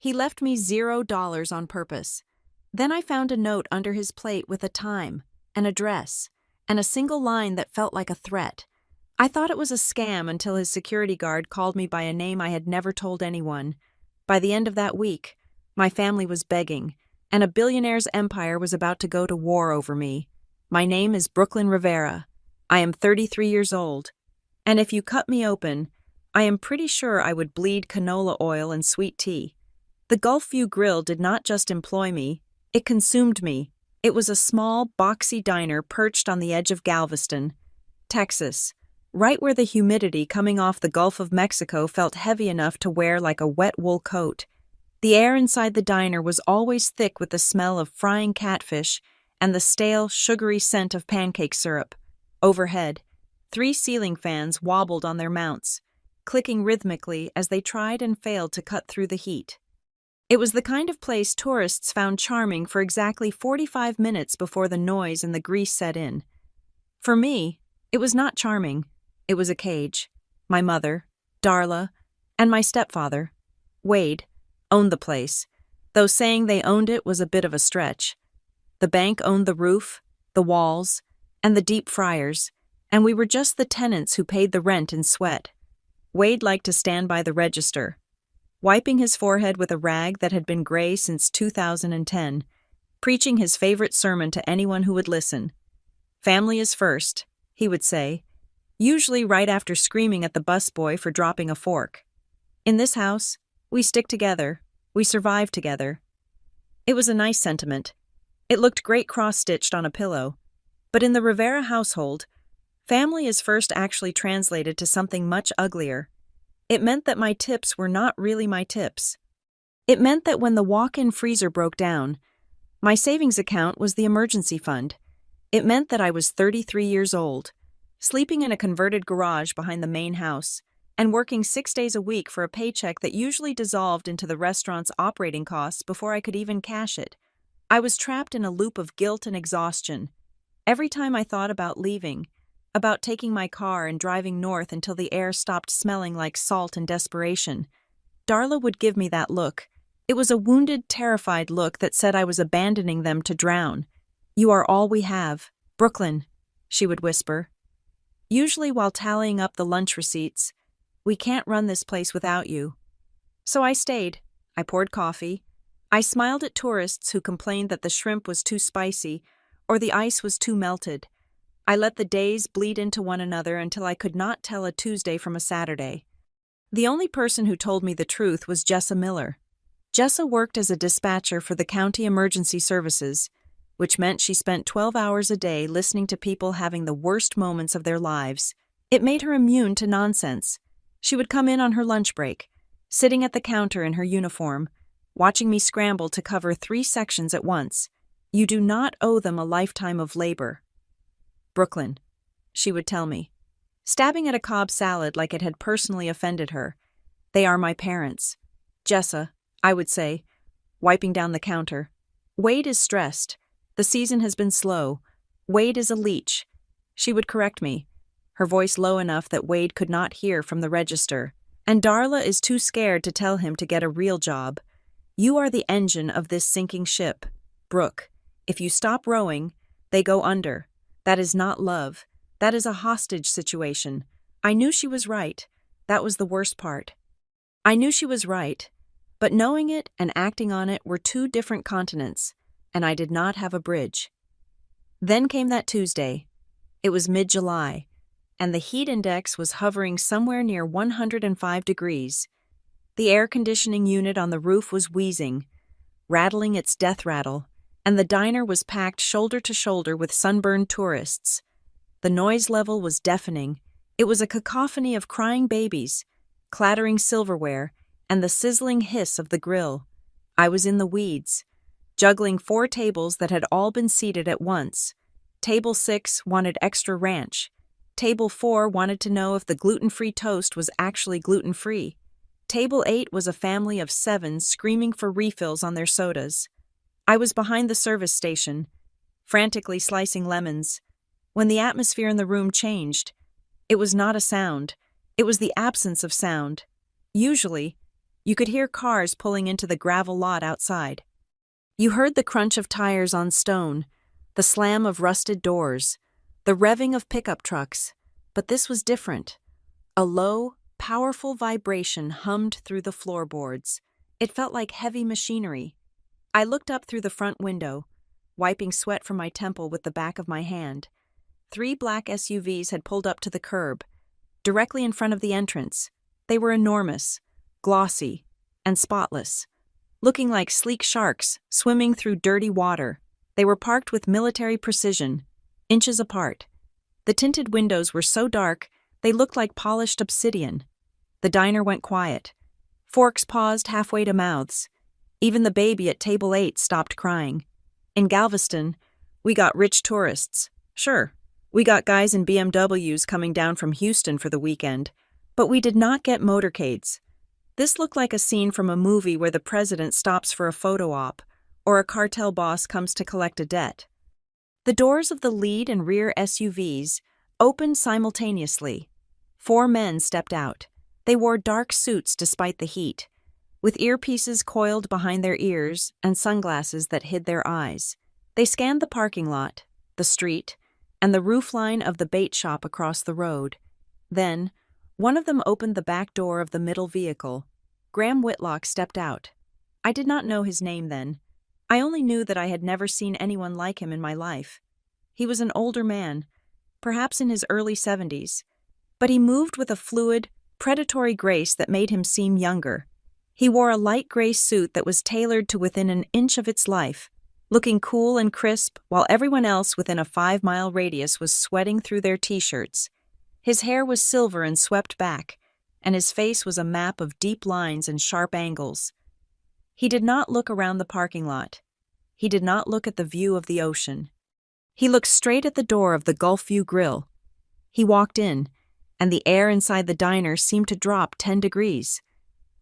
He left me $0 on purpose. Then I found a note under his plate with a time, an address, and a single line that felt like a threat. I thought it was a scam until his security guard called me by a name I had never told anyone. By the end of that week, my family was begging, and a billionaire's empire was about to go to war over me. My name is Brooklyn Rivera. I am 33 years old, and if you cut me open, I am pretty sure I would bleed canola oil and sweet tea. The Gulf View Grill did not just employ me, it consumed me. It was a small, boxy diner perched on the edge of Galveston, Texas, right where the humidity coming off the Gulf of Mexico felt heavy enough to wear like a wet wool coat. The air inside the diner was always thick with the smell of frying catfish and the stale, sugary scent of pancake syrup. Overhead, 3 ceiling fans wobbled on their mounts, clicking rhythmically as they tried and failed to cut through the heat. It was the kind of place tourists found charming for exactly 45 minutes before the noise and the grease set in. For me, it was not charming. It was a cage. My mother, Darla, and my stepfather, Wade, owned the place, though saying they owned it was a bit of a stretch. The bank owned the roof, the walls, and the deep fryers, and we were just the tenants who paid the rent in sweat. Wade liked to stand by the register, wiping his forehead with a rag that had been gray since 2010, preaching his favorite sermon to anyone who would listen. "Family is first," he would say, usually right after screaming at the busboy for dropping a fork. "In this house, we stick together, we survive together." It was a nice sentiment. It looked great cross-stitched on a pillow. But in the Rivera household, family is first actually translated to something much uglier. It meant that my tips were not really my tips. It meant that when the walk-in freezer broke down, my savings account was the emergency fund. It meant that I was 33 years old, sleeping in a converted garage behind the main house, and working 6 days a week for a paycheck that usually dissolved into the restaurant's operating costs before I could even cash it. I was trapped in a loop of guilt and exhaustion. Every time I thought about leaving, about taking my car and driving north until the air stopped smelling like salt and desperation, Darla would give me that look. It was a wounded, terrified look that said I was abandoning them to drown. "You are all we have, Brooklyn," she would whisper. Usually while tallying up the lunch receipts. "We can't run this place without you." So I stayed. I poured coffee. I smiled at tourists who complained that the shrimp was too spicy or the ice was too melted. I let the days bleed into one another until I could not tell a Tuesday from a Saturday. The only person who told me the truth was Jessa Miller. Jessa worked as a dispatcher for the county emergency services, which meant she spent 12 hours a day listening to people having the worst moments of their lives. It made her immune to nonsense. She would come in on her lunch break, sitting at the counter in her uniform, watching me scramble to cover 3 sections at once. "You do not owe them a lifetime of labor." "Brooklyn," she would tell me, stabbing at a Cobb salad like it had personally offended her. "They are my parents." "Jessa," I would say, wiping down the counter. "Wade is stressed. The season has been slow. Wade is a leech." She would correct me, her voice low enough that Wade could not hear from the register. "And Darla is too scared to tell him to get a real job. You are the engine of this sinking ship. Brooke, if you stop rowing, they go under. That is not love. That is a hostage situation." I knew she was right. That was the worst part. I knew she was right, but knowing it and acting on it were 2 different continents, and I did not have a bridge. Then came that Tuesday. It was mid-July, and the heat index was hovering somewhere near 105 degrees. The air conditioning unit on the roof was wheezing, rattling its death rattle, and the diner was packed shoulder to shoulder with sunburned tourists. The noise level was deafening. It was a cacophony of crying babies, clattering silverware, and the sizzling hiss of the grill. I was in the weeds, juggling 4 tables that had all been seated at once. Table 6 wanted extra ranch. Table 4 wanted to know if the gluten-free toast was actually gluten-free. Table 8 was a family of 7 screaming for refills on their sodas. I was behind the service station, frantically slicing lemons, when the atmosphere in the room changed. It was not a sound. It was the absence of sound. Usually, You could hear cars pulling into the gravel lot outside. You heard the crunch of tires on stone, the slam of rusted doors, the revving of pickup trucks. But this was different. A low, powerful vibration hummed through the floorboards. It felt like heavy machinery. I looked up through the front window, wiping sweat from my temple with the back of my hand. 3 black SUVs had pulled up to the curb, directly in front of the entrance. They were enormous, glossy, and spotless, looking like sleek sharks swimming through dirty water. They were parked with military precision, inches apart. The tinted windows were so dark, they looked like polished obsidian. The diner went quiet. Forks paused halfway to mouths. Even the baby at table 8 stopped crying. In Galveston, we got rich tourists. Sure, we got guys in BMWs coming down from Houston for the weekend, but we did not get motorcades. This looked like a scene from a movie where the president stops for a photo op, or a cartel boss comes to collect a debt. The doors of the lead and rear SUVs opened simultaneously. 4 men stepped out. They wore dark suits despite the heat, with earpieces coiled behind their ears and sunglasses that hid their eyes. They scanned the parking lot, the street, and the roofline of the bait shop across the road. Then, one of them opened the back door of the middle vehicle. Graham Whitlock stepped out. I did not know his name then. I only knew that I had never seen anyone like him in my life. He was an older man, perhaps in his early 70s, but he moved with a fluid, predatory grace that made him seem younger. He wore a light gray suit that was tailored to within an inch of its life, looking cool and crisp while everyone else within a 5-mile radius was sweating through their t-shirts. His hair was silver and swept back, and his face was a map of deep lines and sharp angles. He did not look around the parking lot. He did not look at the view of the ocean. He looked straight at the door of the Gulf View Grill. He walked in, and the air inside the diner seemed to drop 10 degrees.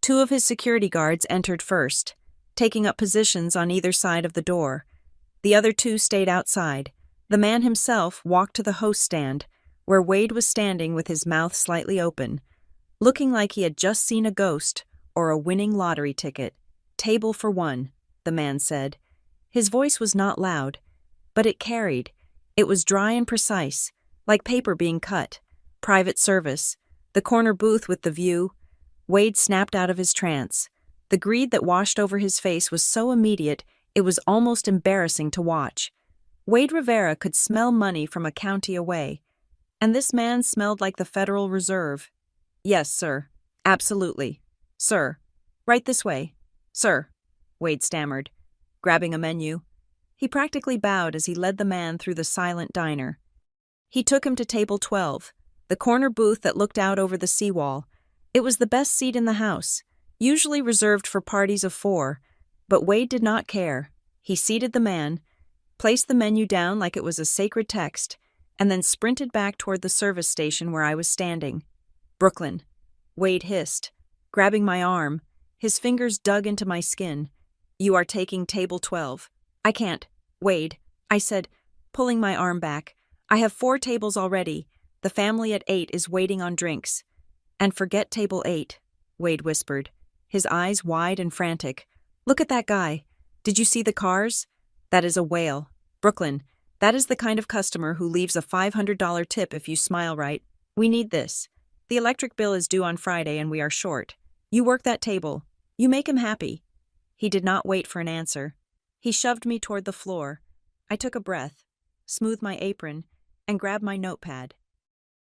2 of his security guards entered first, taking up positions on either side of the door. The other 2 stayed outside. The man himself walked to the host stand, where Wade was standing with his mouth slightly open, looking like he had just seen a ghost or a winning lottery ticket. "Table for 1, the man said. His voice was not loud, but it carried. It was dry and precise, like paper being cut. "Private service. The corner booth with the view." Wade snapped out of his trance. The greed that washed over his face was so immediate it was almost embarrassing to watch. Wade Rivera could smell money from a county away, and this man smelled like the Federal Reserve. "Yes, sir. Absolutely. Sir. Right this way. Sir," Wade stammered, grabbing a menu. He practically bowed as he led the man through the silent diner. He took him to table 12, the corner booth that looked out over the seawall. It was the best seat in the house, usually reserved for parties of 4, but Wade did not care. He seated the man, placed the menu down like it was a sacred text, and then sprinted back toward the service station where I was standing. "Brooklyn," Wade hissed, grabbing my arm. His fingers dug into my skin. "You are taking table 12. "I can't, Wade," I said, pulling my arm back. "I have 4 tables already. The family at 8 is waiting on drinks." "And forget table 8, Wade whispered, his eyes wide and frantic. "Look at that guy. Did you see the cars? That is a whale. Brooklyn, that is the kind of customer who leaves a $500 tip if you smile right. We need this. The electric bill is due on Friday and we are short. You work that table. You make him happy." He did not wait for an answer. He shoved me toward the floor. I took a breath, smoothed my apron, and grabbed my notepad.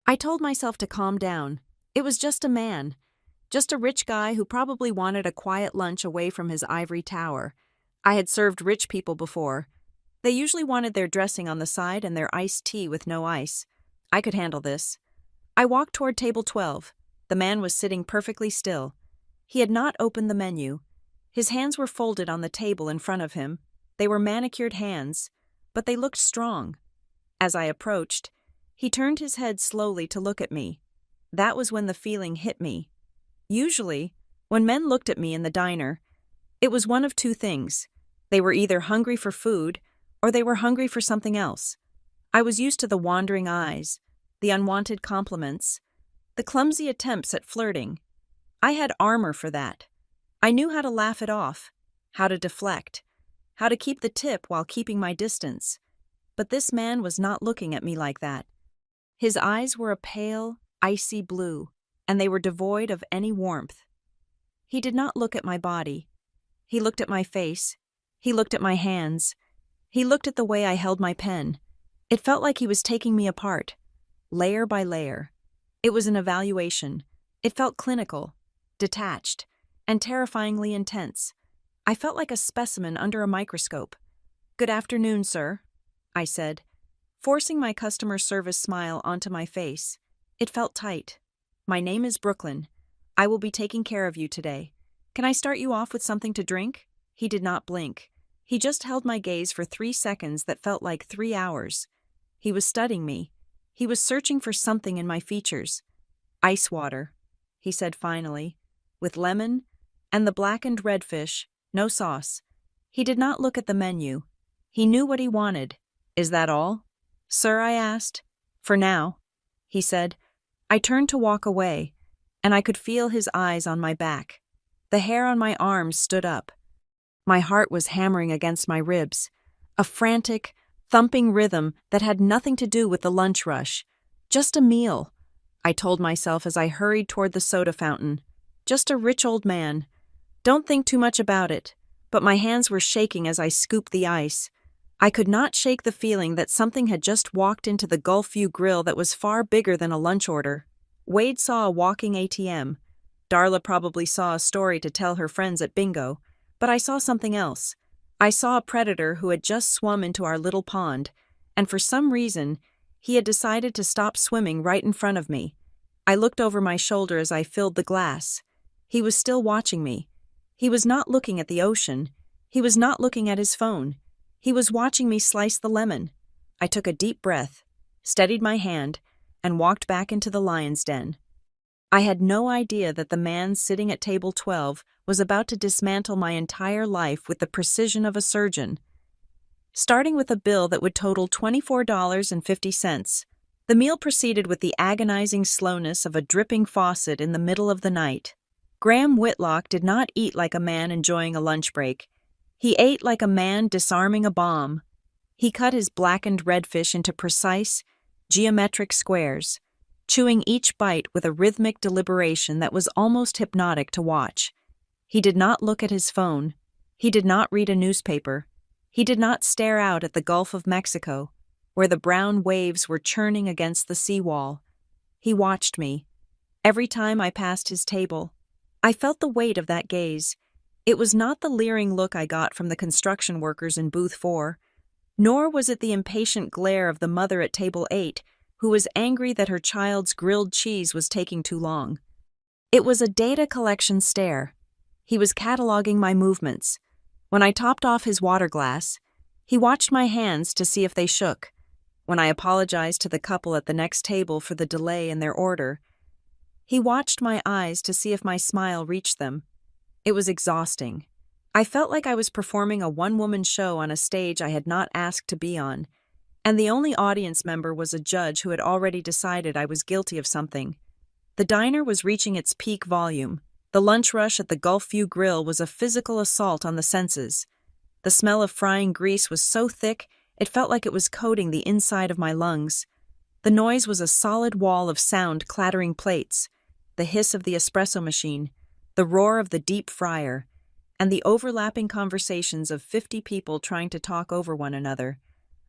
I told myself to calm down. It was just a man. Just a rich guy who probably wanted a quiet lunch away from his ivory tower. I had served rich people before. They usually wanted their dressing on the side and their iced tea with no ice. I could handle this. I walked toward table 12. The man was sitting perfectly still. He had not opened the menu. His hands were folded on the table in front of him. They were manicured hands, but they looked strong. As I approached, he turned his head slowly to look at me. That was when the feeling hit me. Usually, when men looked at me in the diner, it was one of two things. They were either hungry for food, or they were hungry for something else. I was used to the wandering eyes, the unwanted compliments, the clumsy attempts at flirting. I had armor for that. I knew how to laugh it off, how to deflect, how to keep the tip while keeping my distance. But this man was not looking at me like that. His eyes were a pale, icy blue, and they were devoid of any warmth. He did not look at my body. He looked at my face. He looked at my hands. He looked at the way I held my pen. It felt like he was taking me apart, layer by layer. It was an evaluation. It felt clinical, detached, and terrifyingly intense. I felt like a specimen under a microscope. "Good afternoon, sir," I said, forcing my customer service smile onto my face. It felt tight. "My name is Brooklyn. I will be taking care of you today. Can I start you off with something to drink?" He did not blink. He just held my gaze for 3 seconds that felt like 3 hours. He was studying me. He was searching for something in my features. "Ice water," he said finally, "with lemon and the blackened redfish, no sauce." He did not look at the menu. He knew what he wanted. "Is that all?" "Sir," I asked. "For now," he said. I turned to walk away, and I could feel his eyes on my back. The hair on my arms stood up. My heart was hammering against my ribs, a frantic, thumping rhythm that had nothing to do with the lunch rush. Just a meal, I told myself as I hurried toward the soda fountain. Just a rich old man. Don't think too much about it. But my hands were shaking as I scooped the ice. I could not shake the feeling that something had just walked into the Gulfview grill that was far bigger than a lunch order. Wade saw a walking ATM. Darla probably saw a story to tell her friends at bingo. But I saw something else. I saw a predator who had just swum into our little pond, and for some reason, he had decided to stop swimming right in front of me. I looked over my shoulder as I filled the glass. He was still watching me. He was not looking at the ocean. He was not looking at his phone. He was watching me slice the lemon. I took a deep breath, steadied my hand, and walked back into the lion's den. I had no idea that the man sitting at table 12 was about to dismantle my entire life with the precision of a surgeon. Starting with a bill that would total $24.50, the meal proceeded with the agonizing slowness of a dripping faucet in the middle of the night. Graham Whitlock did not eat like a man enjoying a lunch break. He ate like a man disarming a bomb. He cut his blackened redfish into precise, geometric squares, chewing each bite with a rhythmic deliberation that was almost hypnotic to watch. He did not look at his phone. He did not read a newspaper. He did not stare out at the Gulf of Mexico, where the brown waves were churning against the seawall. He watched me. Every time I passed his table, I felt the weight of that gaze. It was not the leering look I got from the construction workers in booth 4, nor was it the impatient glare of the mother at table 8, who was angry that her child's grilled cheese was taking too long. It was a data collection stare. He was cataloging my movements. When I topped off his water glass, he watched my hands to see if they shook. When I apologized to the couple at the next table for the delay in their order, he watched my eyes to see if my smile reached them. It was exhausting. I felt like I was performing a one-woman show on a stage I had not asked to be on, and the only audience member was a judge who had already decided I was guilty of something. The diner was reaching its peak volume. The lunch rush at the Gulfview Grill was a physical assault on the senses. The smell of frying grease was so thick, it felt like it was coating the inside of my lungs. The noise was a solid wall of sound clattering plates, the hiss of the espresso machine, the roar of the deep fryer, and the overlapping conversations of 50 people trying to talk over one another.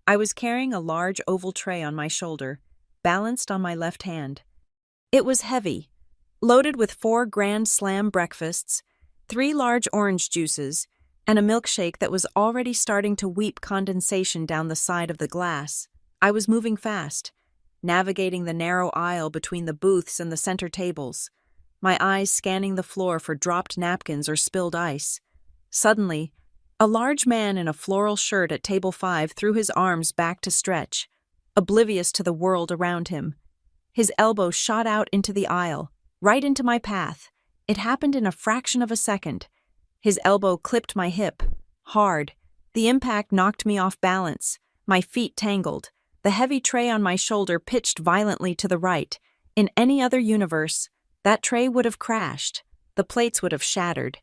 I was carrying a large oval tray on my shoulder, balanced on my left hand. It was heavy, loaded with 4 Grand Slam breakfasts, 3 large orange juices, and a milkshake that was already starting to weep condensation down the side of the glass. I was moving fast, navigating the narrow aisle between the booths and the center tables, my eyes scanning the floor for dropped napkins or spilled ice. Suddenly, a large man in a floral shirt at table 5 threw his arms back to stretch, oblivious to the world around him. His elbow shot out into the aisle, right into my path. It happened in a fraction of a second. His elbow clipped my hip, hard. The impact knocked me off balance. My feet tangled. The heavy tray on my shoulder pitched violently to the right. In any other universe, that tray would have crashed. The plates would have shattered.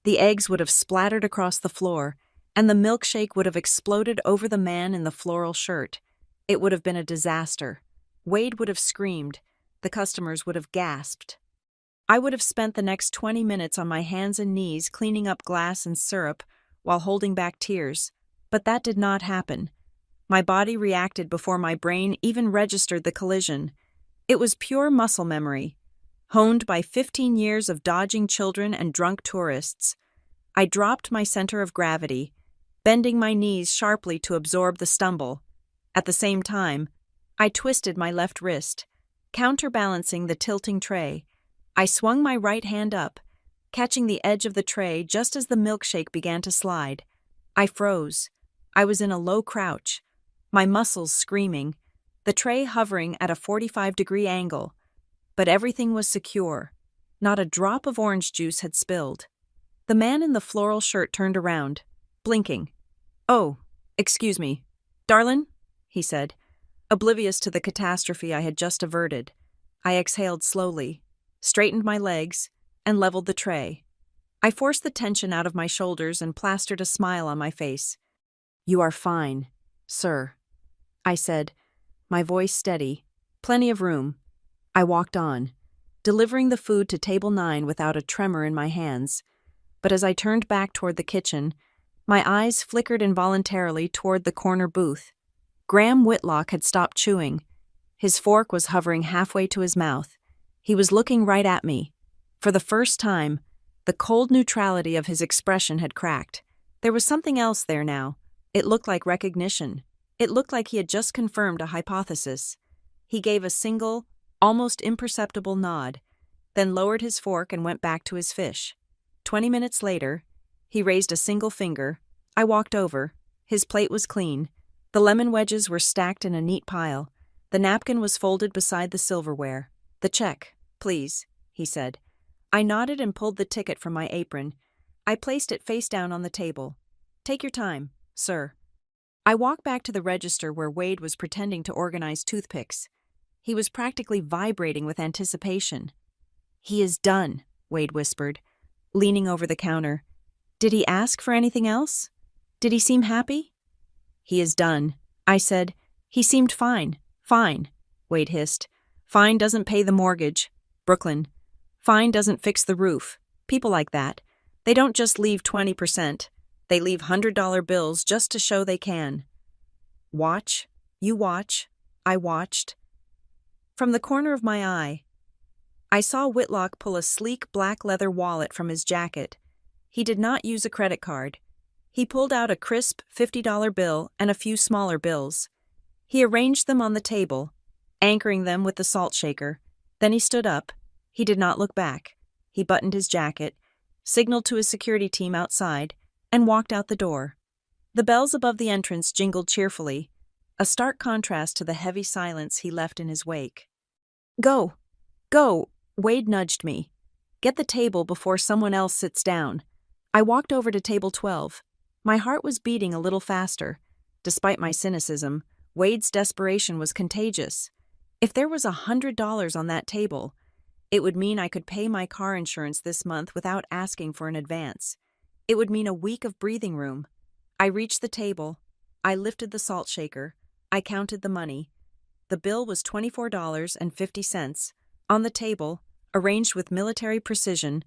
The eggs would have splattered across the floor, and the milkshake would have exploded over the man in the floral shirt. It would have been a disaster. Wade would have screamed. The customers would have gasped. I would have spent the next 20 minutes on my hands and knees cleaning up glass and syrup while holding back tears. But that did not happen. My body reacted before my brain even registered the collision. It was pure muscle memory, honed by 15 years of dodging children and drunk tourists. I dropped my center of gravity, bending my knees sharply to absorb the stumble. At the same time, I twisted my left wrist, counterbalancing the tilting tray. I swung my right hand up, catching the edge of the tray just as the milkshake began to slide. I froze. I was in a low crouch, my muscles screaming, the tray hovering at a 45-degree angle. But everything was secure. Not a drop of orange juice had spilled. The man in the floral shirt turned around, blinking. "Oh, excuse me. Darlin'?" he said, oblivious to the catastrophe I had just averted. I exhaled slowly, straightened my legs, and leveled the tray. I forced the tension out of my shoulders and plastered a smile on my face. "You are fine, sir," I said, my voice steady. Plenty of room. I walked on, delivering the food to table 9 without a tremor in my hands. But as I turned back toward the kitchen, my eyes flickered involuntarily toward the corner booth. Graham Whitlock had stopped chewing. His fork was hovering halfway to his mouth. He was looking right at me. For the first time, the cold neutrality of his expression had cracked. There was something else there now. It looked like recognition. It looked like he had just confirmed a hypothesis. He gave a single, almost imperceptible nod, then lowered his fork and went back to his fish. 20 minutes later, he raised a single finger. I walked over. His plate was clean. The lemon wedges were stacked in a neat pile. The napkin was folded beside the silverware. "The check, please," he said. I nodded and pulled the ticket from my apron. I placed it face down on the table. "Take your time, sir." I walked back to the register where Wade was pretending to organize toothpicks. He was practically vibrating with anticipation. "He is done," Wade whispered, leaning over the counter. "Did he ask for anything else? Did he seem happy?" "He is done," I said. "He seemed fine." "Fine," Wade hissed. "Fine doesn't pay the mortgage. Brooklyn. Fine doesn't fix the roof. People like that. They don't just leave 20%. They leave $100 bills just to show they can." Watch. You watch. I watched. From the corner of my eye, I saw Whitlock pull a sleek black leather wallet from his jacket. He did not use a credit card. He pulled out a crisp $50 bill and a few smaller bills. He arranged them on the table, anchoring them with the salt shaker. Then he stood up. He did not look back. He buttoned his jacket, signaled to his security team outside, and walked out the door. The bells above the entrance jingled cheerfully, a stark contrast to the heavy silence he left in his wake. "Go! Go!" Wade nudged me. "Get the table before someone else sits down." I walked over to table 12. My heart was beating a little faster. Despite my cynicism, Wade's desperation was contagious. If there was $100 on that table, it would mean I could pay my car insurance this month without asking for an advance. It would mean a week of breathing room. I reached the table. I lifted the salt shaker. I counted the money. The bill was $24.50. On the table, arranged with military precision,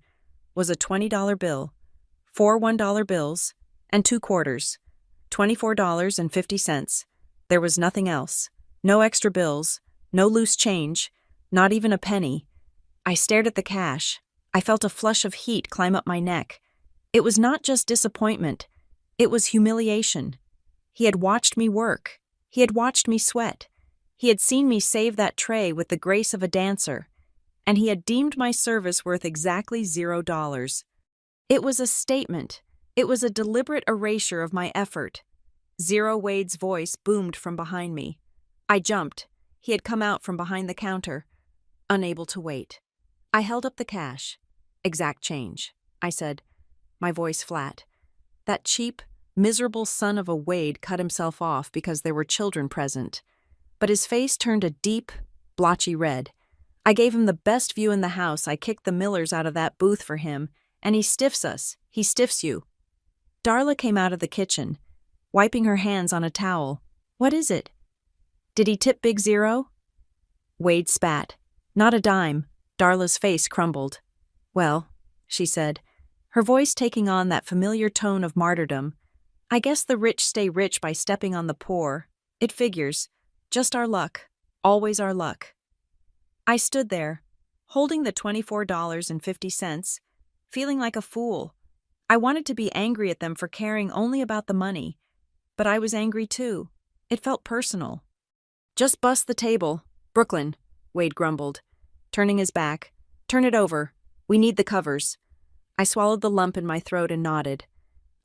was a $20 bill, 4 $1 bills, and 2 quarters. $24.50. There was nothing else. No extra bills, no loose change, not even a penny. I stared at the cash. I felt a flush of heat climb up my neck. It was not just disappointment. It was humiliation. He had watched me work. He had watched me sweat. He had seen me save that tray with the grace of a dancer. And he had deemed my service worth exactly $0. It was a statement. It was a deliberate erasure of my effort. Zero Wade's voice boomed from behind me. I jumped. He had come out from behind the counter, unable to wait. I held up the cash. "Exact change," I said, my voice flat. That cheap, miserable son of a Wade cut himself off because there were children present. But his face turned a deep, blotchy red. I gave him the best view in the house. I kicked the Millers out of that booth for him, And he stiffs us. He stiffs you. Darla came out of the kitchen, wiping her hands on a towel. What is it? Did he tip Big Zero? Wade spat. Not a dime. Darla's face crumbled. Well, she said, her voice taking on that familiar tone of martyrdom, I guess the rich stay rich by stepping on the poor. It figures. Just our luck. Always our luck. I stood there, holding the $24.50, feeling like a fool. I wanted to be angry at them for caring only about the money, but I was angry too. It felt personal. Just bust the table. Brooklyn, Wade grumbled, turning his back. Turn it over. We need the covers. I swallowed the lump in my throat and nodded.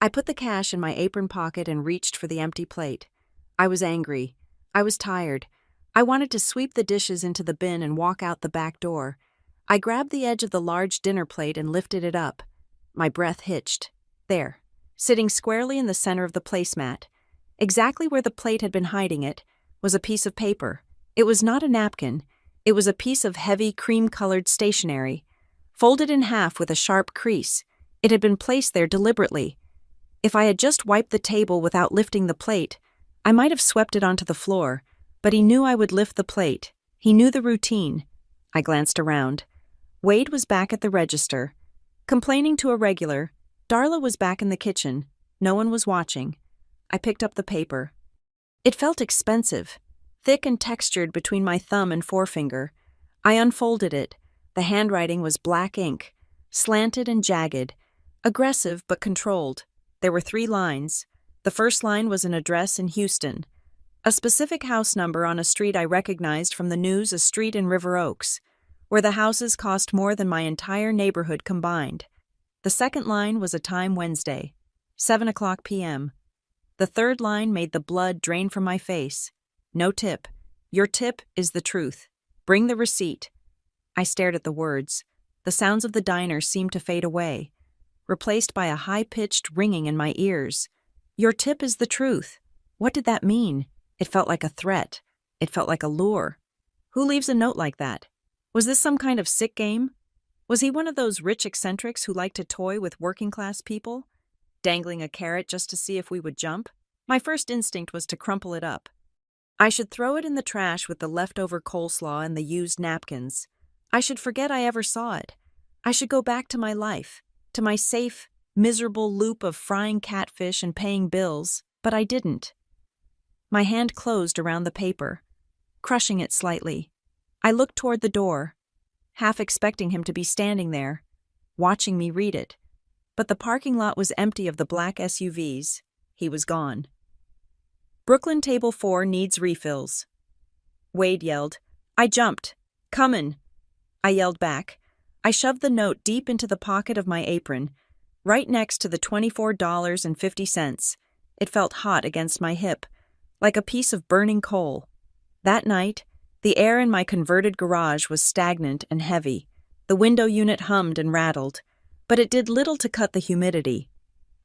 I put the cash in my apron pocket and reached for the empty plate. I was angry. I was tired. I wanted to sweep the dishes into the bin and walk out the back door. I grabbed the edge of the large dinner plate and lifted it up. My breath hitched. There, sitting squarely in the center of the placemat, exactly where the plate had been hiding it, was a piece of paper. It was not a napkin. It was a piece of heavy, cream-colored stationery, folded in half with a sharp crease. It had been placed there deliberately. If I had just wiped the table without lifting the plate, I might have swept it onto the floor, but he knew I would lift the plate. He knew the routine. I glanced around. Wade was back at the register. Complaining to a regular, Darla was back in the kitchen. No one was watching. I picked up the paper. It felt expensive, thick and textured between my thumb and forefinger. I unfolded it. The handwriting was black ink, slanted and jagged, aggressive but controlled. There were 3 lines. The first line was an address in Houston, a specific house number on a street I recognized from the news, a street in River Oaks, where the houses cost more than my entire neighborhood combined. The second line was a time Wednesday, 7:00 p.m. The third line made the blood drain from my face. No tip. Your tip is the truth. Bring the receipt. I stared at the words. The sounds of the diner seemed to fade away, replaced by a high-pitched ringing in my ears. Your tip is the truth. What did that mean? It felt like a threat. It felt like a lure. Who leaves a note like that? Was this some kind of sick game? Was he one of those rich eccentrics who like to toy with working-class people, dangling a carrot just to see if we would jump? My first instinct was to crumple it up. I should throw it in the trash with the leftover coleslaw and the used napkins. I should forget I ever saw it. I should go back to my life, to my safe, miserable loop of frying catfish and paying bills, but I didn't. My hand closed around the paper, crushing it slightly. I looked toward the door, half expecting him to be standing there, watching me read it. But the parking lot was empty of the black SUVs. He was gone. Brooklyn Table 4 needs refills. Wade yelled. I jumped. Comin'. I yelled back. I shoved the note deep into the pocket of my apron, right next to the $24.50. It felt hot against my hip, like a piece of burning coal. That night, the air in my converted garage was stagnant and heavy. The window unit hummed and rattled, but it did little to cut the humidity.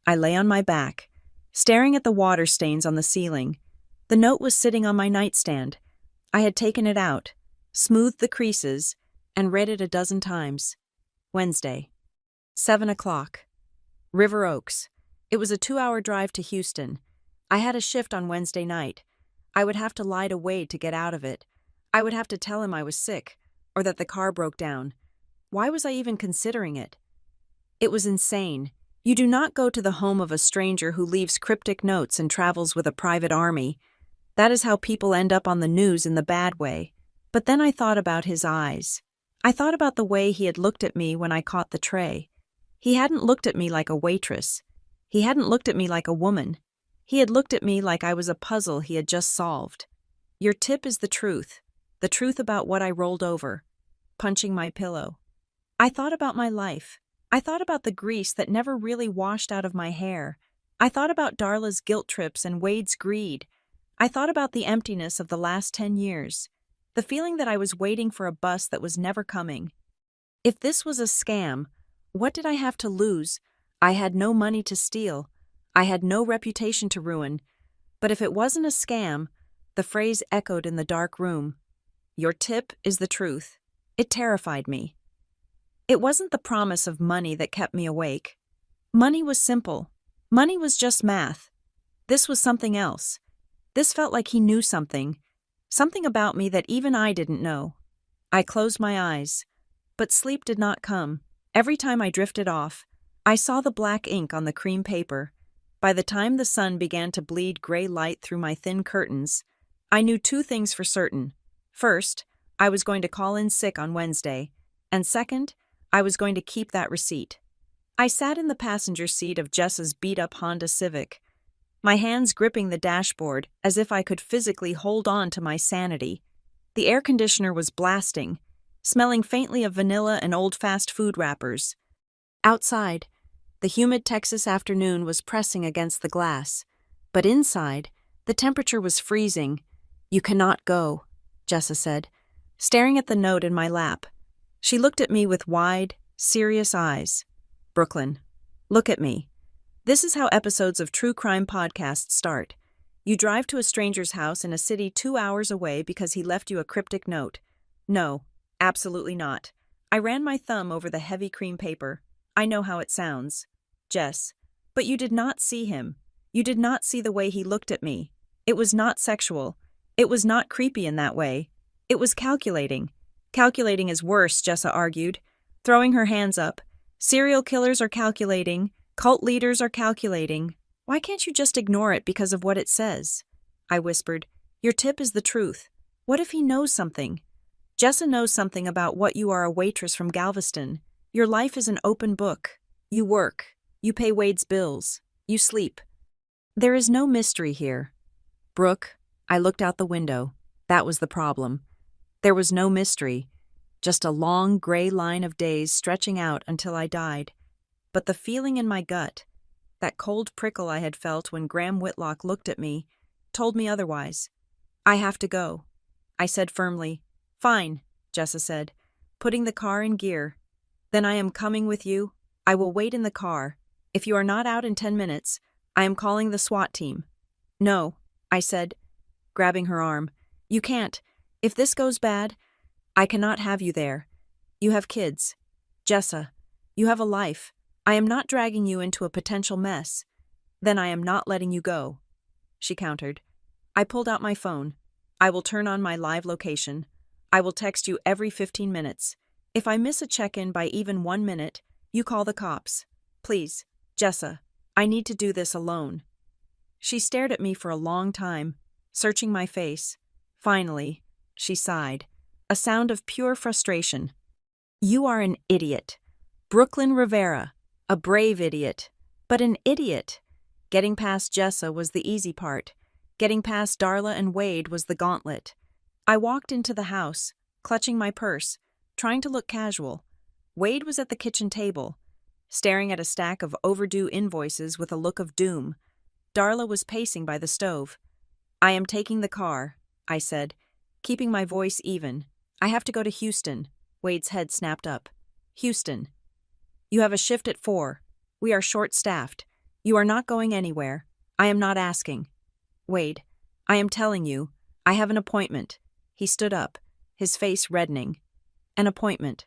I lay on my back, staring at the water stains on the ceiling. The note was sitting on my nightstand. I had taken it out, smoothed the creases, and read it a dozen times. Wednesday, 7:00. River Oaks. It was a 2-hour drive to Houston. I had a shift on Wednesday night. I would have to lie to Wade to get out of it. I would have to tell him I was sick, or that the car broke down. Why was I even considering it? It was insane. You do not go to the home of a stranger who leaves cryptic notes and travels with a private army. That is how people end up on the news in the bad way. But then I thought about his eyes. I thought about the way he had looked at me when I caught the tray. He hadn't looked at me like a waitress. He hadn't looked at me like a woman. He had looked at me like I was a puzzle he had just solved. Your tip is the truth about what I rolled over, punching my pillow. I thought about my life. I thought about the grease that never really washed out of my hair. I thought about Darla's guilt trips and Wade's greed. I thought about the emptiness of the last 10 years, the feeling that I was waiting for a bus that was never coming. If this was a scam, what did I have to lose? I had no money to steal. I had no reputation to ruin. But if it wasn't a scam, the phrase echoed in the dark room. Your tip is the truth. It terrified me. It wasn't the promise of money that kept me awake. Money was simple. Money was just math. This was something else. This felt like he knew something. Something about me that even I didn't know. I closed my eyes. But sleep did not come. Every time I drifted off, I saw the black ink on the cream paper. By the time the sun began to bleed gray light through my thin curtains, I knew two things for certain. First, I was going to call in sick on Wednesday, and second, I was going to keep that receipt. I sat in the passenger seat of Jessa's beat-up Honda Civic, my hands gripping the dashboard as if I could physically hold on to my sanity. The air conditioner was blasting, smelling faintly of vanilla and old fast food wrappers. Outside, the humid Texas afternoon was pressing against the glass, but inside, the temperature was freezing. "You cannot go," Jessa said, staring at the note in my lap. She looked at me with wide, serious eyes. "Brooklyn, look at me. This is how episodes of true crime podcasts start. You drive to a stranger's house in a city 2 hours away because he left you a cryptic note. No, absolutely not. I ran my thumb over the heavy cream paper. I know how it sounds. Jess, but you did not see him. You did not see the way he looked at me. It was not sexual. It was not creepy in that way. It was calculating. Calculating is worse, Jessa argued, throwing her hands up. Serial killers are calculating. Cult leaders are calculating. Why can't you just ignore it because of what it says? I whispered. Your tip is the truth. What if he knows something? Jessa knows something about what you are, a waitress from Galveston. Your life is an open book. You work. You pay Wade's bills. You sleep. There is no mystery here. Brooke, I looked out the window. That was the problem. There was no mystery. Just a long gray line of days stretching out until I died. But the feeling in my gut, that cold prickle I had felt when Graham Whitlock looked at me, told me otherwise. I have to go, I said firmly. Fine, Jessa said, putting the car in gear. Then I am coming with you. I will wait in the car. If you are not out in 10 minutes, I am calling the SWAT team. No, I said, grabbing her arm. You can't. If this goes bad, I cannot have you there. You have kids. Jessa, you have a life. I am not dragging you into a potential mess. Then I am not letting you go, she countered. I pulled out my phone. I will turn on my live location. I will text you every 15 minutes. If I miss a check-in by even 1 minute, you call the cops. Please, Jessa, I need to do this alone. She stared at me for a long time, searching my face. Finally, she sighed, a sound of pure frustration. You are an idiot. Brooklyn Rivera, a brave idiot, but an idiot. Getting past Jessa was the easy part. Getting past Darla and Wade was the gauntlet. I walked into the house, clutching my purse, trying to look casual. Wade was at the kitchen table, staring at a stack of overdue invoices with a look of doom. Darla was pacing by the stove. I am taking the car, I said, keeping my voice even. I have to go to Houston. Wade's head snapped up. Houston. You have a shift at 4. We are short-staffed. You are not going anywhere. I am not asking. Wade, I am telling you, I have an appointment. He stood up, his face reddening. An appointment.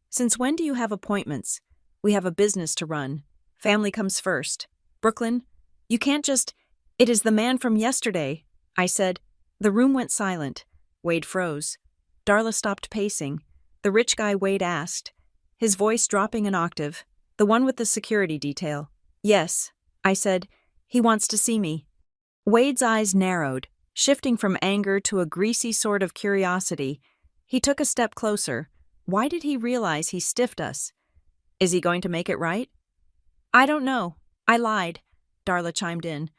Since when do you have appointments? We have a business to run. Family comes first. Brooklyn, you can't just... It is the man from yesterday, I said. The room went silent. Wade froze. Darla stopped pacing. The rich guy Wade asked, his voice dropping an octave. The one with the security detail. Yes, I said. He wants to see me. Wade's eyes narrowed, shifting from anger to a greasy sort of curiosity. He took a step closer. Why did he realize he stiffed us? Is he going to make it right? I don't know. I lied, Darla chimed in,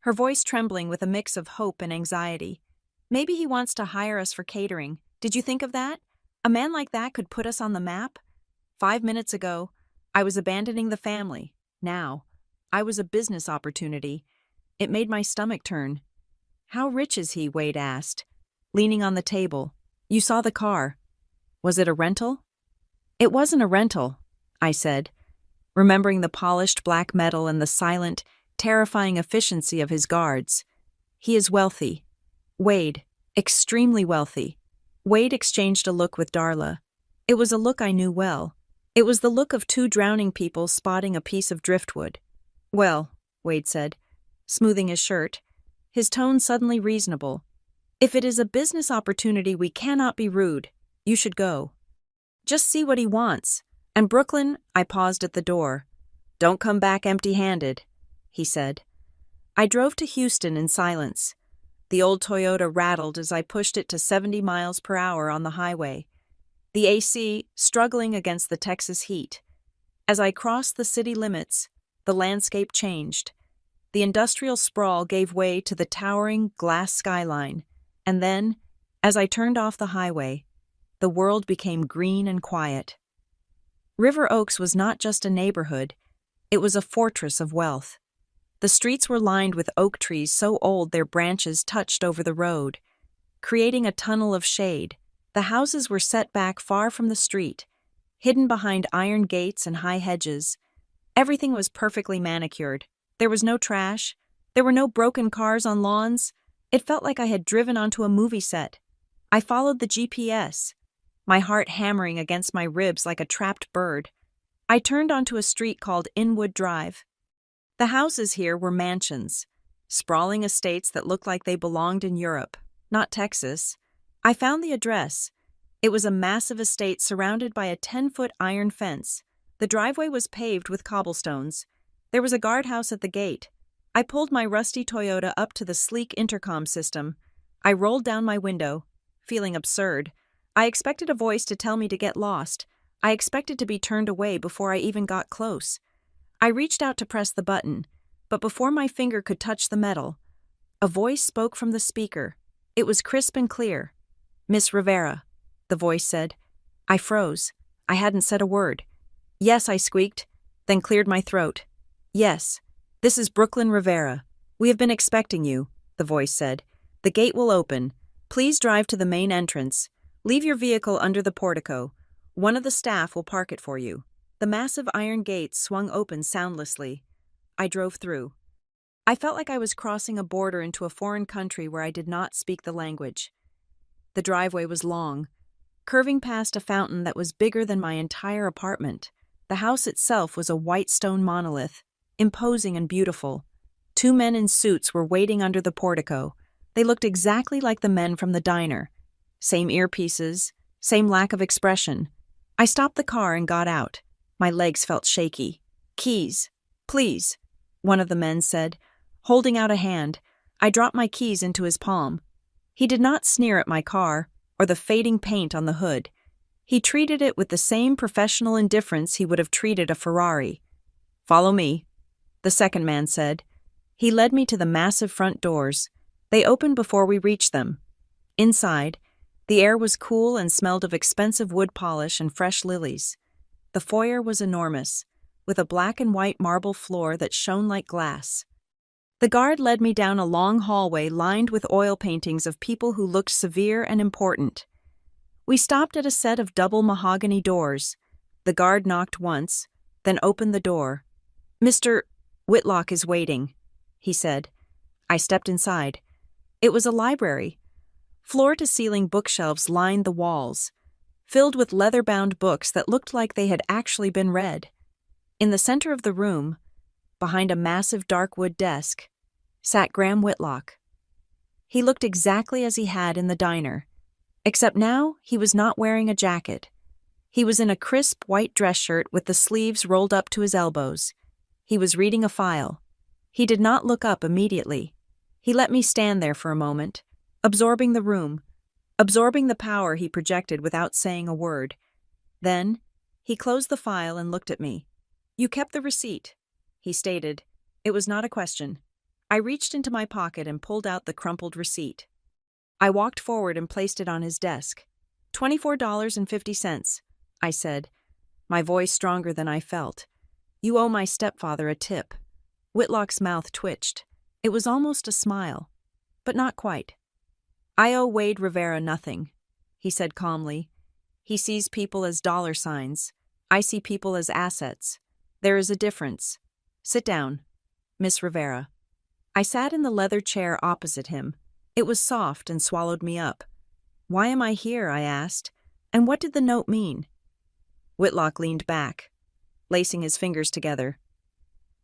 her voice trembling with a mix of hope and anxiety. Maybe he wants to hire us for catering. Did you think of that? A man like that could put us on the map? 5 minutes ago, I was abandoning the family. Now, I was a business opportunity. It made my stomach turn. How rich is he? Wade asked, leaning on the table. You saw the car. Was it a rental? It wasn't a rental, I said, remembering the polished black metal and the silent, terrifying efficiency of his guards. He is wealthy. Wade, extremely wealthy. Wade exchanged a look with Darla. It was a look I knew well. It was the look of two drowning people spotting a piece of driftwood. "Well," Wade said, smoothing his shirt, his tone suddenly reasonable, "if it is a business opportunity we cannot be rude. You should go. Just see what he wants. And Brooklyn," I paused at the door. "Don't come back empty-handed," he said. I drove to Houston in silence. The old Toyota rattled as I pushed it to 70 miles per hour on the highway, the AC struggling against the Texas heat. As I crossed the city limits, the landscape changed. The industrial sprawl gave way to the towering glass skyline, and then, as I turned off the highway, the world became green and quiet. River Oaks was not just a neighborhood, it was a fortress of wealth. The streets were lined with oak trees so old their branches touched over the road, creating a tunnel of shade. The houses were set back far from the street, hidden behind iron gates and high hedges. Everything was perfectly manicured. There was no trash. There were no broken cars on lawns. It felt like I had driven onto a movie set. I followed the GPS, my heart hammering against my ribs like a trapped bird. I turned onto a street called Inwood Drive. The houses here were mansions, sprawling estates that looked like they belonged in Europe, not Texas. I found the address. It was a massive estate surrounded by a 10-foot iron fence. The driveway was paved with cobblestones. There was a guardhouse at the gate. I pulled my rusty Toyota up to the sleek intercom system. I rolled down my window, feeling absurd. I expected a voice to tell me to get lost. I expected to be turned away before I even got close. I reached out to press the button, but before my finger could touch the metal, a voice spoke from the speaker. It was crisp and clear. "Miss Rivera," the voice said. I froze. I hadn't said a word. "Yes," I squeaked, then cleared my throat. "Yes, this is Brooklyn Rivera. We have been expecting you," the voice said. "The gate will open. Please drive to the main entrance. Leave your vehicle under the portico. One of the staff will park it for you." The massive iron gates swung open soundlessly. I drove through. I felt like I was crossing a border into a foreign country where I did not speak the language. The driveway was long, curving past a fountain that was bigger than my entire apartment. The house itself was a white stone monolith, imposing and beautiful. Two men in suits were waiting under the portico. They looked exactly like the men from the diner. Same earpieces, same lack of expression. I stopped the car and got out. My legs felt shaky. "Keys, please," one of the men said, holding out a hand. I dropped my keys into his palm. He did not sneer at my car or the fading paint on the hood. He treated it with the same professional indifference he would have treated a Ferrari. "Follow me," the second man said. He led me to the massive front doors. They opened before we reached them. Inside, the air was cool and smelled of expensive wood polish and fresh lilies. The foyer was enormous, with a black and white marble floor that shone like glass. The guard led me down a long hallway lined with oil paintings of people who looked severe and important. We stopped at a set of double mahogany doors. The guard knocked once, then opened the door. "Mr. Whitlock is waiting," he said. I stepped inside. It was a library. Floor-to-ceiling bookshelves lined the walls, filled with leather-bound books that looked like they had actually been read. In the center of the room, behind a massive dark wood desk, sat Graham Whitlock. He looked exactly as he had in the diner, except now he was not wearing a jacket. He was in a crisp white dress shirt with the sleeves rolled up to his elbows. He was reading a file. He did not look up immediately. He let me stand there for a moment, absorbing the room, absorbing the power he projected without saying a word. Then, he closed the file and looked at me. "You kept the receipt," he stated. It was not a question. I reached into my pocket and pulled out the crumpled receipt. I walked forward and placed it on his desk. $24.50, I said, my voice stronger than I felt. "You owe my stepfather a tip." Whitlock's mouth twitched. It was almost a smile, but not quite. "I owe Wade Rivera nothing," he said calmly. "He sees people as dollar signs. I see people as assets. There is a difference. Sit down, Miss Rivera." I sat in the leather chair opposite him. It was soft and swallowed me up. "Why am I here?" I asked. "And what did the note mean?" Whitlock leaned back, lacing his fingers together.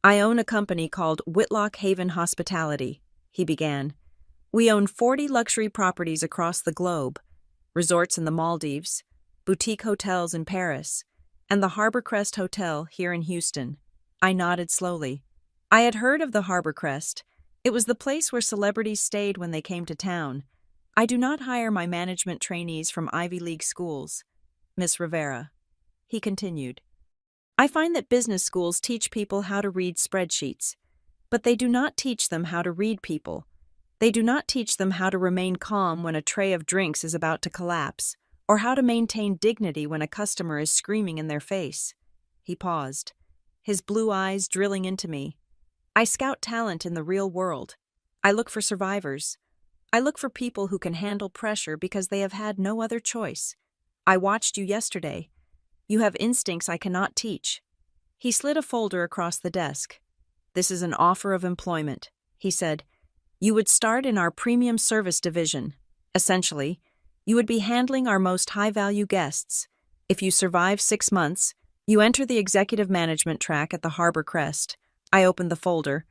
I own a company called Whitlock Haven Hospitality, he began. We own 40 luxury properties across the globe, resorts in the Maldives, boutique hotels in Paris, and the Harborcrest Hotel here in Houston. I nodded slowly. I had heard of the Harborcrest. It was the place where celebrities stayed when they came to town. I do not hire my management trainees from Ivy League schools, Miss Rivera. He continued. I find that business schools teach people how to read spreadsheets, but they do not teach them how to read people. They do not teach them how to remain calm when a tray of drinks is about to collapse, or how to maintain dignity when a customer is screaming in their face. He paused, his blue eyes drilling into me. I scout talent in the real world. I look for survivors. I look for people who can handle pressure because they have had no other choice. I watched you yesterday. You have instincts I cannot teach. He slid a folder across the desk. This is an offer of employment, he said. You would start in our premium service division. Essentially, you would be handling our most high-value guests. If you survive 6 months, you enter the executive management track at the Harborcrest. I opened the folder.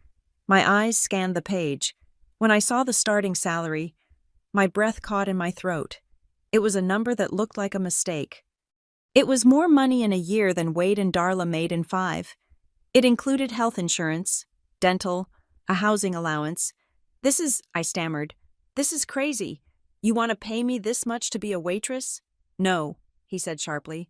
My eyes scanned the page. When I saw the starting salary, my breath caught in my throat. It was a number that looked like a mistake. It was more money in a year than Wade and Darla made in 5. It included health insurance, dental, a housing allowance. I stammered. This is crazy. You want to pay me this much to be a waitress? No, he said sharply.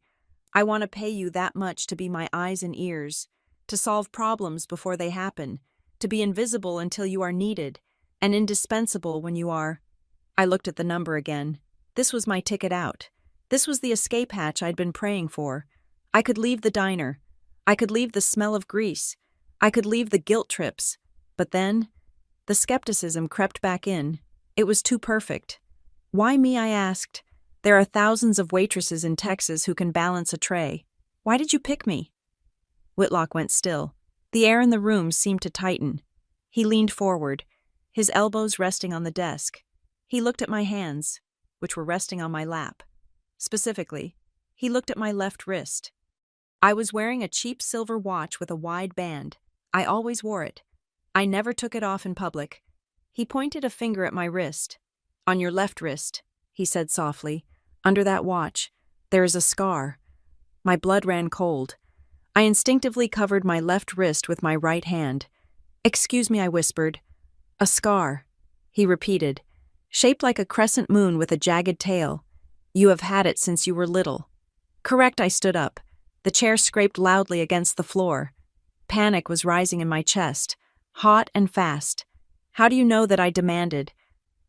I want to pay you that much to be my eyes and ears, to solve problems before they happen, to be invisible until you are needed, and indispensable when you are. I looked at the number again. This was my ticket out. This was the escape hatch I'd been praying for. I could leave the diner. I could leave the smell of grease. I could leave the guilt trips. But then, the skepticism crept back in. It was too perfect. Why me, I asked. There are thousands of waitresses in Texas who can balance a tray. Why did you pick me? Whitlock went still. The air in the room seemed to tighten. He leaned forward, his elbows resting on the desk. He looked at my hands, which were resting on my lap. Specifically, he looked at my left wrist. I was wearing a cheap silver watch with a wide band. I always wore it. I never took it off in public. He pointed a finger at my wrist. On your left wrist, he said softly, under that watch, there is a scar. My blood ran cold. I instinctively covered my left wrist with my right hand. Excuse me, I whispered. A scar, he repeated, shaped like a crescent moon with a jagged tail. You have had it since you were little. Correct, I stood up. The chair scraped loudly against the floor. Panic was rising in my chest, hot and fast. How do you know that? I demanded.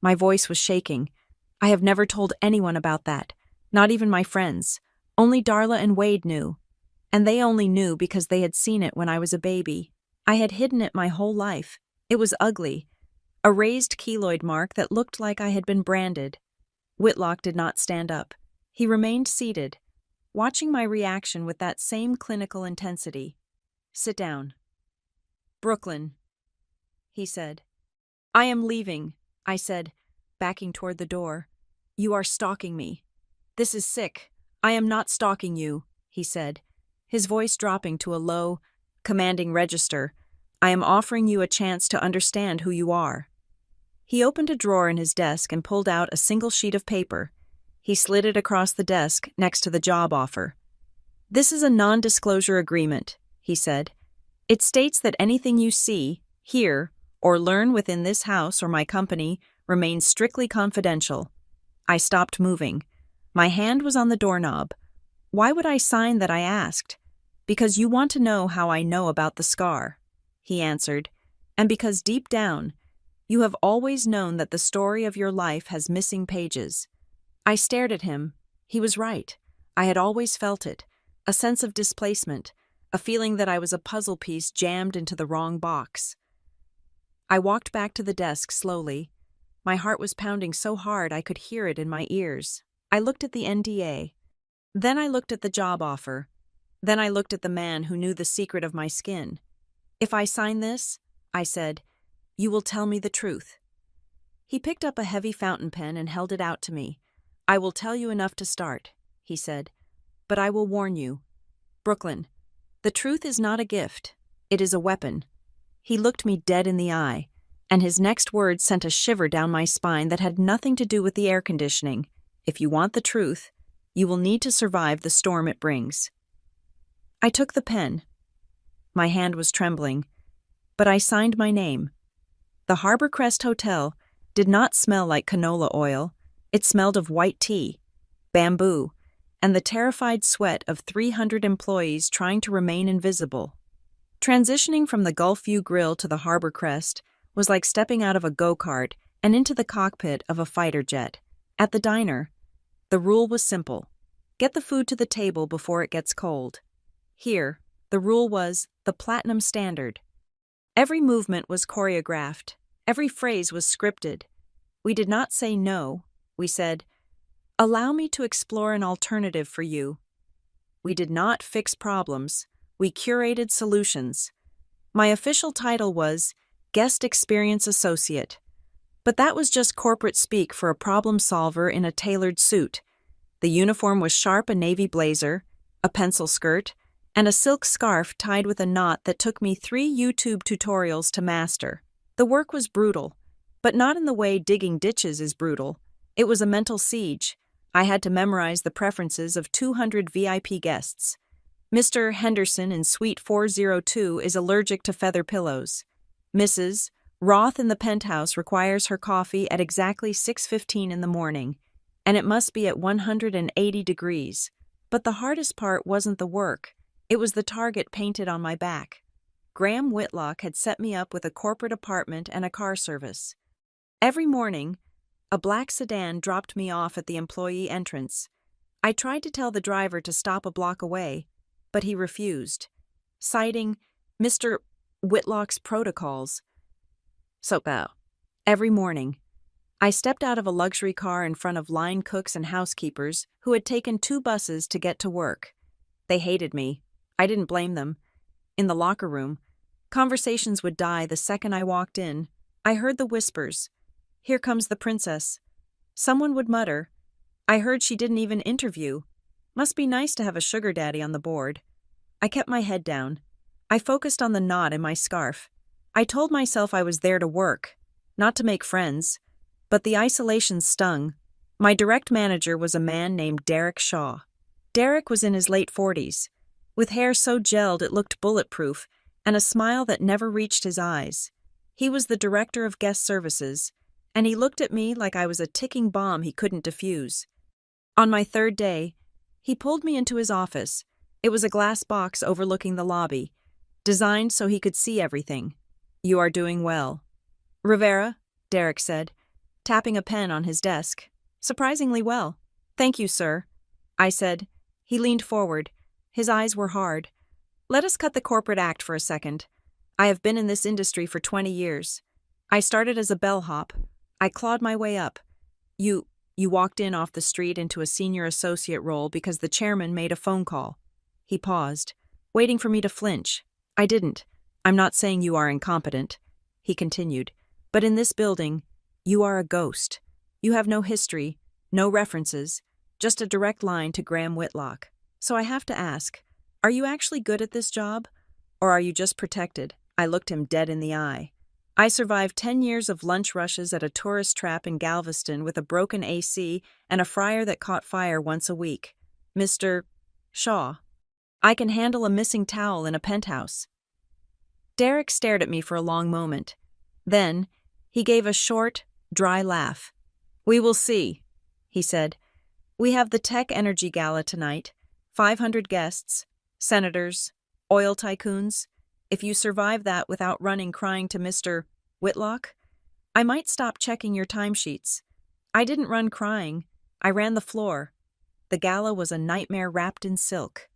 My voice was shaking. I have never told anyone about that, not even my friends. Only Darla and Wade knew. And they only knew because they had seen it when I was a baby. I had hidden it my whole life. It was ugly. A raised keloid mark that looked like I had been branded. Whitlock did not stand up. He remained seated, watching my reaction with that same clinical intensity. Sit down. Brooklyn, he said. I am leaving, I said, backing toward the door. You are stalking me. This is sick. I am not stalking you, he said, his voice dropping to a low, commanding register. I am offering you a chance to understand who you are. He opened a drawer in his desk and pulled out a single sheet of paper. He slid it across the desk next to the job offer. This is a non-disclosure agreement, he said. It states that anything you see, hear, or learn within this house or my company remains strictly confidential. I stopped moving. My hand was on the doorknob. Why would I sign that? I asked. Because you want to know how I know about the scar, he answered, and because deep down, you have always known that the story of your life has missing pages. I stared at him. He was right. I had always felt it, a sense of displacement, a feeling that I was a puzzle piece jammed into the wrong box. I walked back to the desk slowly. My heart was pounding so hard I could hear it in my ears. I looked at the NDA. Then I looked at the job offer. Then I looked at the man who knew the secret of my skin. If I sign this, I said, you will tell me the truth. He picked up a heavy fountain pen and held it out to me. I will tell you enough to start, he said. But I will warn you, Brooklyn, the truth is not a gift. It is a weapon. He looked me dead in the eye, and his next words sent a shiver down my spine that had nothing to do with the air conditioning. If you want the truth, you will need to survive the storm it brings. I took the pen. My hand was trembling, but I signed my name. The Harbor Crest Hotel did not smell like canola oil. It smelled of white tea, bamboo, and the terrified sweat of 300 employees trying to remain invisible. Transitioning from the Gulfview Grill to the Harbor Crest was like stepping out of a go-kart and into the cockpit of a fighter jet. At the diner, the rule was simple: get the food to the table before it gets cold. Here, the rule was the platinum standard. Every movement was choreographed. Every phrase was scripted. We did not say no. We said, "Allow me to explore an alternative for you." We did not fix problems. We curated solutions. My official title was Guest Experience Associate. But that was just corporate speak for a problem solver in a tailored suit. The uniform was sharp: a navy blazer, a pencil skirt, and a silk scarf tied with a knot that took me 3 YouTube tutorials to master. The work was brutal, but not in the way digging ditches is brutal. It was a mental siege. I had to memorize the preferences of 200 VIP guests. Mr. Henderson in Suite 402 is allergic to feather pillows. Mrs. Roth in the penthouse requires her coffee at exactly 6:15 in the morning, and it must be at 180 degrees. But the hardest part wasn't the work. It was the target painted on my back. Graham Whitlock had set me up with a corporate apartment and a car service. Every morning, a black sedan dropped me off at the employee entrance. I tried to tell the driver to stop a block away, but he refused, citing Mr. Whitlock's protocols. So, every morning, I stepped out of a luxury car in front of line cooks and housekeepers who had taken 2 buses to get to work. They hated me. I didn't blame them. In the locker room, conversations would die the second I walked in. I heard the whispers. "Here comes the princess." Someone would mutter, "I heard she didn't even interview. Must be nice to have a sugar daddy on the board." I kept my head down. I focused on the knot in my scarf. I told myself I was there to work, not to make friends. But the isolation stung. My direct manager was a man named Derek Shaw. Derek was in his late 40s, with hair so gelled it looked bulletproof, and a smile that never reached his eyes. He was the director of guest services, and he looked at me like I was a ticking bomb he couldn't defuse. On my 3rd day, he pulled me into his office. It was a glass box overlooking the lobby, designed so he could see everything. "You are doing well." "Rivera," Derek said, tapping a pen on his desk. "Surprisingly well." "Thank you, sir," I said. He leaned forward. His eyes were hard. "Let us cut the corporate act for a second. I have been in this industry for 20 years. I started as a bellhop. I clawed my way up. You walked in off the street into a senior associate role because the chairman made a phone call." He paused, waiting for me to flinch. I didn't. "I'm not saying you are incompetent," he continued, "but in this building, you are a ghost. You have no history, no references, just a direct line to Graham Whitlock. So I have to ask, are you actually good at this job? Or are you just protected?" I looked him dead in the eye. "I survived 10 years of lunch rushes at a tourist trap in Galveston with a broken AC and a fryer that caught fire once a week. Mr. Shaw, I can handle a missing towel in a penthouse." Derek stared at me for a long moment. Then, he gave a short, dry laugh. "We will see," he said. "We have the Tech Energy Gala tonight. 500 guests, senators, oil tycoons. If you survive that without running crying to Mr. Whitlock, I might stop checking your timesheets." I didn't run crying. I ran the floor. The gala was a nightmare wrapped in silk.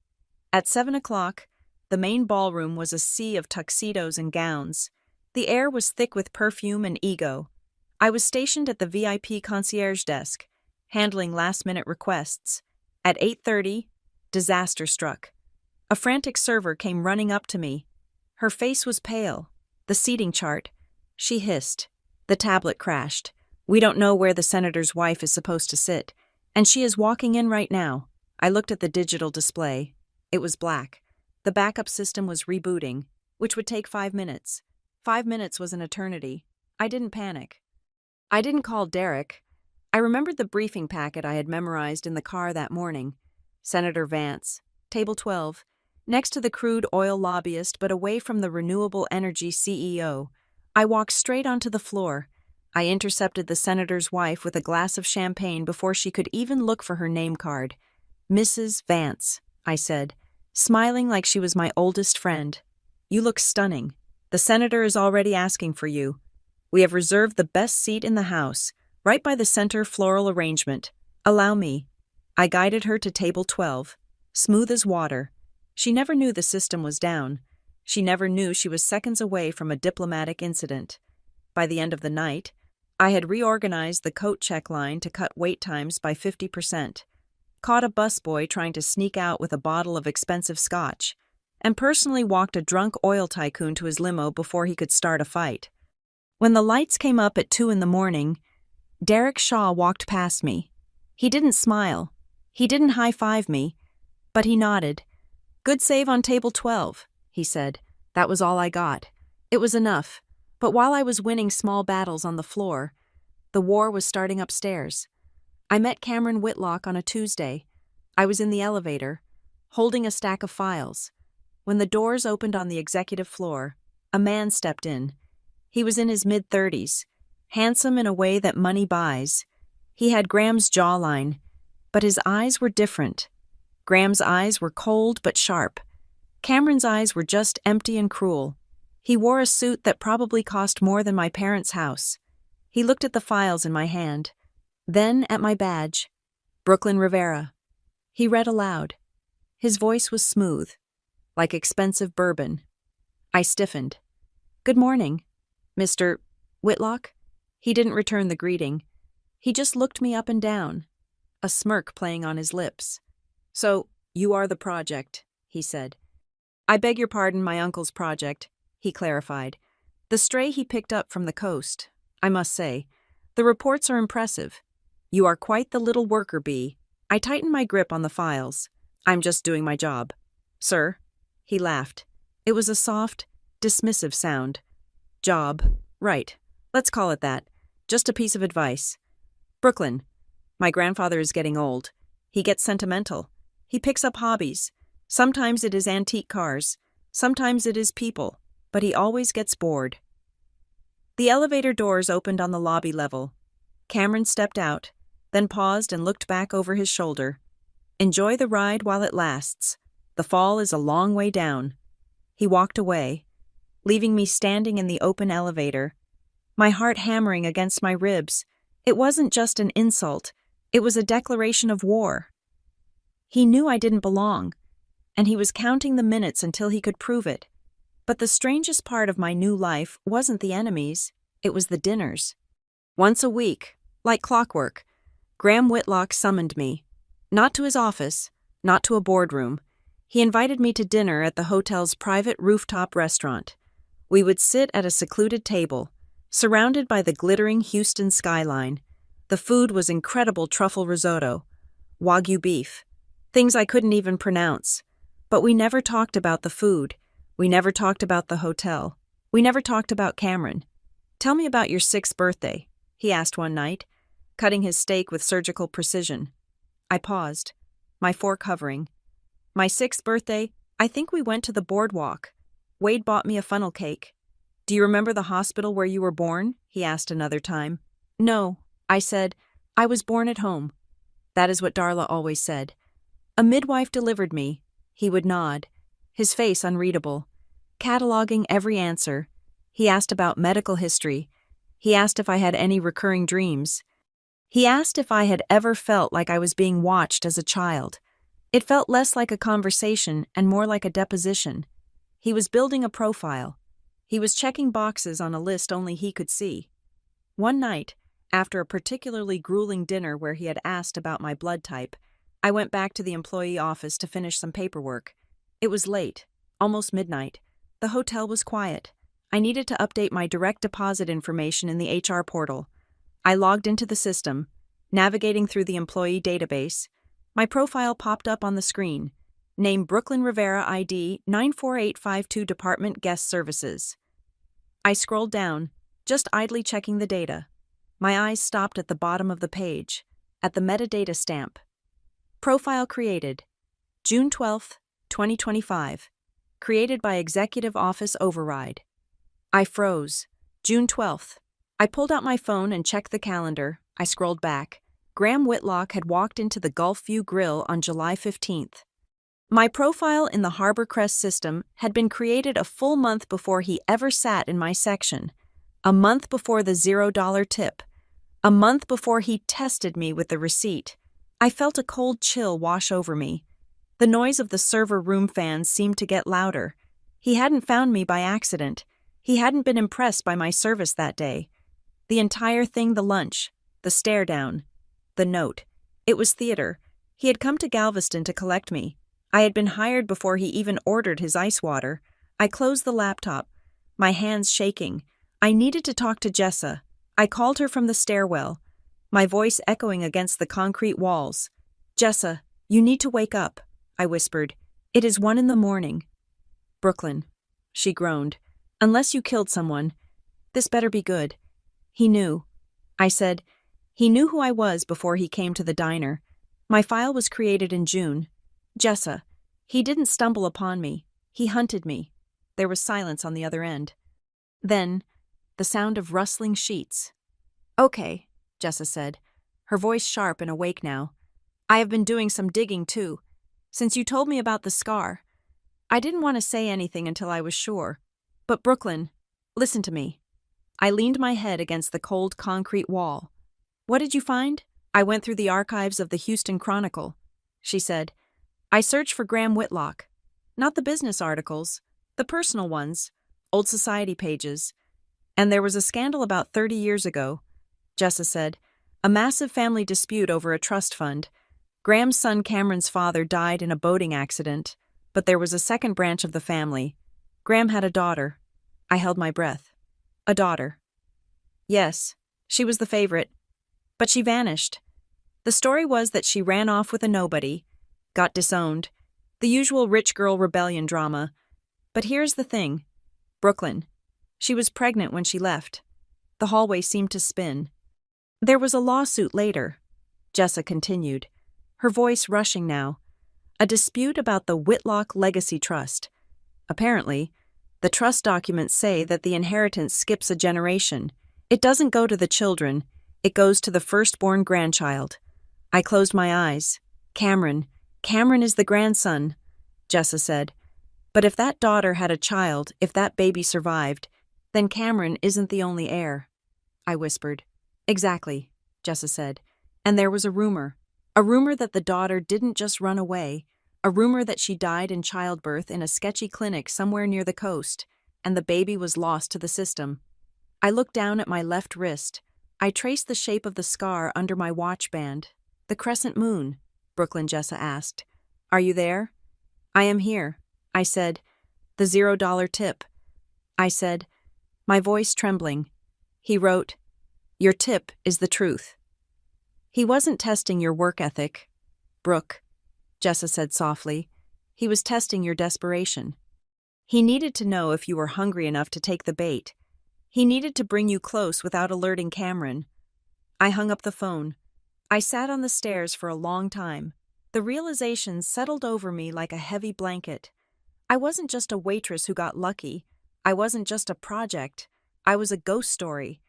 At 7 o'clock, the main ballroom was a sea of tuxedos and gowns. The air was thick with perfume and ego. I was stationed at the VIP concierge desk, handling last-minute requests. At 8:30, disaster struck. A frantic server came running up to me. Her face was pale. The seating chart. She hissed. The tablet crashed. "We don't know where the senator's wife is supposed to sit, and she is walking in right now." I looked at the digital display. It was black. The backup system was rebooting, which would take 5 minutes. 5 minutes was an eternity. I didn't panic. I didn't call Derek. I remembered the briefing packet I had memorized in the car that morning. Senator Vance, table 12, next to the crude oil lobbyist but away from the renewable energy CEO. I walked straight onto the floor. I intercepted the senator's wife with a glass of champagne before she could even look for her name card. "Mrs. Vance," I said, smiling like she was my oldest friend. "You look stunning. The senator is already asking for you. We have reserved the best seat in the house, right by the center floral arrangement. Allow me." I guided her to table 12, smooth as water. She never knew the system was down. She never knew she was seconds away from a diplomatic incident. By the end of the night, I had reorganized the coat check line to cut wait times by 50%, caught a busboy trying to sneak out with a bottle of expensive scotch, and personally walked a drunk oil tycoon to his limo before he could start a fight. When the lights came up at 2 in the morning, Derek Shaw walked past me. He didn't smile. He didn't high-five me, but he nodded. "Good save on table 12, he said. That was all I got. It was enough. But while I was winning small battles on the floor, the war was starting upstairs. I met Cameron Whitlock on a Tuesday. I was in the elevator, holding a stack of files. When the doors opened on the executive floor, a man stepped in. He was in his mid-30s, handsome in a way that money buys. He had Graham's jawline, but his eyes were different. Graham's eyes were cold but sharp. Cameron's eyes were just empty and cruel. He wore a suit that probably cost more than my parents' house. He looked at the files in my hand, then at my badge. "Brooklyn Rivera." He read aloud. His voice was smooth, like expensive bourbon. I stiffened. "Good morning, Mr. Whitlock?" He didn't return the greeting. He just looked me up and down, a smirk playing on his lips. "So, you are the project," he said. "I beg your pardon, my uncle's project," he clarified. "The stray he picked up from the coast, I must say. The reports are impressive. You are quite the little worker bee." I tightened my grip on the files. "I'm just doing my job." "Sir?" He laughed. It was a soft, dismissive sound. "Job. Right. Let's call it that. Just a piece of advice. Brooklyn. My grandfather is getting old. He gets sentimental. He picks up hobbies. Sometimes it is antique cars. Sometimes it is people. But he always gets bored." The elevator doors opened on the lobby level. Cameron stepped out, then paused and looked back over his shoulder. "Enjoy the ride while it lasts. The fall is a long way down." He walked away, leaving me standing in the open elevator, my heart hammering against my ribs. It wasn't just an insult. It was a declaration of war. He knew I didn't belong, and he was counting the minutes until he could prove it. But the strangest part of my new life wasn't the enemies, it was the dinners. Once a week, like clockwork, Graham Whitlock summoned me. Not to his office, not to a boardroom. He invited me to dinner at the hotel's private rooftop restaurant. We would sit at a secluded table, surrounded by the glittering Houston skyline. The food was incredible truffle risotto, Wagyu beef, things I couldn't even pronounce. But we never talked about the food. We never talked about the hotel. We never talked about Cameron. "Tell me about your 6th birthday," he asked one night, cutting his steak with surgical precision. I paused, my fork hovering. "My 6th birthday, I think we went to the boardwalk. Wade bought me a funnel cake." "Do you remember the hospital where you were born?" he asked another time. "No," I said. "I was born at home." That is what Darla always said. "A midwife delivered me." He would nod, his face unreadable, cataloging every answer. He asked about medical history. He asked if I had any recurring dreams. He asked if I had ever felt like I was being watched as a child. It felt less like a conversation and more like a deposition. He was building a profile. He was checking boxes on a list only he could see. One night, after a particularly grueling dinner where he had asked about my blood type, I went back to the employee office to finish some paperwork. It was late, almost midnight. The hotel was quiet. I needed to update my direct deposit information in the HR portal. I logged into the system, navigating through the employee database. My profile popped up on the screen. Name Brooklyn Rivera ID 94852 Department Guest Services. I scrolled down, just idly checking the data. My eyes stopped at the bottom of the page, at the metadata stamp. Profile created. June 12, 2025. Created by Executive Office Override. I froze. June 12th. I pulled out my phone and checked the calendar. I scrolled back. Graham Whitlock had walked into the Gulf View Grill on July 15th. My profile in the Harbor Crest system had been created a full month before he ever sat in my section. A month before the $0 tip. A month before he tested me with the receipt. I felt a cold chill wash over me. The noise of the server room fans seemed to get louder. He hadn't found me by accident. He hadn't been impressed by my service that day. The entire thing, the lunch, the stare down, the note. It was theater. He had come to Galveston to collect me. I had been hired before he even ordered his ice water. I closed the laptop, my hands shaking. I needed to talk to Jessa. I called her from the stairwell, my voice echoing against the concrete walls. Jessa, you need to wake up, I whispered. It is 1 a.m. Brooklyn, she groaned. Unless you killed someone, this better be good. He knew. I said, he knew who I was before he came to the diner. My file was created in June. Jessa, he didn't stumble upon me. He hunted me. There was silence on the other end. Then, the sound of rustling sheets. Okay, Jessa said, her voice sharp and awake now. I have been doing some digging too, since you told me about the scar. I didn't want to say anything until I was sure. But Brooklyn, listen to me. I leaned my head against the cold concrete wall. What did you find? I went through the archives of the Houston Chronicle, she said. I searched for Graham Whitlock. Not the business articles, the personal ones, old society pages. And there was a scandal about 30 years ago, Jessa said. A massive family dispute over a trust fund. Graham's son Cameron's father died in a boating accident, but there was a second branch of the family. Graham had a daughter. I held my breath. A daughter. Yes, she was the favorite. But she vanished. The story was that she ran off with a nobody, got disowned, the usual rich girl rebellion drama. But here's the thing. Brooklyn. She was pregnant when she left. The hallway seemed to spin. There was a lawsuit later, Jessa continued, her voice rushing now. A dispute about the Whitlock Legacy Trust. Apparently, the trust documents say that the inheritance skips a generation. It doesn't go to the children, it goes to the firstborn grandchild. I closed my eyes. Cameron is the grandson, Jessa said. But if that daughter had a child, if that baby survived, then Cameron isn't the only heir, I whispered. Exactly, Jessa said. And there was a rumor that the daughter didn't just run away, a rumor that she died in childbirth in a sketchy clinic somewhere near the coast, and the baby was lost to the system. I looked down at my left wrist. I traced the shape of the scar under my watch band. The crescent moon, Brooklyn, Jessa asked. Are you there? I am here, I said. The $0 tip. I said, my voice trembling. He wrote, your tip is the truth. He wasn't testing your work ethic, Brooke, Jessa said softly. He was testing your desperation. He needed to know if you were hungry enough to take the bait. He needed to bring you close without alerting Cameron. I hung up the phone. I sat on the stairs for a long time. The realization settled over me like a heavy blanket. I wasn't just a waitress who got lucky. I wasn't just a project. I was a ghost story.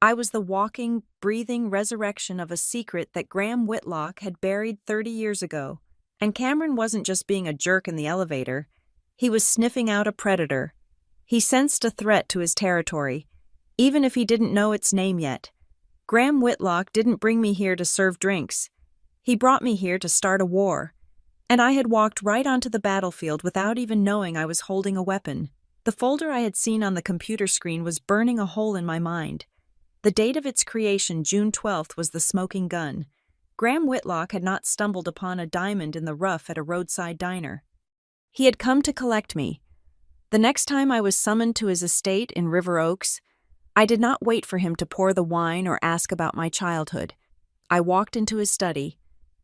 I was the walking, breathing resurrection of a secret that Graham Whitlock had buried 30 years ago. And Cameron wasn't just being a jerk in the elevator. He was sniffing out a predator. He sensed a threat to his territory, even if he didn't know its name yet. Graham Whitlock didn't bring me here to serve drinks. He brought me here to start a war. And I had walked right onto the battlefield without even knowing I was holding a weapon. The folder I had seen on the computer screen was burning a hole in my mind. The date of its creation, June 12th, was the smoking gun. Graham Whitlock had not stumbled upon a diamond in the rough at a roadside diner. He had come to collect me. The next time I was summoned to his estate in River Oaks, I did not wait for him to pour the wine or ask about my childhood. I walked into his study.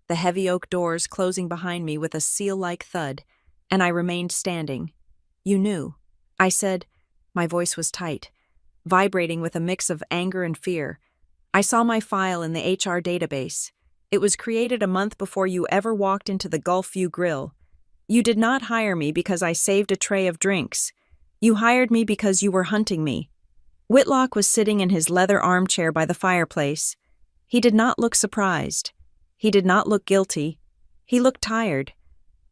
the heavy oak doors closing behind me with a seal-like thud, and I remained standing. "You knew," I said. My voice was tight, vibrating with a mix of anger and fear. "I saw my file in the HR database. It was created a month before you ever walked into the Gulfview Grill. You did not hire me because I saved a tray of drinks. You hired me because you were hunting me." Whitlock was sitting in his leather armchair by the fireplace. He did not look surprised. He did not look guilty. He looked tired.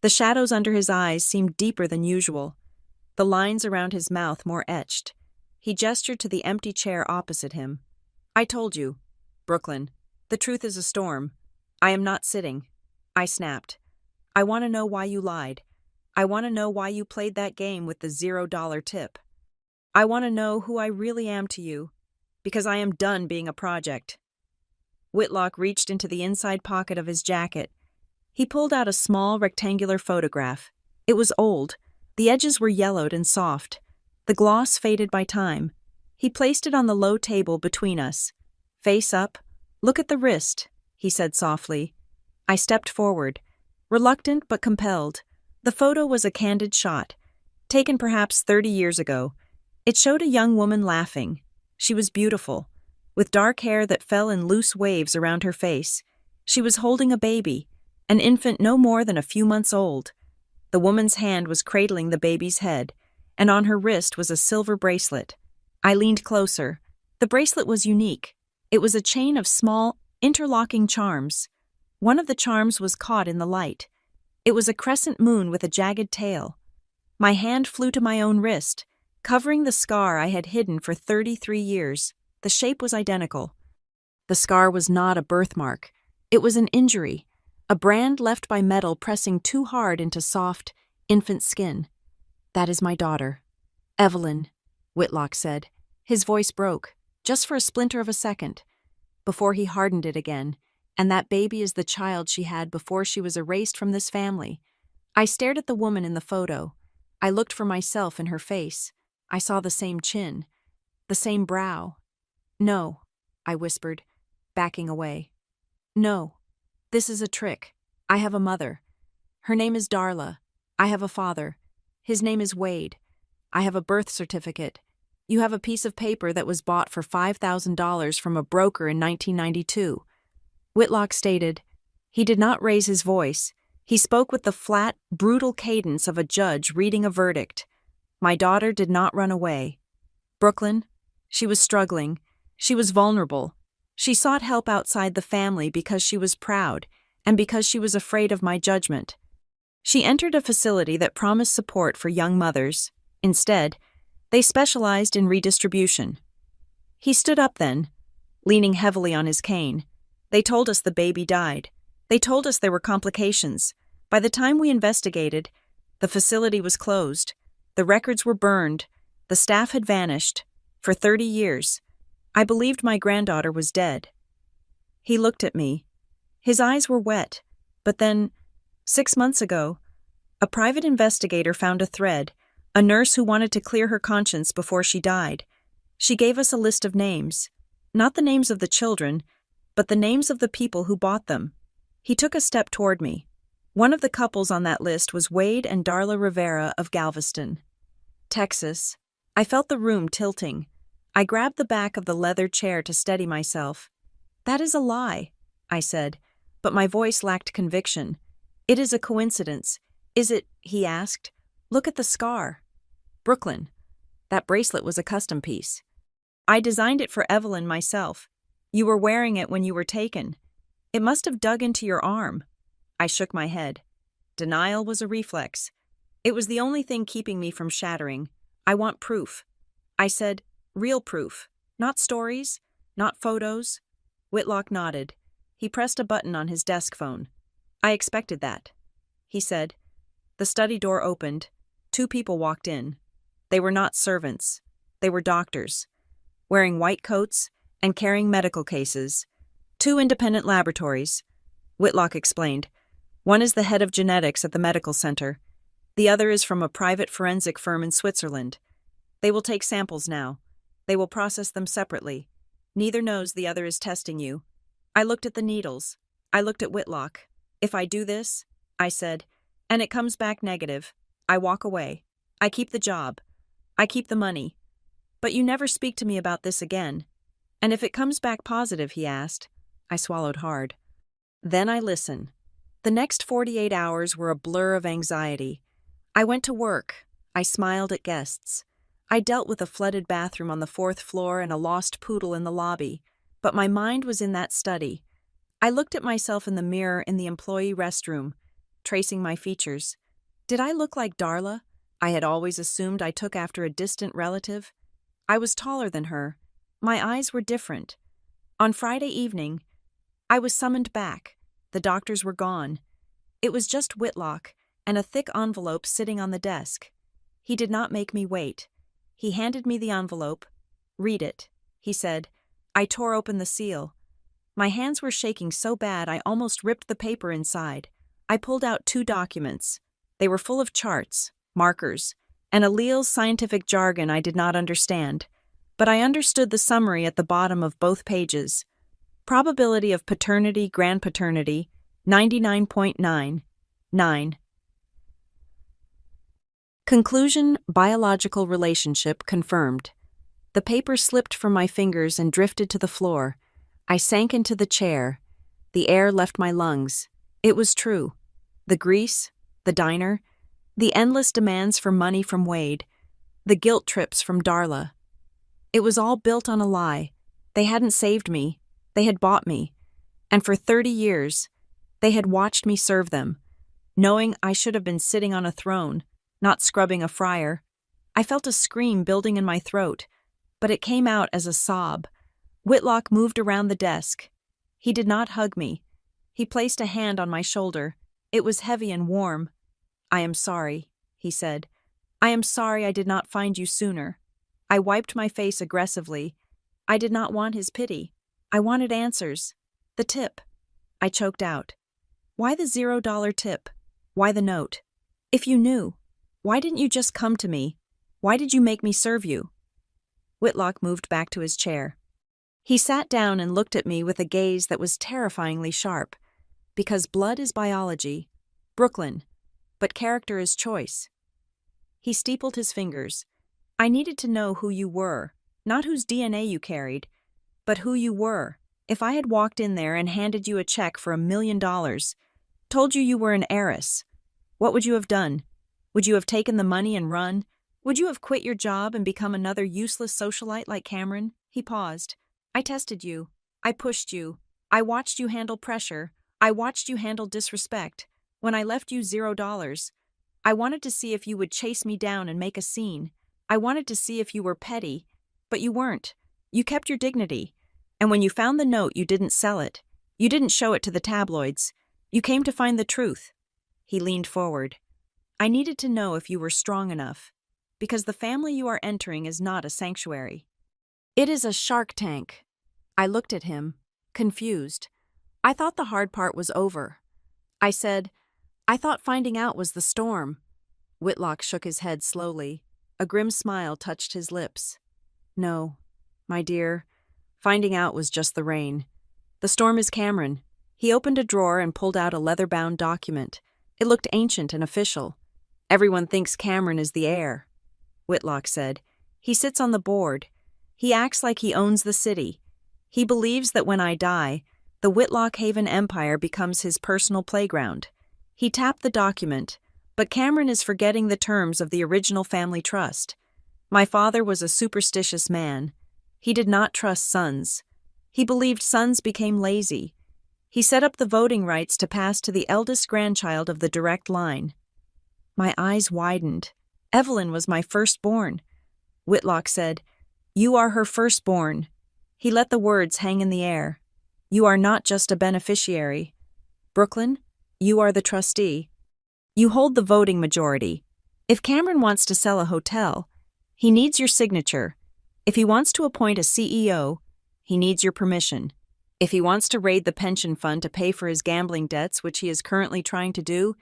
The shadows under his eyes seemed deeper than usual, the lines around his mouth more etched. He gestured to the empty chair opposite him. "I told you, Brooklyn. The truth is a storm. I am not sitting." I snapped. "I want to know why you lied. I want to know why you played that game with the $0 tip. I want to know who I really am to you, because I am done being a project." Whitlock reached into the inside pocket of his jacket. He pulled out a small rectangular photograph. It was old. The edges were yellowed and soft. The gloss faded by time. He placed it on the low table between us. "Face up. Look at the wrist," he said softly. I stepped forward, reluctant but compelled. The photo was a candid shot, taken perhaps 30 years ago. It showed a young woman laughing. She was beautiful, with dark hair that fell in loose waves around her face. She was holding a baby, an infant no more than a few months old. The woman's hand was cradling the baby's head, and on her wrist was a silver bracelet. I leaned closer. The bracelet was unique. It was a chain of small, interlocking charms. One of the charms was caught in the light. It was a crescent moon with a jagged tail. My hand flew to my own wrist, covering the scar I had hidden for 33 years. The shape was identical. The scar was not a birthmark. It was an injury, a brand left by metal pressing too hard into soft, infant skin. "That is my daughter, Evelyn," Whitlock said. His voice broke, just for a splinter of a second, before he hardened it again. "And that baby is the child she had before she was erased from this family." I stared at the woman in the photo. I looked for myself in her face. I saw the same chin, the same brow. "No," I whispered, backing away. "No, this is a trick. I have a mother. Her name is Darla. I have a father. His name is Wade. I have a birth certificate. You have a piece of paper that was bought for $5,000 from a broker in 1992. Whitlock stated. He did not raise his voice. He spoke with the flat, brutal cadence of a judge reading a verdict. "My daughter did not run away. Brooklyn, she was struggling. She was vulnerable. She sought help outside the family because she was proud and because she was afraid of my judgment. She entered a facility that promised support for young mothers. Instead, they specialized in redistribution." He stood up then, leaning heavily on his cane. "They told us the baby died. They told us there were complications. By the time we investigated, the facility was closed. The records were burned. The staff had vanished. For 30 years. I believed my granddaughter was dead." He looked at me. His eyes were wet. But then, 6 months ago, a private investigator found a thread, a nurse who wanted to clear her conscience before she died. She gave us a list of names. Not the names of the children, but the names of the people who bought them. He took a step toward me. One of the couples on that list was Wade and Darla Rivera of Galveston, Texas. I felt the room tilting. I grabbed the back of the leather chair to steady myself. "That is a lie," I said, but my voice lacked conviction. "It is a coincidence." "Is it?" he asked. "Look at the scar." "Brooklyn, that bracelet was a custom piece. I designed it for Evelyn myself. You were wearing it when you were taken. It must have dug into your arm." I shook my head. Denial was a reflex. It was the only thing keeping me from shattering. "I want proof." I said, "Real proof. Not stories, not photos." Whitlock nodded. He pressed a button on his desk phone. "I expected that," he said. The study door opened. 2 people walked in. They were not servants. They were doctors, wearing white coats and carrying medical cases. 2 independent laboratories, Whitlock explained. One is the head of genetics at the medical center. The other is from a private forensic firm in Switzerland. They will take samples now. They will process them separately. Neither knows the other is testing you. I looked at the needles. I looked at Whitlock. If I do this, I said, and it comes back negative, I walk away. I keep the job. I keep the money. But you never speak to me about this again. And if it comes back positive, he asked. I swallowed hard. Then I listen. The next 48 hours were a blur of anxiety. I went to work. I smiled at guests. I dealt with a flooded bathroom on the 4th floor and a lost poodle in the lobby, but my mind was in that study. I looked at myself in the mirror in the employee restroom, tracing my features. Did I look like Darla? I had always assumed I took after a distant relative. I was taller than her. My eyes were different. On Friday evening, I was summoned back. The doctors were gone. It was just Whitlock and a thick envelope sitting on the desk. He did not make me wait. He handed me the envelope. "Read it," he said. I tore open the seal. My hands were shaking so bad I almost ripped the paper inside. I pulled out 2 documents. They were full of charts, markers, and Alleel's scientific jargon I did not understand. But I understood the summary at the bottom of both pages. Probability of paternity, grandpaternity, 99.99. Conclusion: biological relationship confirmed. The paper slipped from my fingers and drifted to the floor. I sank into the chair. The air left my lungs. It was true. The grease, the diner, the endless demands for money from Wade, the guilt trips from Darla. It was all built on a lie. They hadn't saved me. They had bought me. And for 30 years, they had watched me serve them, knowing I should have been sitting on a throne, not scrubbing a fryer. I felt a scream building in my throat, but it came out as a sob. Whitlock moved around the desk. He did not hug me. He placed a hand on my shoulder. It was heavy and warm. "I am sorry," he said. "I am sorry I did not find you sooner." I wiped my face aggressively. I did not want his pity. I wanted answers. The tip. I choked out. "Why the $0 tip? Why the note? If you knew, why didn't you just come to me? Why did you make me serve you?" Whitlock moved back to his chair. He sat down and looked at me with a gaze that was terrifyingly sharp. Because blood is biology. Brooklyn. But character is choice. He steepled his fingers. "I needed to know who you were, not whose DNA you carried, but who you were. If I had walked in there and handed you a check for $1 million, told you you were an heiress, what would you have done? Would you have taken the money and run? Would you have quit your job and become another useless socialite like Cameron?" He paused. "I tested you. I pushed you. I watched you handle pressure. I watched you handle disrespect. When I left you $0, I wanted to see if you would chase me down and make a scene. I wanted to see if you were petty, but you weren't. You kept your dignity. And when you found the note, you didn't sell it. You didn't show it to the tabloids. You came to find the truth." He leaned forward. "I needed to know if you were strong enough, because the family you are entering is not a sanctuary. It is a shark tank." I looked at him, confused. I thought the hard part was over. I said, "I thought finding out was the storm." Whitlock shook his head slowly. A grim smile touched his lips. "No, my dear, finding out was just the rain. The storm is Cameron." He opened a drawer and pulled out a leather-bound document. It looked ancient and official. "Everyone thinks Cameron is the heir," Whitlock said. "He sits on the board. He acts like he owns the city. He believes that when I die, the Whitlock Haven Empire becomes his personal playground." He tapped the document, but Cameron is forgetting the terms of the original family trust. My father was a superstitious man. He did not trust sons. He believed sons became lazy. He set up the voting rights to pass to the eldest grandchild of the direct line. My eyes widened. Evelyn was my firstborn. Whitlock said, "You are her firstborn." He let the words hang in the air. "You are not just a beneficiary. Brooklyn, you are the trustee. You hold the voting majority. If Cameron wants to sell a hotel, he needs your signature. If he wants to appoint a CEO, he needs your permission. If he wants to raid the pension fund to pay for his gambling debts, which he is currently trying to do,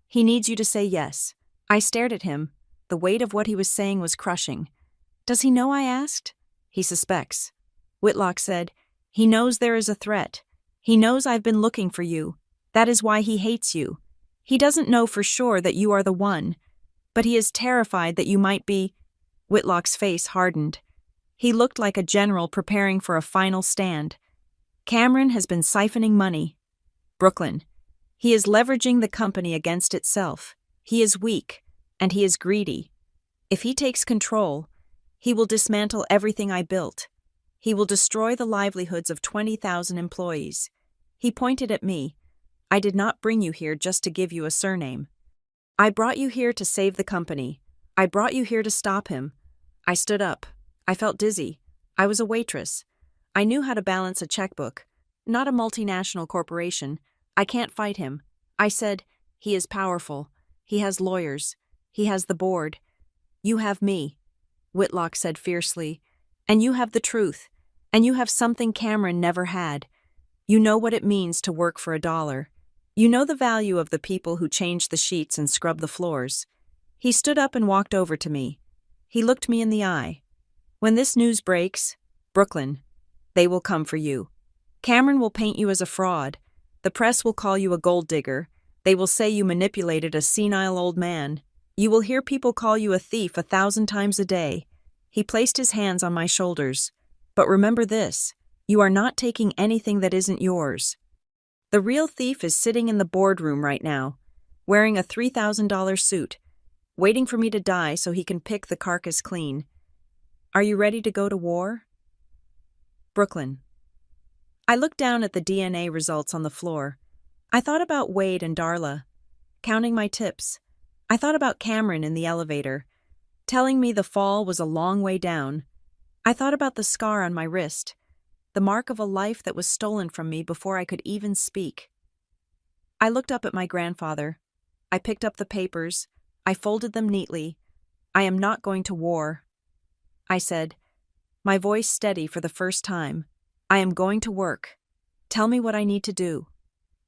he needs you to say yes." I stared at him. The weight of what he was saying was crushing. "Does he know?" I asked. "He suspects." Whitlock said, "He knows there is a threat. He knows I've been looking for you. That is why he hates you. He doesn't know for sure that you are the one, but he is terrified that you might be. Whitlock's face hardened. He looked like a general preparing for a final stand. Cameron has been siphoning money. Brooklyn. He is leveraging the company against itself. He is weak, and he is greedy. If he takes control, he will dismantle everything I built. He will destroy the livelihoods of 20,000 employees. He pointed at me. I did not bring you here just to give you a surname. I brought you here to save the company. I brought you here to stop him. I stood up. I felt dizzy. I was a waitress. I knew how to balance a checkbook. Not a multinational corporation. I can't fight him. I said, he is powerful. He has lawyers. He has the board. You have me, Whitlock said fiercely. And you have the truth. And you have something Cameron never had. You know what it means to work for $1. You know the value of the people who change the sheets and scrub the floors. He stood up and walked over to me. He looked me in the eye. When this news breaks, Brooklyn, they will come for you. Cameron will paint you as a fraud. The press will call you a gold digger. They will say you manipulated a senile old man. You will hear people call you a thief 1,000 times a day. He placed his hands on my shoulders. But remember this, you are not taking anything that isn't yours. The real thief is sitting in the boardroom right now, wearing a $3,000 suit, waiting for me to die so he can pick the carcass clean. Are you ready to go to war? Brooklyn. I looked down at the DNA results on the floor. I thought about Wade and Darla, counting my tips. I thought about Cameron in the elevator, telling me the fall was a long way down. I thought about the scar on my wrist, the mark of a life that was stolen from me before I could even speak. I looked up at my grandfather. I picked up the papers. I folded them neatly. I am not going to war. I said, my voice steady for the first time. I am going to work. Tell me what I need to do.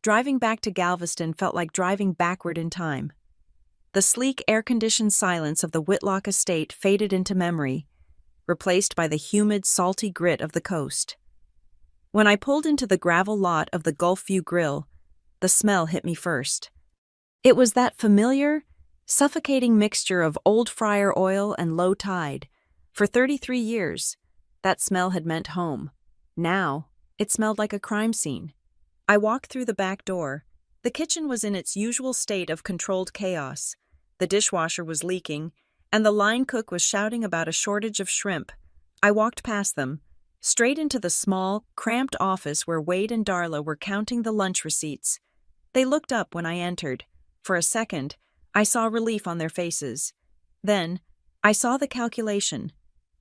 Driving back to Galveston felt like driving backward in time. The sleek, air-conditioned silence of the Whitlock estate faded into memory, replaced by the humid, salty grit of the coast. When I pulled into the gravel lot of the Gulfview Grill, the smell hit me first. It was that familiar, suffocating mixture of old fryer oil and low tide. For 33 years, that smell had meant home. Now, it smelled like a crime scene. I walked through the back door. The kitchen was in its usual state of controlled chaos. The dishwasher was leaking, and the line cook was shouting about a shortage of shrimp. I walked past them, straight into the small, cramped office where Wade and Darla were counting the lunch receipts. They looked up when I entered. For a second, I saw relief on their faces. Then, I saw the calculation.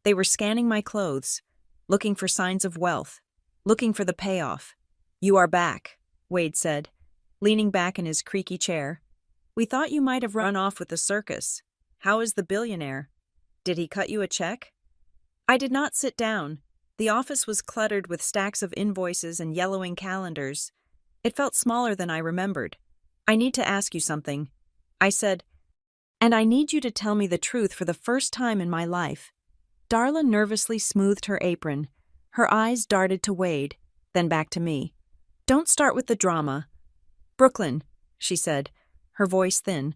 They were scanning my clothes, looking for signs of wealth, looking for the payoff. You are back, Wade said, leaning back in his creaky chair. We thought you might have run off with the circus. How is the billionaire? Did he cut you a check? I did not sit down. The office was cluttered with stacks of invoices and yellowing calendars. It felt smaller than I remembered. I need to ask you something, I said, and I need you to tell me the truth for the first time in my life. Darla nervously smoothed her apron. Her eyes darted to Wade, then back to me. Don't start with the drama. Brooklyn, she said, her voice thin.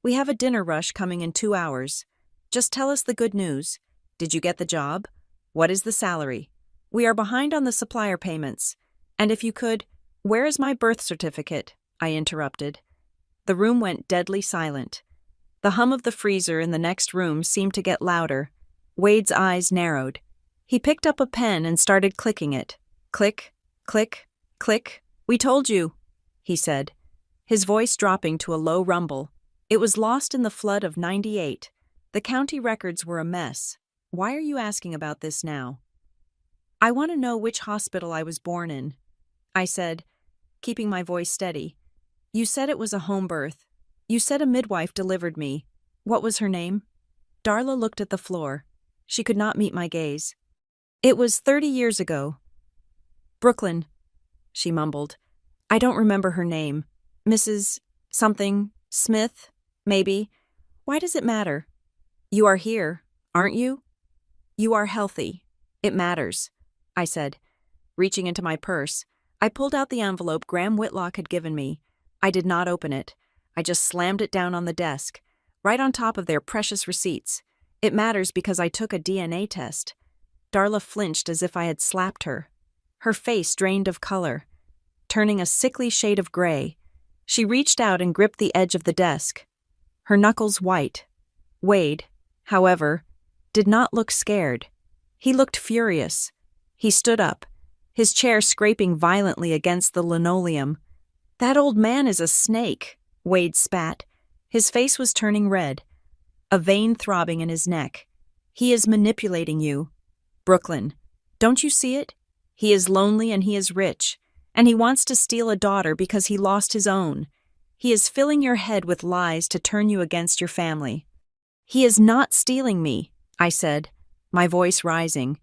We have a dinner rush coming in 2 hours. Just tell us the good news. Did you get the job? What is the salary? We are behind on the supplier payments. And if you could, where is my birth certificate? I interrupted. The room went deadly silent. The hum of the freezer in the next room seemed to get louder. Wade's eyes narrowed. He picked up a pen and started clicking it. Click, click, click. We told you, he said, his voice dropping to a low rumble. It was lost in the flood of 98. The county records were a mess. Why are you asking about this now? I want to know which hospital I was born in, I said, keeping my voice steady. You said it was a home birth. You said a midwife delivered me. What was her name? Darla looked at the floor. She could not meet my gaze. It was 30 years ago. Brooklyn, she mumbled. I don't remember her name. Mrs. something, Smith, maybe. Why does it matter? You are here, aren't you? You are healthy. It matters, I said. Reaching into my purse, I pulled out the envelope Graham Whitlock had given me. I did not open it. I just slammed it down on the desk, right on top of their precious receipts. It matters because I took a DNA test. Darla flinched as if I had slapped her. Her face drained of color, turning a sickly shade of gray. She reached out and gripped the edge of the desk, her knuckles white. Wade, however, did not look scared. He looked furious. He stood up, his chair scraping violently against the linoleum. "That old man is a snake," Wade spat. His face was turning red, a vein throbbing in his neck. "He is manipulating you. Brooklyn, don't you see it? He is lonely and he is rich, and he wants to steal a daughter because he lost his own. He is filling your head with lies to turn you against your family." "He is not stealing me," I said, my voice rising.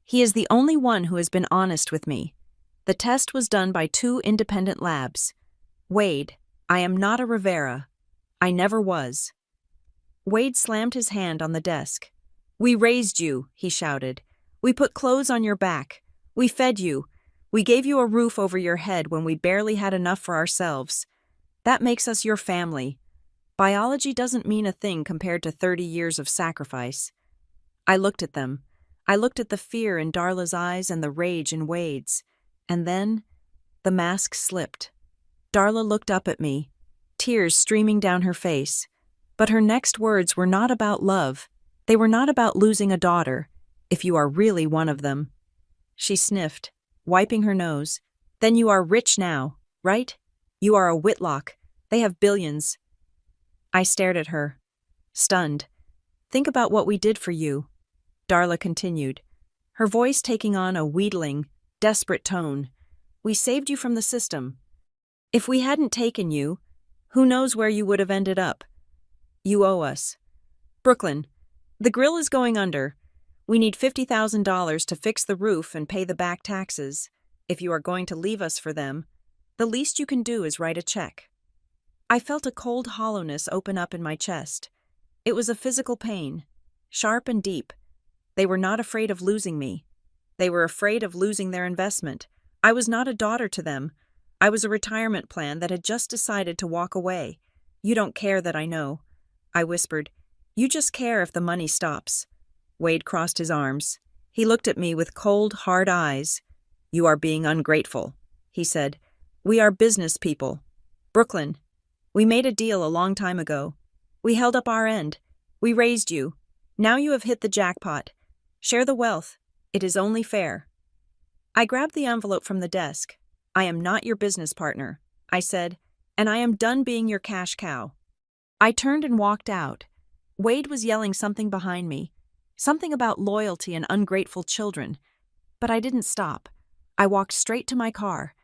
"He is the only one who has been honest with me. The test was done by 2 independent labs. Wade, I am not a Rivera. I never was." Wade slammed his hand on the desk. "We raised you," he shouted. "We put clothes on your back. We fed you. We gave you a roof over your head when we barely had enough for ourselves. That makes us your family. Biology doesn't mean a thing compared to 30 years of sacrifice." I looked at them. I looked at the fear in Darla's eyes and the rage in Wade's. And then, the mask slipped. Darla looked up at me, tears streaming down her face. But her next words were not about love. They were not about losing a daughter, if you are really one of them. She sniffed, wiping her nose. "Then you are rich now, right? You are a Whitlock. They have billions." I stared at her, stunned. "Think about what we did for you," Darla continued, her voice taking on a wheedling, desperate tone. "We saved you from the system. If we hadn't taken you, who knows where you would have ended up? You owe us. Brooklyn, the grill is going under. We need $50,000 to fix the roof and pay the back taxes. If you are going to leave us for them, the least you can do is write a check." I felt a cold hollowness open up in my chest. It was a physical pain, sharp and deep. They were not afraid of losing me. They were afraid of losing their investment. I was not a daughter to them. I was a retirement plan that had just decided to walk away. "You don't care that I know," I whispered. "You just care if the money stops." Wade crossed his arms. He looked at me with cold, hard eyes. "You are being ungrateful," he said. "We are business people. Brooklyn, we made a deal a long time ago. We held up our end. We raised you. Now you have hit the jackpot. Share the wealth. It is only fair." I grabbed the envelope from the desk. "I am not your business partner," I said, "and I am done being your cash cow." I turned and walked out. Wade was yelling something behind me, something about loyalty and ungrateful children. But I didn't stop. I walked straight to my car,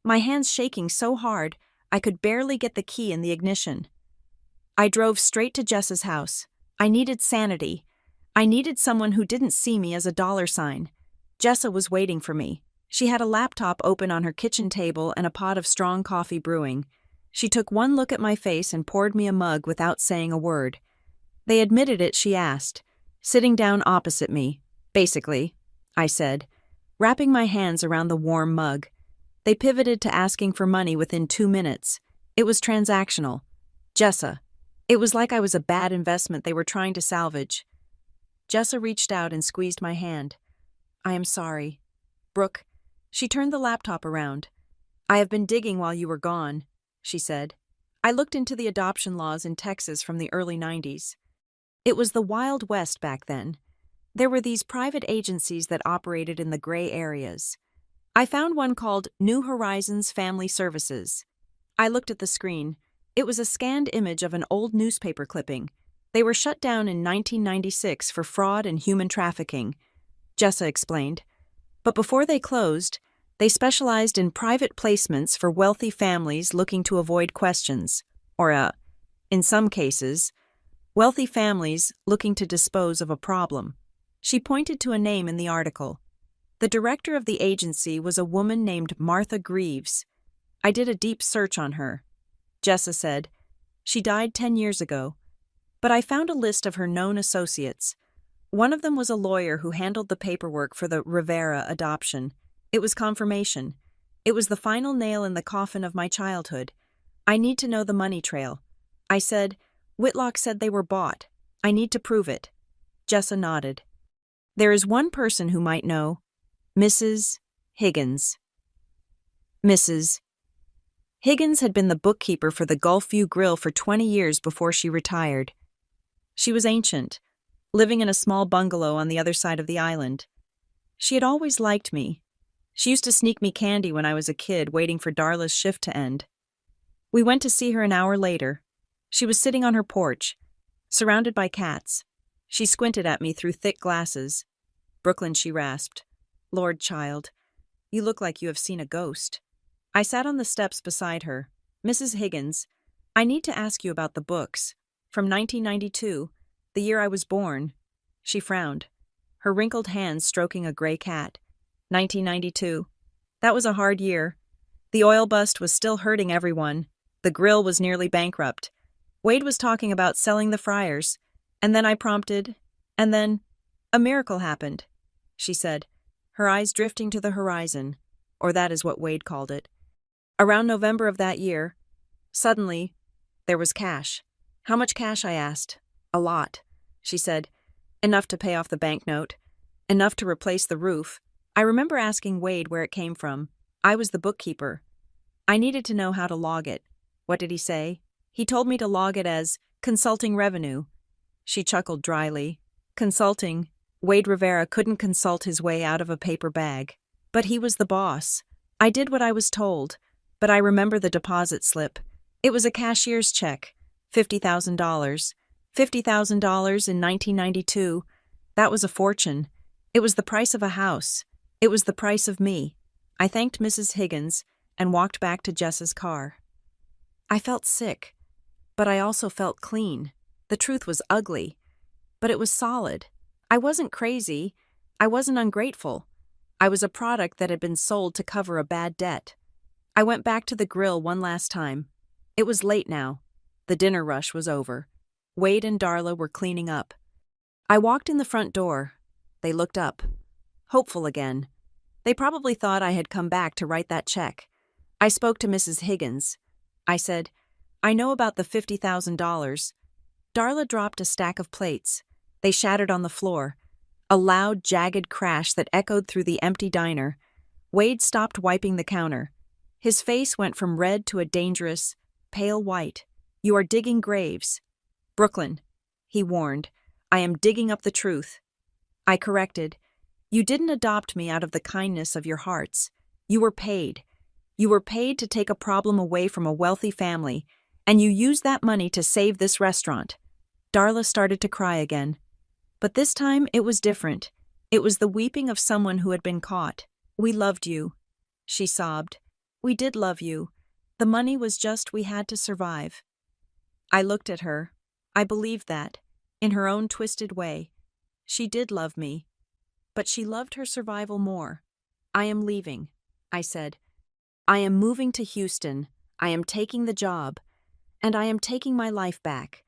my hands shaking so hard I could barely get the key in the ignition. I drove straight to Jessa's house. I needed sanity. I needed someone who didn't see me as a dollar sign. Jessa was waiting for me. She had a laptop open on her kitchen table and a pot of strong coffee brewing. She took one look at my face and poured me a mug without saying a word. "They admitted it," she asked, sitting down opposite me. "Basically," I said, wrapping my hands around the warm mug. They pivoted to asking for money within 2 minutes. It was transactional. Jessa. It was like I was a bad investment they were trying to salvage. Jessa reached out and squeezed my hand. "I am sorry. Brooke." She turned the laptop around. "I have been digging while you were gone," she said. I looked into the adoption laws in Texas from the early 90s. It was the Wild West back then. There were these private agencies that operated in the gray areas. I found one called New Horizons Family Services. I looked at the screen. It was a scanned image of an old newspaper clipping. They were shut down in 1996 for fraud and human trafficking, Jessa explained. But before they closed, they specialized in private placements for wealthy families looking to avoid questions, or, in some cases, wealthy families looking to dispose of a problem. She pointed to a name in the article. The director of the agency was a woman named Martha Greaves. I did a deep search on her. Jessa said, "She died 10 years ago." But I found a list of her known associates. One of them was a lawyer who handled the paperwork for the Rivera adoption. It was confirmation. It was the final nail in the coffin of my childhood. I need to know the money trail. I said, Whitlock said they were bought. I need to prove it. Jessa nodded. There is one person who might know. Mrs. Higgins. Mrs. Higgins had been the bookkeeper for the Gulfview Grill for 20 years before she retired. She was ancient, living in a small bungalow on the other side of the island. She had always liked me. She used to sneak me candy when I was a kid, waiting for Darla's shift to end. We went to see her an hour later. She was sitting on her porch, surrounded by cats. She squinted at me through thick glasses. Brooklyn, she rasped. Lord, child, you look like you have seen a ghost. I sat on the steps beside her. Mrs. Higgins, I need to ask you about the books. From 1992, the year I was born. She frowned, her wrinkled hands stroking a gray cat. 1992. That was a hard year. The oil bust was still hurting everyone. The grill was nearly bankrupt. Wade was talking about selling the fryers. And then I prompted, and then a miracle happened, she said, her eyes drifting to the horizon, or that is what Wade called it. Around November of that year, suddenly, there was cash. How much cash, I asked. A lot, she said. Enough to pay off the banknote. Enough to replace the roof. I remember asking Wade where it came from. I was the bookkeeper. I needed to know how to log it. What did he say? He told me to log it as consulting revenue. She chuckled dryly. Consulting. Wade Rivera couldn't consult his way out of a paper bag. But he was the boss. I did what I was told. But I remember the deposit slip. It was a cashier's check. $50,000. $50,000 in 1992. That was a fortune. It was the price of a house. It was the price of me. I thanked Mrs. Higgins and walked back to Jessa's car. I felt sick, but I also felt clean. The truth was ugly, but it was solid. I wasn't crazy. I wasn't ungrateful. I was a product that had been sold to cover a bad debt. I went back to the grill one last time. It was late now. The dinner rush was over. Wade and Darla were cleaning up. I walked in the front door. They looked up. Hopeful again. They probably thought I had come back to write that check. I spoke to Mrs. Higgins. I said, I know about the $50,000. Darla dropped a stack of plates. They shattered on the floor. A loud, jagged crash that echoed through the empty diner. Wade stopped wiping the counter. His face went from red to a dangerous, pale white. You are digging graves. Brooklyn, he warned. I am digging up the truth. I corrected. You didn't adopt me out of the kindness of your hearts. You were paid. You were paid to take a problem away from a wealthy family, and you used that money to save this restaurant. Darla started to cry again. But this time it was different. It was the weeping of someone who had been caught. We loved you, she sobbed. We did love you. The money was just we had to survive. I looked at her. I believed that, in her own twisted way. She did love me. But she loved her survival more. I am leaving, I said. I am moving to Houston. I am taking the job. And I am taking my life back.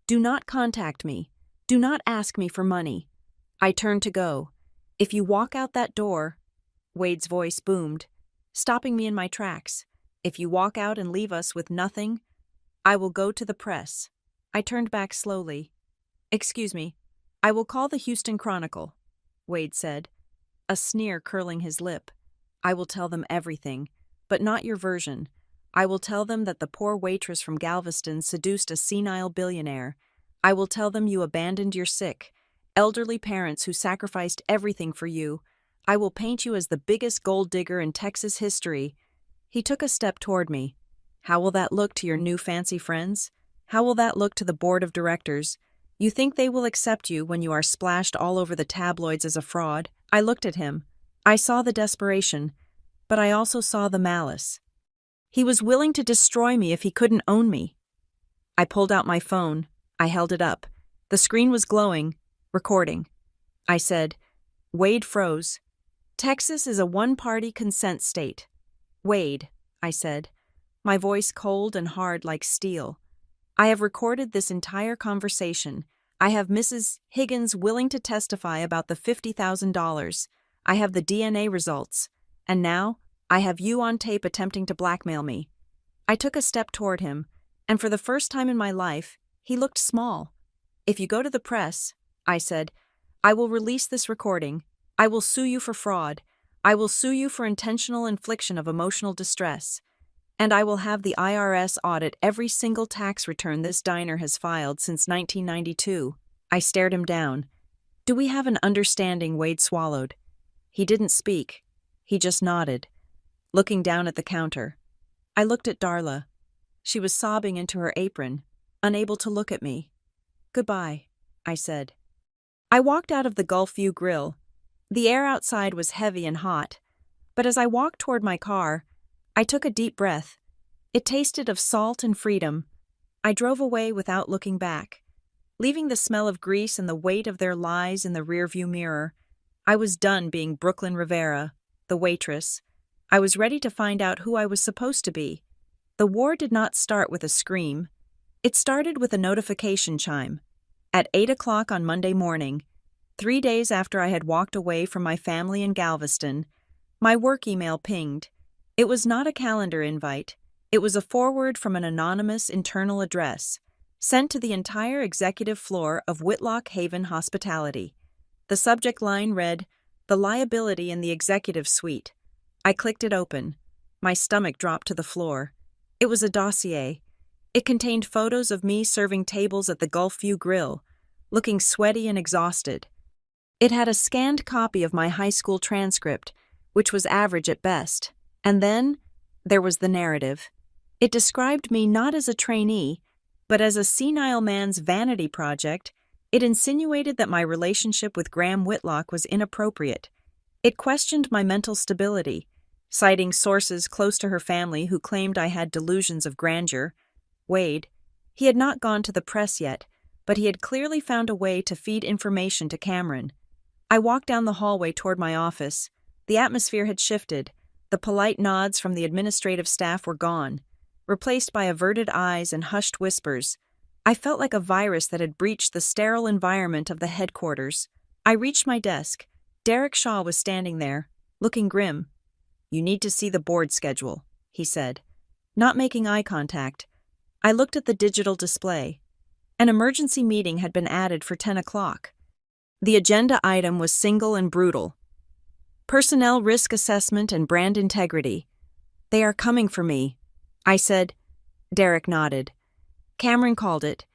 Do not contact me. Do not ask me for money. I turned to go. If you walk out that door, Wade's voice boomed, stopping me in my tracks. If you walk out and leave us with nothing, I will go to the press. I turned back slowly. Excuse me. I will call the Houston Chronicle, Wade said, a sneer curling his lip. I will tell them everything, but not your version. I will tell them that the poor waitress from Galveston seduced a senile billionaire. I will tell them you abandoned your sick, elderly parents who sacrificed everything for you. I will paint you as the biggest gold digger in Texas history. He took a step toward me. How will that look to your new fancy friends? How will that look to the board of directors? You think they will accept you when you are splashed all over the tabloids as a fraud? I looked at him. I saw the desperation, but I also saw the malice. He was willing to destroy me if he couldn't own me. I pulled out my phone. I held it up. The screen was glowing, recording. I said, Wade froze. Texas is a one-party consent state. Wade, I said, my voice cold and hard like steel. I have recorded this entire conversation. I have Mrs. Higgins willing to testify about the $50,000. I have the DNA results. And now, I have you on tape attempting to blackmail me. I took a step toward him, and for the first time in my life, he looked small. "If you go to the press," I said, "I will release this recording. I will sue you for fraud. I will sue you for intentional infliction of emotional distress. And I will have the IRS audit every single tax return this diner has filed since 1992. I stared him down. "Do we have an understanding?" Wade swallowed. He didn't speak. He just nodded, looking down at the counter. I looked at Darla. She was sobbing into her apron, unable to look at me. "Goodbye," I said. I walked out of the Gulfview Grill. The air outside was heavy and hot, but as I walked toward my car, I took a deep breath. It tasted of salt and freedom. I drove away without looking back, leaving the smell of grease and the weight of their lies in the rearview mirror. I was done being Brooklyn Rivera, the waitress. I was ready to find out who I was supposed to be. The war did not start with a scream. It started with a notification chime. At 8 o'clock on Monday morning, 3 days after I had walked away from my family in Galveston, my work email pinged. It was not a calendar invite. It was a forward from an anonymous internal address, sent to the entire executive floor of Whitlock Haven Hospitality. The subject line read, "The liability in the executive suite." I clicked it open. My stomach dropped to the floor. It was a dossier. It contained photos of me serving tables at the Gulfview Grill, looking sweaty and exhausted. It had a scanned copy of my high school transcript, which was average at best. And then, there was the narrative. It described me not as a trainee, but as a senile man's vanity project. It insinuated that my relationship with Graham Whitlock was inappropriate. It questioned my mental stability, citing sources close to her family who claimed I had delusions of grandeur. Wade, he had not gone to the press yet, but he had clearly found a way to feed information to Cameron. I walked down the hallway toward my office. The atmosphere had shifted. The polite nods from the administrative staff were gone, replaced by averted eyes and hushed whispers. I felt like a virus that had breached the sterile environment of the headquarters. I reached my desk. Derek Shaw was standing there, looking grim. "You need to see the board schedule," he said. Not making eye contact, I looked at the digital display. An emergency meeting had been added for 10 o'clock. The agenda item was single and brutal. Personnel risk assessment and brand integrity. "They are coming for me," I said. Derek nodded. "Cameron called it.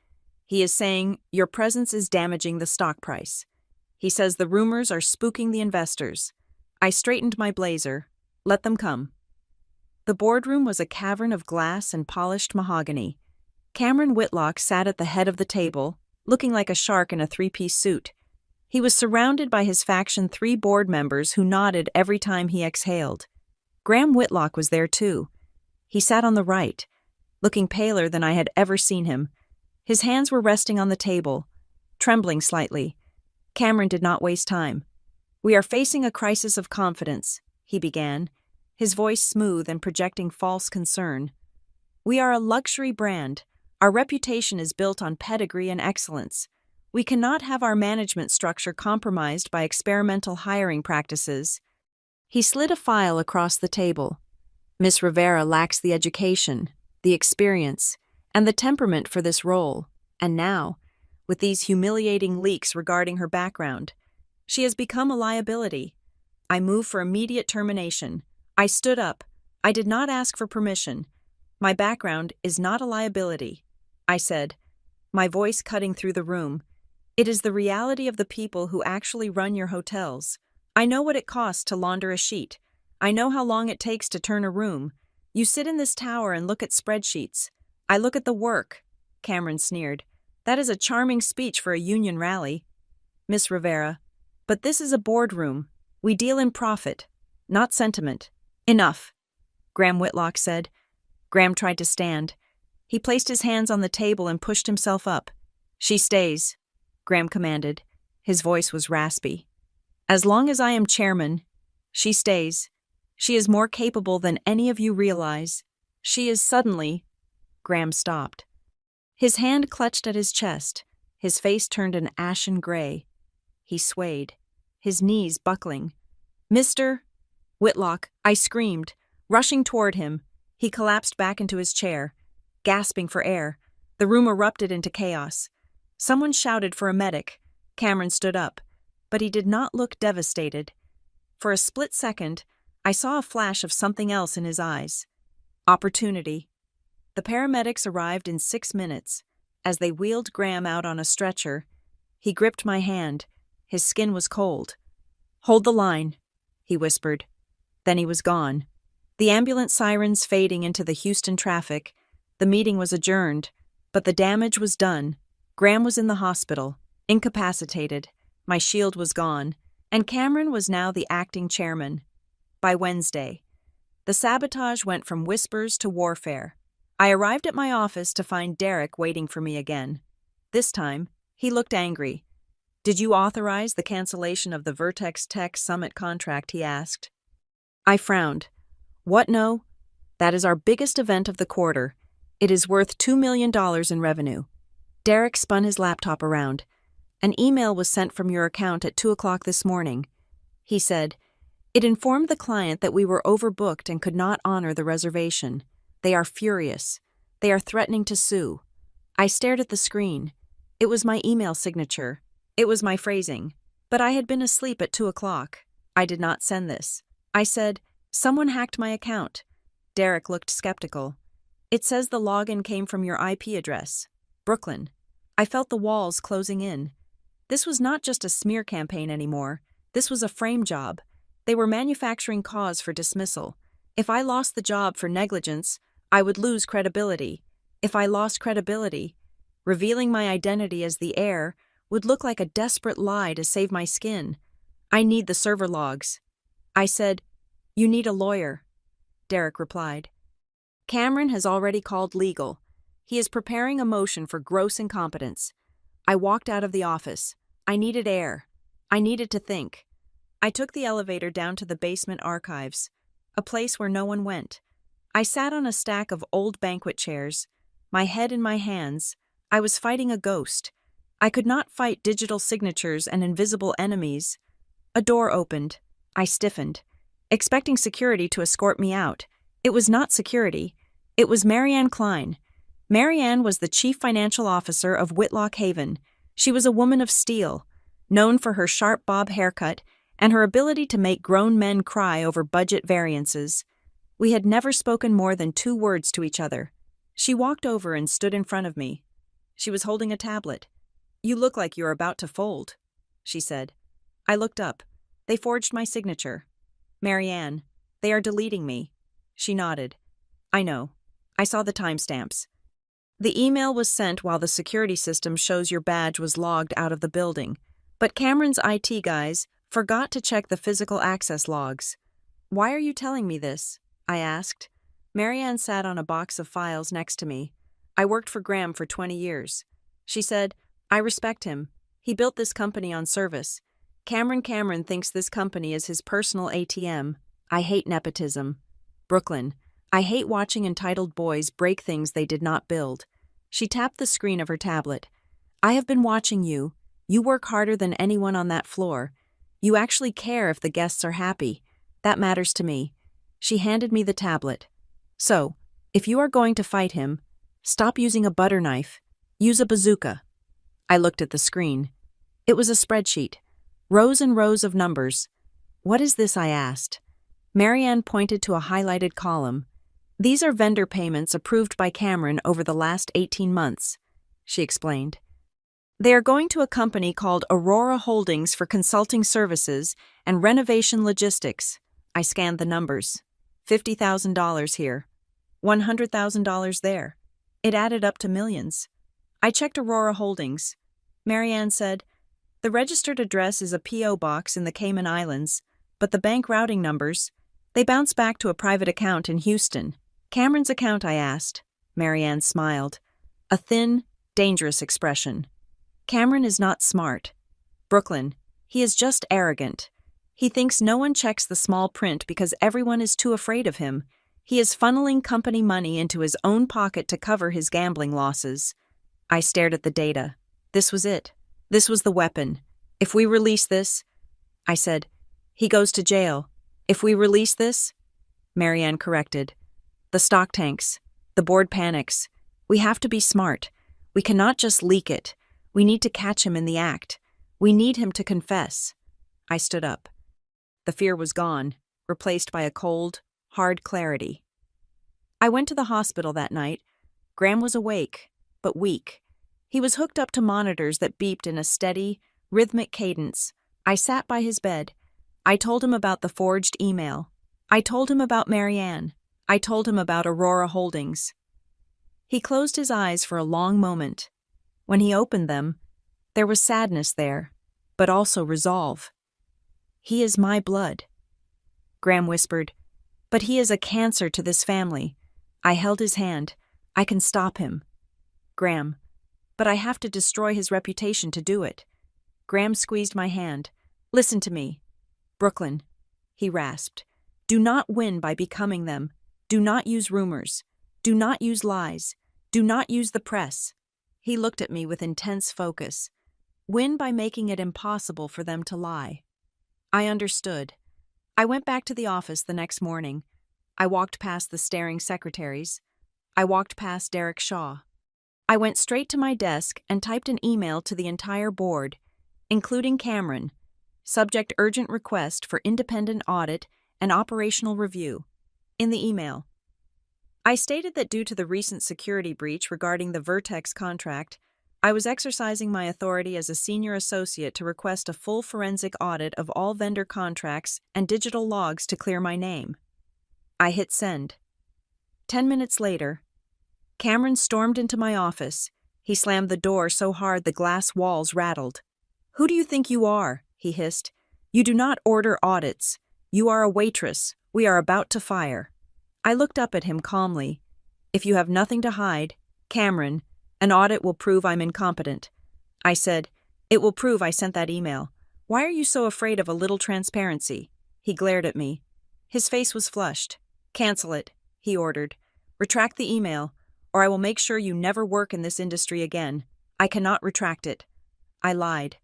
He is saying your presence is damaging the stock price. He says the rumors are spooking the investors." I straightened my blazer. "Let them come." The boardroom was a cavern of glass and polished mahogany. Cameron Whitlock sat at the head of the table, looking like a shark in a three-piece suit. He was surrounded by his faction 3 board members who nodded every time he exhaled. Graham Whitlock was there too. He sat on the right, looking paler than I had ever seen him. His hands were resting on the table, trembling slightly. Cameron did not waste time. "We are facing a crisis of confidence," he began, his voice smooth and projecting false concern. "We are a luxury brand. Our reputation is built on pedigree and excellence. We cannot have our management structure compromised by experimental hiring practices." He slid a file across the table. "Miss Rivera lacks the education, the experience, and the temperament for this role, and now, with these humiliating leaks regarding her background, she has become a liability. I move for immediate termination." I stood up. I did not ask for permission. "My background is not a liability," I said, my voice cutting through the room. "It is the reality of the people who actually run your hotels. I know what it costs to launder a sheet. I know how long it takes to turn a room. You sit in this tower and look at spreadsheets. I look at the work." Cameron sneered. "That is a charming speech for a union rally, Miss Rivera. But this is a boardroom. We deal in profit, not sentiment." "Enough," Graham Whitlock said. Graham tried to stand. He placed his hands on the table and pushed himself up. "She stays," Graham commanded. His voice was raspy. "As long as I am chairman, she stays. She is more capable than any of you realize. She is suddenly—" Graham stopped. His hand clutched at his chest. His face turned an ashen gray. He swayed, his knees buckling. "Mr. Whitlock," I screamed, rushing toward him. He collapsed back into his chair, gasping for air. The room erupted into chaos. Someone shouted for a medic. Cameron stood up, but he did not look devastated. For a split second, I saw a flash of something else in his eyes. Opportunity. The paramedics arrived in 6 minutes. As they wheeled Graham out on a stretcher, he gripped my hand. His skin was cold. "Hold the line," he whispered. Then he was gone. The ambulance sirens fading into the Houston traffic. The meeting was adjourned, but the damage was done. Graham was in the hospital, incapacitated. My shield was gone, and Cameron was now the acting chairman. By Wednesday, the sabotage went from whispers to warfare. I arrived at my office to find Derek waiting for me again. This time, he looked angry. "Did you authorize the cancellation of the Vertex Tech Summit contract?" he asked. I frowned. "What, no? That is our biggest event of the quarter. It is worth $2 million in revenue." Derek spun his laptop around. "An email was sent from your account at 2 o'clock this morning," he said. "It informed the client that we were overbooked and could not honor the reservation. They are furious. They are threatening to sue." I stared at the screen. It was my email signature. It was my phrasing. But I had been asleep at 2 o'clock. I did not send this. I said, "Someone hacked my account." Derek looked skeptical. "It says the login came from your IP address. Brooklyn." I felt the walls closing in. This was not just a smear campaign anymore. This was a frame job. They were manufacturing cause for dismissal. If I lost the job for negligence, I would lose credibility. If I lost credibility, revealing my identity as the heir would look like a desperate lie to save my skin. "I need the server logs." I said, "You need a lawyer," Derek replied. "Cameron has already called legal. He is preparing a motion for gross incompetence." I walked out of the office. I needed air. I needed to think. I took the elevator down to the basement archives, a place where no one went. I sat on a stack of old banquet chairs, my head in my hands. I was fighting a ghost. I could not fight digital signatures and invisible enemies. A door opened. I stiffened, expecting security to escort me out. It was not security. It was Marianne Klein. Marianne was the chief financial officer of Whitlock Haven. She was a woman of steel, known for her sharp bob haircut and her ability to make grown men cry over budget variances. We had never spoken more than 2 words to each other. She walked over and stood in front of me. She was holding a tablet. "You look like you're about to fold," she said. I looked up. They forged my signature. "Marianne, they are deleting me." She nodded. "I know. I saw the timestamps. The email was sent while the security system shows your badge was logged out of the building. But Cameron's IT guys forgot to check the physical access logs." "Why are you telling me this?" I asked. Marianne sat on a box of files next to me. "I worked for Graham for 20 years. She said, "I respect him. He built this company on service. Cameron thinks this company is his personal ATM. I hate nepotism. Brooklyn, I hate watching entitled boys break things they did not build." She tapped the screen of her tablet. "I have been watching you. You work harder than anyone on that floor. You actually care if the guests are happy. That matters to me." She handed me the tablet. "So, if you are going to fight him, stop using a butter knife. Use a bazooka." I looked at the screen. It was a spreadsheet. Rows and rows of numbers. "What is this?" I asked. Marianne pointed to a highlighted column. "These are vendor payments approved by Cameron over the last 18 months, she explained. "They are going to a company called Aurora Holdings for consulting services and renovation logistics." I scanned the numbers. $50,000 here. $100,000 there. It added up to millions. I checked Aurora Holdings. Marianne said, "The registered address is a P.O. box in the Cayman Islands, but the bank routing numbers, they bounce back to a private account in Houston." "Cameron's account?" I asked. Marianne smiled. A thin, dangerous expression. "Cameron is not smart. Brooklyn, he is just arrogant. He thinks no one checks the small print because everyone is too afraid of him. He is funneling company money into his own pocket to cover his gambling losses." I stared at the data. This was it. This was the weapon. "If we release this," I said, "he goes to jail. If we release this," Marianne corrected, The stock tanks. The board panics. We have to be smart. We cannot just leak it. We need to catch him in the act. We need him to confess. I stood up. The fear was gone, replaced by a cold, hard clarity. I went to the hospital that night. Graham was awake, but weak. He was hooked up to monitors that beeped in a steady, rhythmic cadence. I sat by his bed. I told him about the forged email. I told him about Marianne. I told him about Aurora Holdings. He closed his eyes for a long moment. When he opened them, there was sadness there, but also resolve. He is my blood. Graham whispered, but he is a cancer to this family. I held his hand. I can stop him. Graham, but I have to destroy his reputation to do it. Graham squeezed my hand. Listen to me. Brooklyn, he rasped. Do not win by becoming them. Do not use rumors. Do not use lies. Do not use the press. He looked at me with intense focus. Win by making it impossible for them to lie. I understood. I went back to the office the next morning. I walked past the staring secretaries. I walked past Derek Shaw. I went straight to my desk and typed an email to the entire board, including Cameron. Subject urgent request for independent audit and operational review. In the email, I stated that due to the recent security breach regarding the Vertex contract, I was exercising my authority as a senior associate to request a full forensic audit of all vendor contracts and digital logs to clear my name. I hit send. 10 minutes later, Cameron stormed into my office. He slammed the door so hard the glass walls rattled. Who do you think you are? He hissed. You do not order audits. You are a waitress. We are about to fire. I looked up at him calmly. If you have nothing to hide, Cameron, an audit will prove I'm incompetent. I said, it will prove I sent that email. Why are you so afraid of a little transparency? He glared at me. His face was flushed. Cancel it, he ordered. Retract the email, or I will make sure you never work in this industry again. I cannot retract it. I lied.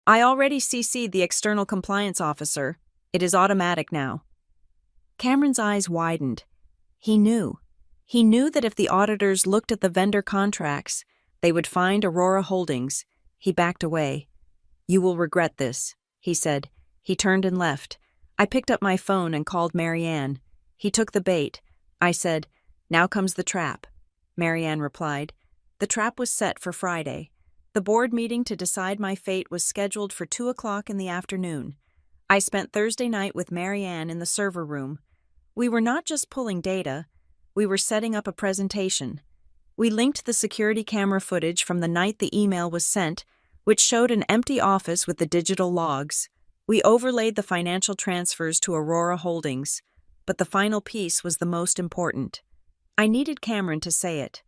I already CC'd the external compliance officer. It is automatic now. Cameron's eyes widened. He knew. He knew that if the auditors looked at the vendor contracts, they would find Aurora Holdings. He backed away. You will regret this, he said. He turned and left. I picked up my phone and called Marianne. He took the bait. I said, now comes the trap. Marianne replied. The trap was set for Friday. The board meeting to decide my fate was scheduled for 2:00 in the afternoon. I spent Thursday night with Marianne in the server room. We were not just pulling data, we were setting up a presentation. We linked the security camera footage from the night the email was sent, which showed an empty office with the digital logs. We overlaid the financial transfers to Aurora Holdings, but the final piece was the most important. I needed Cameron to say it.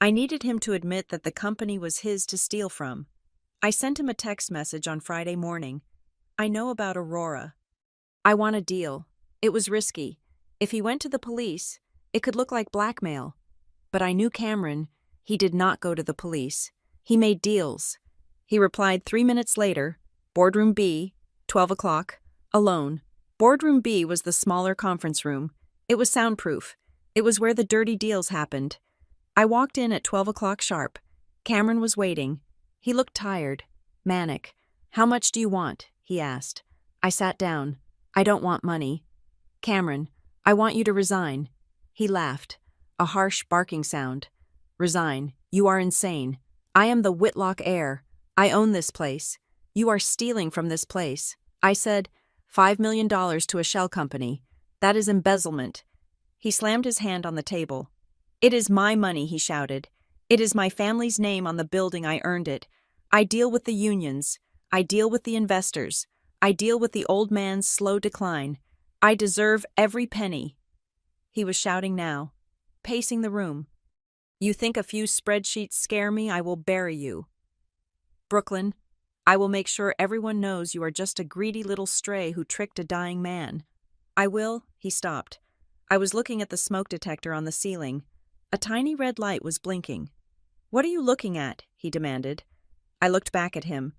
I needed him to admit that the company was his to steal from. I sent him a text message on Friday morning. I know about Aurora. I want a deal. It was risky. If he went to the police, it could look like blackmail. But I knew Cameron. He did not go to the police. He made deals. He replied 3 minutes later, Boardroom B, 12:00, alone. Boardroom B was the smaller conference room. It was soundproof. It was where the dirty deals happened. I walked in at 12:00 sharp. Cameron was waiting. He looked tired, manic. How much do you want? He asked. I sat down. I don't want money. Cameron, I want you to resign. He laughed. A harsh barking sound. Resign. You are insane. I am the Whitlock heir. I own this place. You are stealing from this place. I said, $5 million to a shell company. That is embezzlement. He slammed his hand on the table. It is my money, he shouted. It is my family's name on the building. I earned it. I deal with the unions. I deal with the investors. I deal with the old man's slow decline. I deserve every penny. He was shouting now, pacing the room. You think a few spreadsheets scare me? I will bury you. Brooklyn, I will make sure everyone knows you are just a greedy little stray who tricked a dying man. I will, he stopped. I was looking at the smoke detector on the ceiling. A tiny red light was blinking. What are you looking at? He demanded. I looked back at him.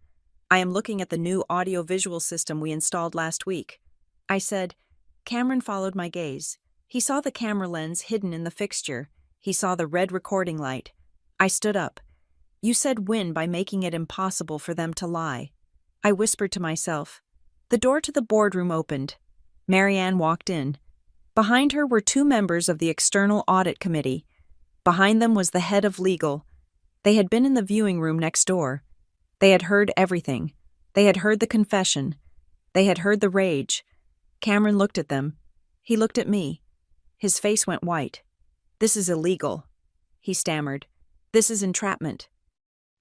I am looking at the new audio-visual system we installed last week. I said. Cameron followed my gaze. He saw the camera lens hidden in the fixture. He saw the red recording light. I stood up. You said win by making it impossible for them to lie. I whispered to myself. The door to the boardroom opened. Marianne walked in. Behind her were 2 members of the External Audit Committee. Behind them was the head of legal. They had been in the viewing room next door. They had heard everything. They had heard the confession. They had heard the rage. Cameron looked at them. He looked at me. His face went white. This is illegal, he stammered. This is entrapment.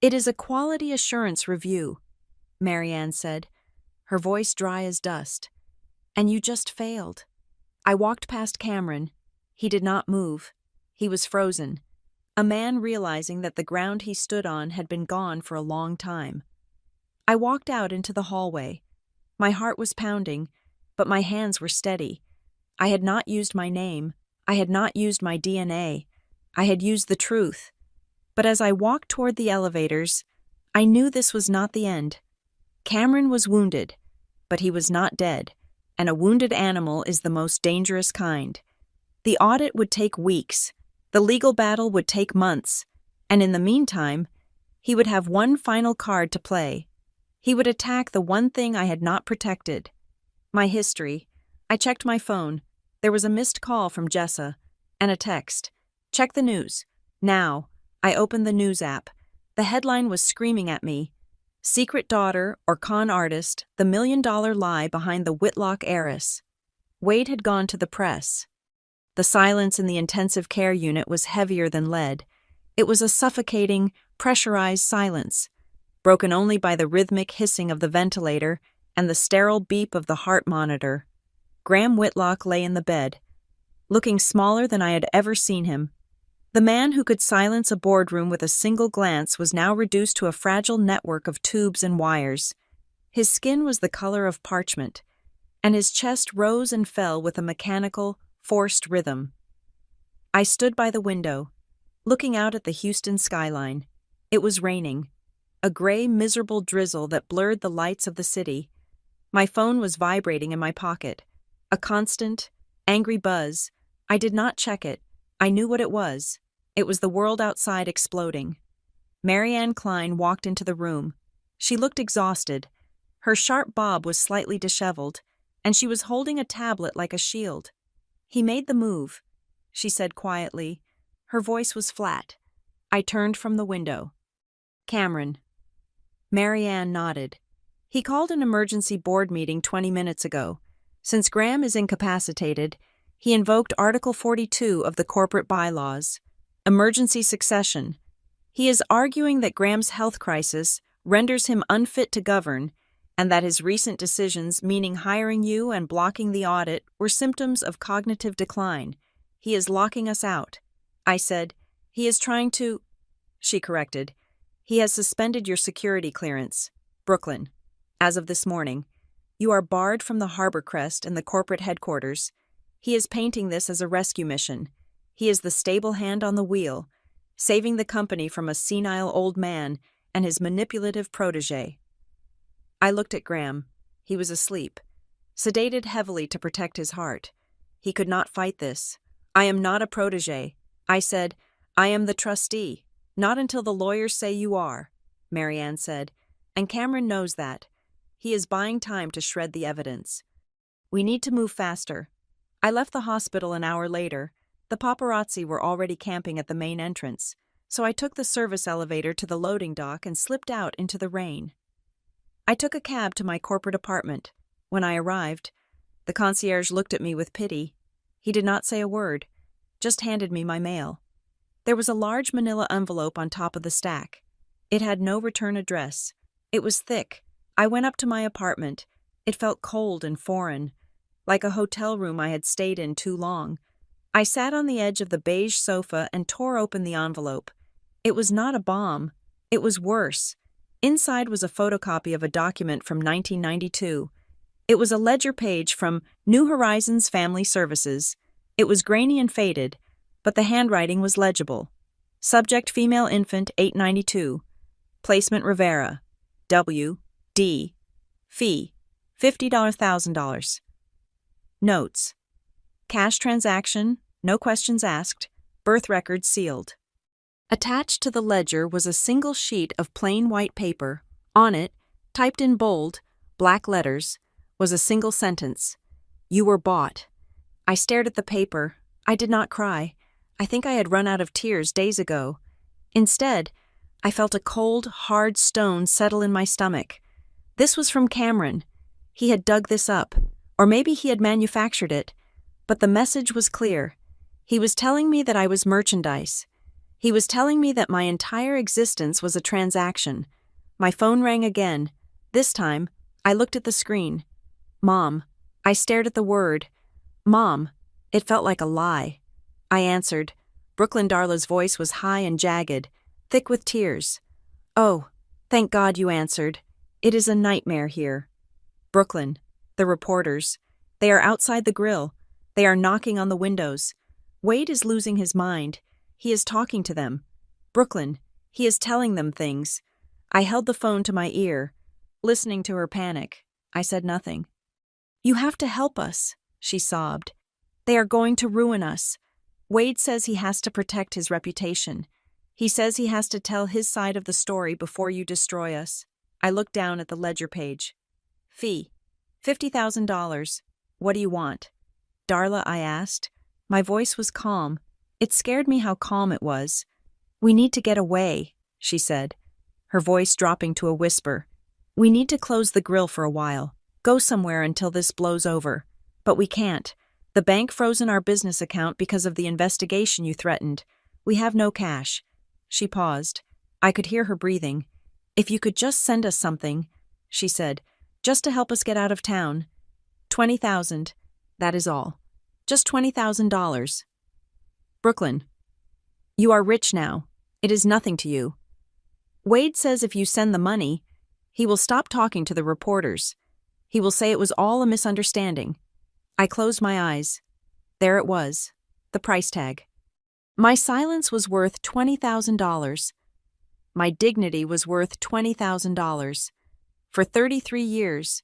It is a quality assurance review, Marianne said, her voice dry as dust. And you just failed. I walked past Cameron. He did not move. He was frozen. A man realizing that the ground he stood on had been gone for a long time. I walked out into the hallway. My heart was pounding, but my hands were steady. I had not used my name. I had not used my DNA. I had used the truth. But as I walked toward the elevators, I knew this was not the end. Cameron was wounded, but he was not dead, and a wounded animal is the most dangerous kind. The audit would take weeks. The legal battle would take months, and in the meantime, he would have one final card to play. He would attack the one thing I had not protected. My history. I checked my phone. There was a missed call from Jessa, and a text. Check the news. Now. I opened the news app. The headline was screaming at me. Secret daughter or con artist, the $1 million lie behind the Whitlock heiress. Wade had gone to the press. The silence in the intensive care unit was heavier than lead. It was a suffocating, pressurized silence, broken only by the rhythmic hissing of the ventilator and the sterile beep of the heart monitor. Graham Whitlock lay in the bed, looking smaller than I had ever seen him. The man who could silence a boardroom with a single glance was now reduced to a fragile network of tubes and wires. His skin was the color of parchment, and his chest rose and fell with a mechanical, forced rhythm. I stood by the window, looking out at the Houston skyline. It was raining, a gray, miserable drizzle that blurred the lights of the city. My phone was vibrating in my pocket, a constant, angry buzz. I did not check it. I knew what it was. It was the world outside exploding. Marianne Klein walked into the room. She looked exhausted. Her sharp bob was slightly disheveled, and she was holding a tablet like a shield. He made the move, she said quietly. Her voice was flat. I turned from the window. Cameron. Marianne nodded. He called an emergency board meeting 20 minutes ago. Since Graham is incapacitated, he invoked Article 42 of the corporate bylaws, emergency succession. He is arguing that Graham's health crisis renders him unfit to govern, and that his recent decisions, meaning hiring you and blocking the audit, were symptoms of cognitive decline. He is locking us out. I said, he is trying to... She corrected. He has suspended your security clearance. Brooklyn. As of this morning. You are barred from the Harbor Crest and the corporate headquarters. He is painting this as a rescue mission. He is the stable hand on the wheel, saving the company from a senile old man and his manipulative protege. I looked at Graham. He was asleep, sedated heavily to protect his heart. He could not fight this. I am not a protege. I said, I am the trustee. Not until the lawyers say you are, Marianne said, and Cameron knows that. He is buying time to shred the evidence. We need to move faster. I left the hospital an hour later. The paparazzi were already camping at the main entrance, so I took the service elevator to the loading dock and slipped out into the rain. I took a cab to my corporate apartment. When I arrived, the concierge looked at me with pity. He did not say a word, just handed me my mail. There was a large manila envelope on top of the stack. It had no return address. It was thick. I went up to my apartment. It felt cold and foreign, like a hotel room I had stayed in too long. I sat on the edge of the beige sofa and tore open the envelope. It was not a bomb. It was worse. Inside was a photocopy of a document from 1992. It was a ledger page from New Horizons Family Services. It was grainy and faded, but the handwriting was legible. Subject female infant 892. Placement Rivera. W. D. Fee $50,000. Notes. Cash transaction, no questions asked, birth record sealed. Attached to the ledger was a single sheet of plain white paper. On it, typed in bold, black letters, was a single sentence. You were bought. I stared at the paper. I did not cry. I think I had run out of tears days ago. Instead, I felt a cold, hard stone settle in my stomach. This was from Cameron. He had dug this up, or maybe he had manufactured it. But the message was clear. He was telling me that I was merchandise. He was telling me that my entire existence was a transaction. My phone rang again. This time, I looked at the screen. Mom. I stared at the word. Mom. It felt like a lie. I answered. Brooklyn Darla's voice was high and jagged, thick with tears. Oh, thank God you answered. It is a nightmare here. Brooklyn. The reporters. They are outside the grill. They are knocking on the windows. Wade is losing his mind. He is talking to them. Brooklyn. He is telling them things. I held the phone to my ear, listening to her panic. I said nothing. You have to help us, she sobbed. They are going to ruin us. Wade says he has to protect his reputation. He says he has to tell his side of the story before you destroy us. I looked down at the ledger page. Fee. $50,000. What do you want? Darla, I asked. My voice was calm. It scared me how calm it was. We need to get away, she said, her voice dropping to a whisper. We need to close the grill for a while. Go somewhere until this blows over. But we can't. The bank frozen our business account because of the investigation you threatened. We have no cash. She paused. I could hear her breathing. If you could just send us something, she said, just to help us get out of town. 20,000. That is all. Just $20,000. Brooklyn. You are rich now. It is nothing to you. Wade says if you send the money, he will stop talking to the reporters. He will say it was all a misunderstanding. I closed my eyes. There it was, the price tag. My silence was worth $20,000. My dignity was worth $20,000. For 33 years,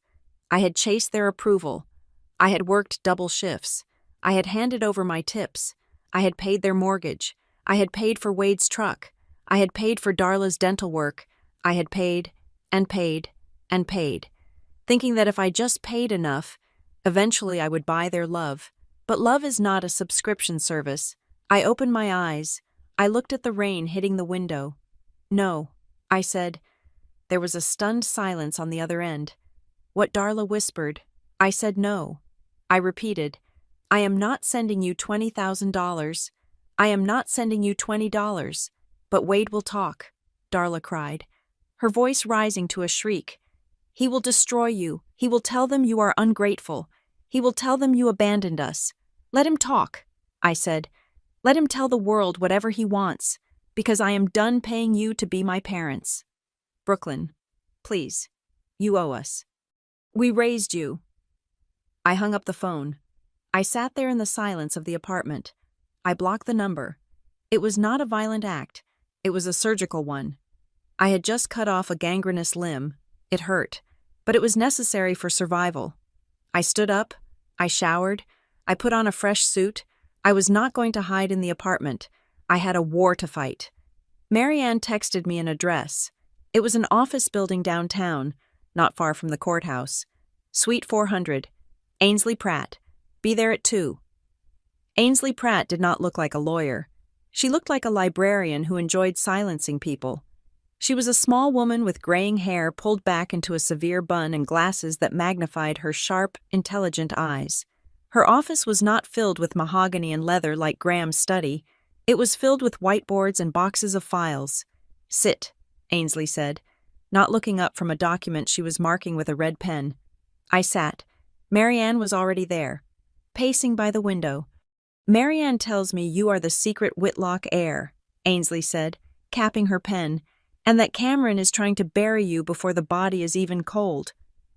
I had chased their approval. I had worked double shifts. I had handed over my tips. I had paid their mortgage. I had paid for Wade's truck. I had paid for Darla's dental work. I had paid and paid and paid, thinking that if I just paid enough, eventually I would buy their love. But love is not a subscription service. I opened my eyes. I looked at the rain hitting the window. No, I said. There was a stunned silence on the other end. What Darla whispered. I said no. I repeated, I am not sending you $20,000. I am not sending you $20. But Wade will talk, Darla cried, her voice rising to a shriek. He will destroy you. He will tell them you are ungrateful. He will tell them you abandoned us. Let him talk, I said. Let him tell the world whatever he wants, because I am done paying you to be my parents. Brooklyn, please, you owe us. We raised you. I hung up the phone. I sat there in the silence of the apartment. I blocked the number. It was not a violent act. It was a surgical one. I had just cut off a gangrenous limb. It hurt, but it was necessary for survival. I stood up. I showered. I put on a fresh suit. I was not going to hide in the apartment. I had a war to fight. Marianne texted me an address. It was an office building downtown, not far from the courthouse. Suite 400. Ainsley Pratt. Be there at 2. Ainsley Pratt did not look like a lawyer. She looked like a librarian who enjoyed silencing people. She was a small woman with graying hair pulled back into a severe bun and glasses that magnified her sharp, intelligent eyes. Her office was not filled with mahogany and leather like Graham's study. It was filled with whiteboards and boxes of files. Sit, Ainsley said, not looking up from a document she was marking with a red pen. I sat. Marianne was already there, pacing by the window. Marianne tells me you are the secret Whitlock heir, Ainsley said, capping her pen, and that Cameron is trying to bury you before the body is even cold.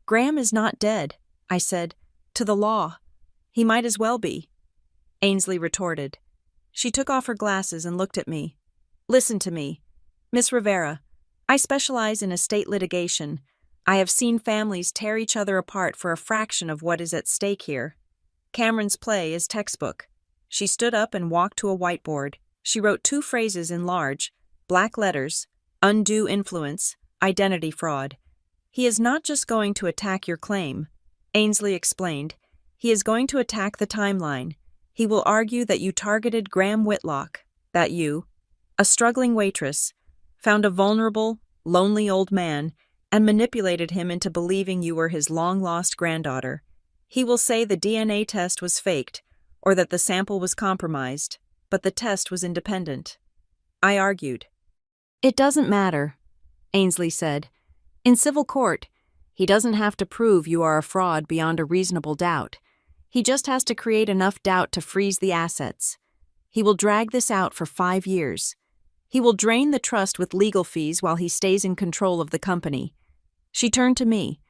Graham is not dead, I said. To the law. He might as well be. Ainsley retorted. She took off her glasses and looked at me. Listen to me. Miss Rivera, I specialize in estate litigation. I have seen families tear each other apart for a fraction of what is at stake here. Cameron's play is textbook. She stood up and walked to a whiteboard. She wrote 2 phrases in large, black letters: undue influence, identity fraud. He is not just going to attack your claim, Ainsley explained. He is going to attack the timeline. He will argue that you targeted Graham Whitlock, that you, a struggling waitress, found a vulnerable, lonely old man and manipulated him into believing you were his long-lost granddaughter. He will say the DNA test was faked or that the sample was compromised, but the test was independent. I argued. It doesn't matter, Ainsley said. In civil court, he doesn't have to prove you are a fraud beyond a reasonable doubt. He just has to create enough doubt to freeze the assets. He will drag this out for 5 years. He will drain the trust with legal fees while he stays in control of the company. She turned to me.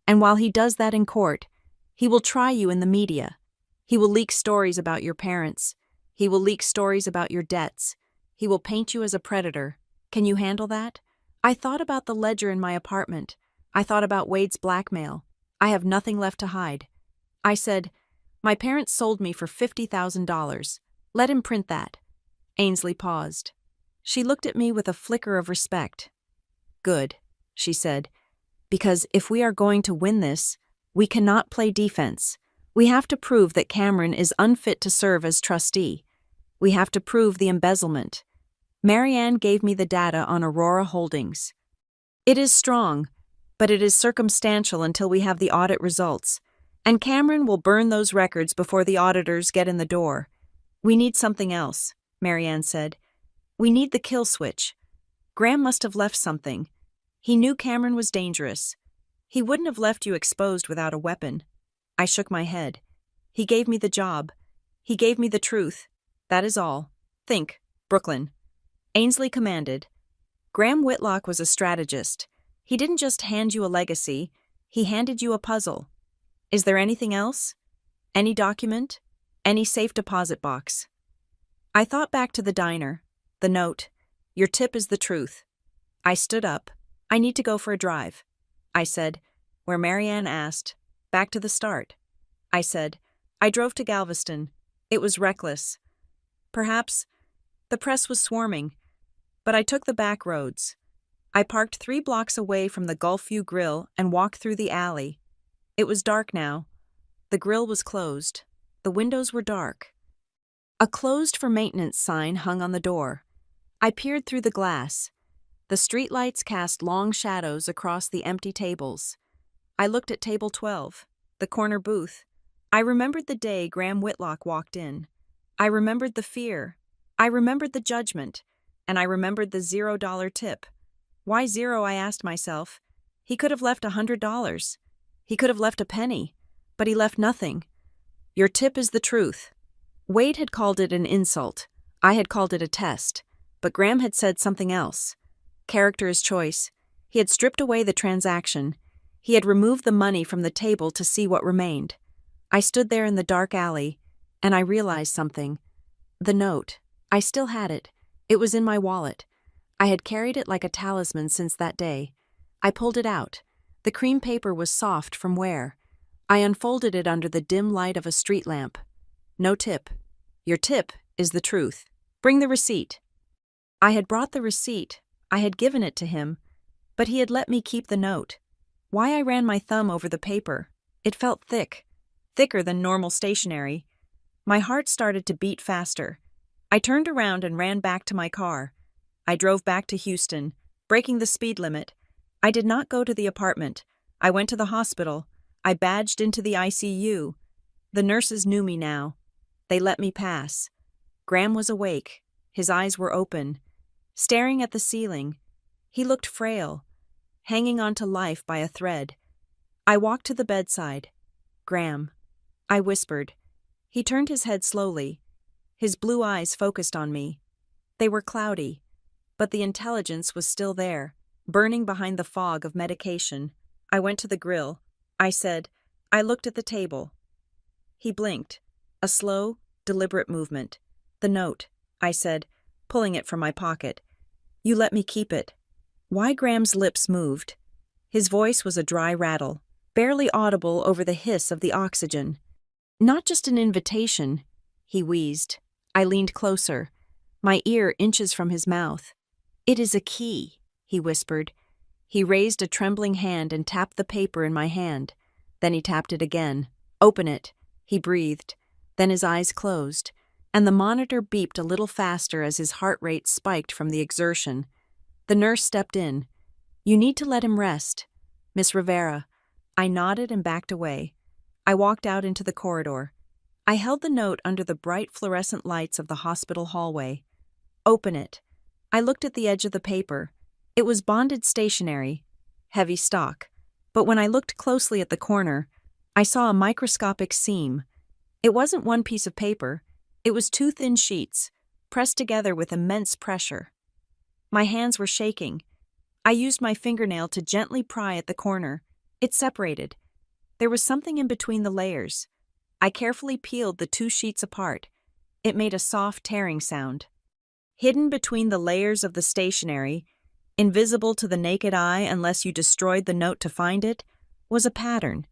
And while he does that in court, he will try you in the media. He will leak stories about your parents. He will leak stories about your debts. He will paint you as a predator. Can you handle that? I thought about the ledger in my apartment. I thought about Wade's blackmail. I have nothing left to hide. I said, my parents sold me for $50,000. Let him print that. Ainsley paused. She looked at me with a flicker of respect. Good, she said, because if we are going to win this, we cannot play defense. We have to prove that Cameron is unfit to serve as trustee. We have to prove the embezzlement. Marianne gave me the data on Aurora Holdings. It is strong, but it is circumstantial until we have the audit results, and Cameron will burn those records before the auditors get in the door. We need something else, Marianne said. We need the kill switch. Graham must have left something. He knew Cameron was dangerous. He wouldn't have left you exposed without a weapon. I shook my head. He gave me the job. He gave me the truth. That is all. Think, Brooklyn. Ainsley commanded. Graham Whitlock was a strategist. He didn't just hand you a legacy, he handed you a puzzle. Is there anything else? Any document? Any safe deposit box? I thought back to the diner. The note. Your tip is the truth. I stood up. I need to go for a drive. I said, where Marianne asked. Back to the start. I said, I drove to Galveston. It was reckless. Perhaps the press was swarming, but I took the back roads. I parked 3 blocks away from the Gulfview Grill and walked through the alley. It was dark now. The grill was closed. The windows were dark. A closed for maintenance sign hung on the door. I peered through the glass. The streetlights cast long shadows across the empty tables. I looked at table 12, the corner booth. I remembered the day Graham Whitlock walked in. I remembered the fear. I remembered the judgment. And I remembered the $0 tip. Why 0, I asked myself. He could have left $100. He could have left a penny. But he left nothing. Your tip is the truth. Wade had called it an insult. I had called it a test. But Graham had said something else. Character is choice. He had stripped away the transaction. He had removed the money from the table to see what remained. I stood there in the dark alley, and I realized something. The note. I still had it. It was in my wallet. I had carried it like a talisman since that day. I pulled it out. The cream paper was soft from wear. I unfolded it under the dim light of a street lamp. No tip. Your tip is the truth. Bring the receipt. I had brought the receipt. I had given it to him, but he had let me keep the note. Why I ran my thumb over the paper. It felt thick, thicker than normal stationery. My heart started to beat faster. I turned around and ran back to my car. I drove back to Houston, breaking the speed limit. I did not go to the apartment. I went to the hospital. I badged into the ICU. The nurses knew me now. They let me pass. Graham was awake. His eyes were open, staring at the ceiling. He looked frail, hanging on to life by a thread. I walked to the bedside. Graham. I whispered. He turned his head slowly. His blue eyes focused on me. They were cloudy, but the intelligence was still there, burning behind the fog of medication. I went to the grill. I said, I looked at the table. He blinked. A slow, deliberate movement. The note, I said, pulling it from my pocket. You let me keep it. Why Graham's lips moved. His voice was a dry rattle, barely audible over the hiss of the oxygen. Not just an invitation, he wheezed. I leaned closer, my ear inches from his mouth. It is a key, he whispered. He raised a trembling hand and tapped the paper in my hand. Then he tapped it again. Open it, he breathed. Then his eyes closed, and the monitor beeped a little faster as his heart rate spiked from the exertion. The nurse stepped in. You need to let him rest, Miss Rivera. I nodded and backed away. I walked out into the corridor. I held the note under the bright fluorescent lights of the hospital hallway. Open it. I looked at the edge of the paper. It was bonded stationery, heavy stock, but when I looked closely at the corner, I saw a microscopic seam. It wasn't one piece of paper. It was two thin sheets, pressed together with immense pressure. My hands were shaking. I used my fingernail to gently pry at the corner. It separated. There was something in between the layers. I carefully peeled the two sheets apart. It made a soft tearing sound. Hidden between the layers of the stationery, invisible to the naked eye unless you destroyed the note to find it, was a pattern.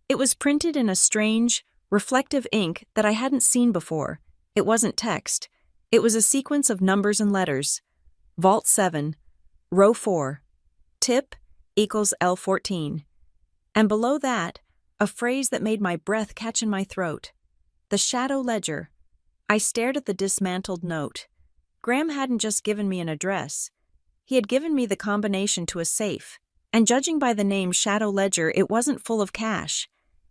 It was printed in a strange, reflective ink that I hadn't seen before. It wasn't text. It was a sequence of numbers and letters. Vault 7, Row 4, Tip equals L14. And below that, a phrase that made my breath catch in my throat. The shadow ledger. I stared at the dismantled note. Graham hadn't just given me an address. He had given me the combination to a safe, and judging by the name Shadow Ledger, it wasn't full of cash.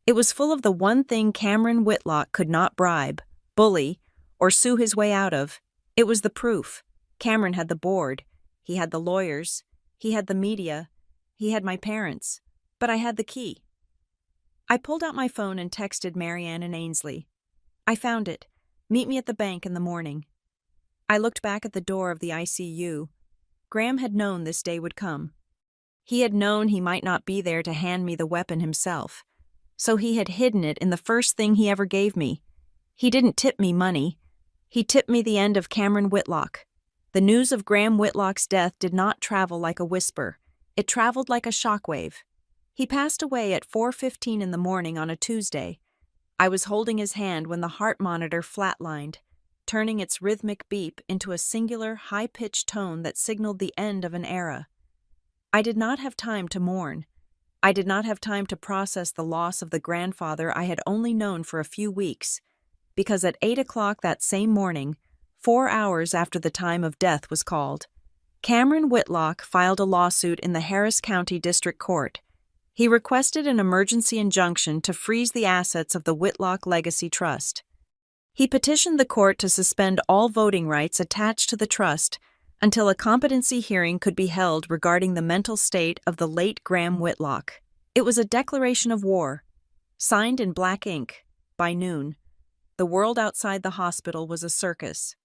It was full of the one thing Cameron Whitlock could not bribe, bully, or sue his way out of. It was the proof. Cameron had the board. He had the lawyers. He had the media. He had my parents. But I had the key. I pulled out my phone and texted Marianne and Ainsley. I found it. Meet me at the bank in the morning. I looked back at the door of the ICU. Graham had known this day would come. He had known he might not be there to hand me the weapon himself. So he had hidden it in the first thing he ever gave me. He didn't tip me money. He tipped me the end of Cameron Whitlock. The news of Graham Whitlock's death did not travel like a whisper. It traveled like a shockwave. He passed away at 4:15 in the morning on a Tuesday. I was holding his hand when the heart monitor flatlined, turning its rhythmic beep into a singular, high-pitched tone that signaled the end of an era. I did not have time to mourn. I did not have time to process the loss of the grandfather I had only known for a few weeks, because at 8 o'clock that same morning, 4 hours after the time of death was called, Cameron Whitlock filed a lawsuit in the Harris County District Court. He requested an emergency injunction to freeze the assets of the Whitlock Legacy Trust. He petitioned the court to suspend all voting rights attached to the trust until a competency hearing could be held regarding the mental state of the late Graham Whitlock. It was a declaration of war, signed in black ink, by noon. The world outside the hospital was a circus.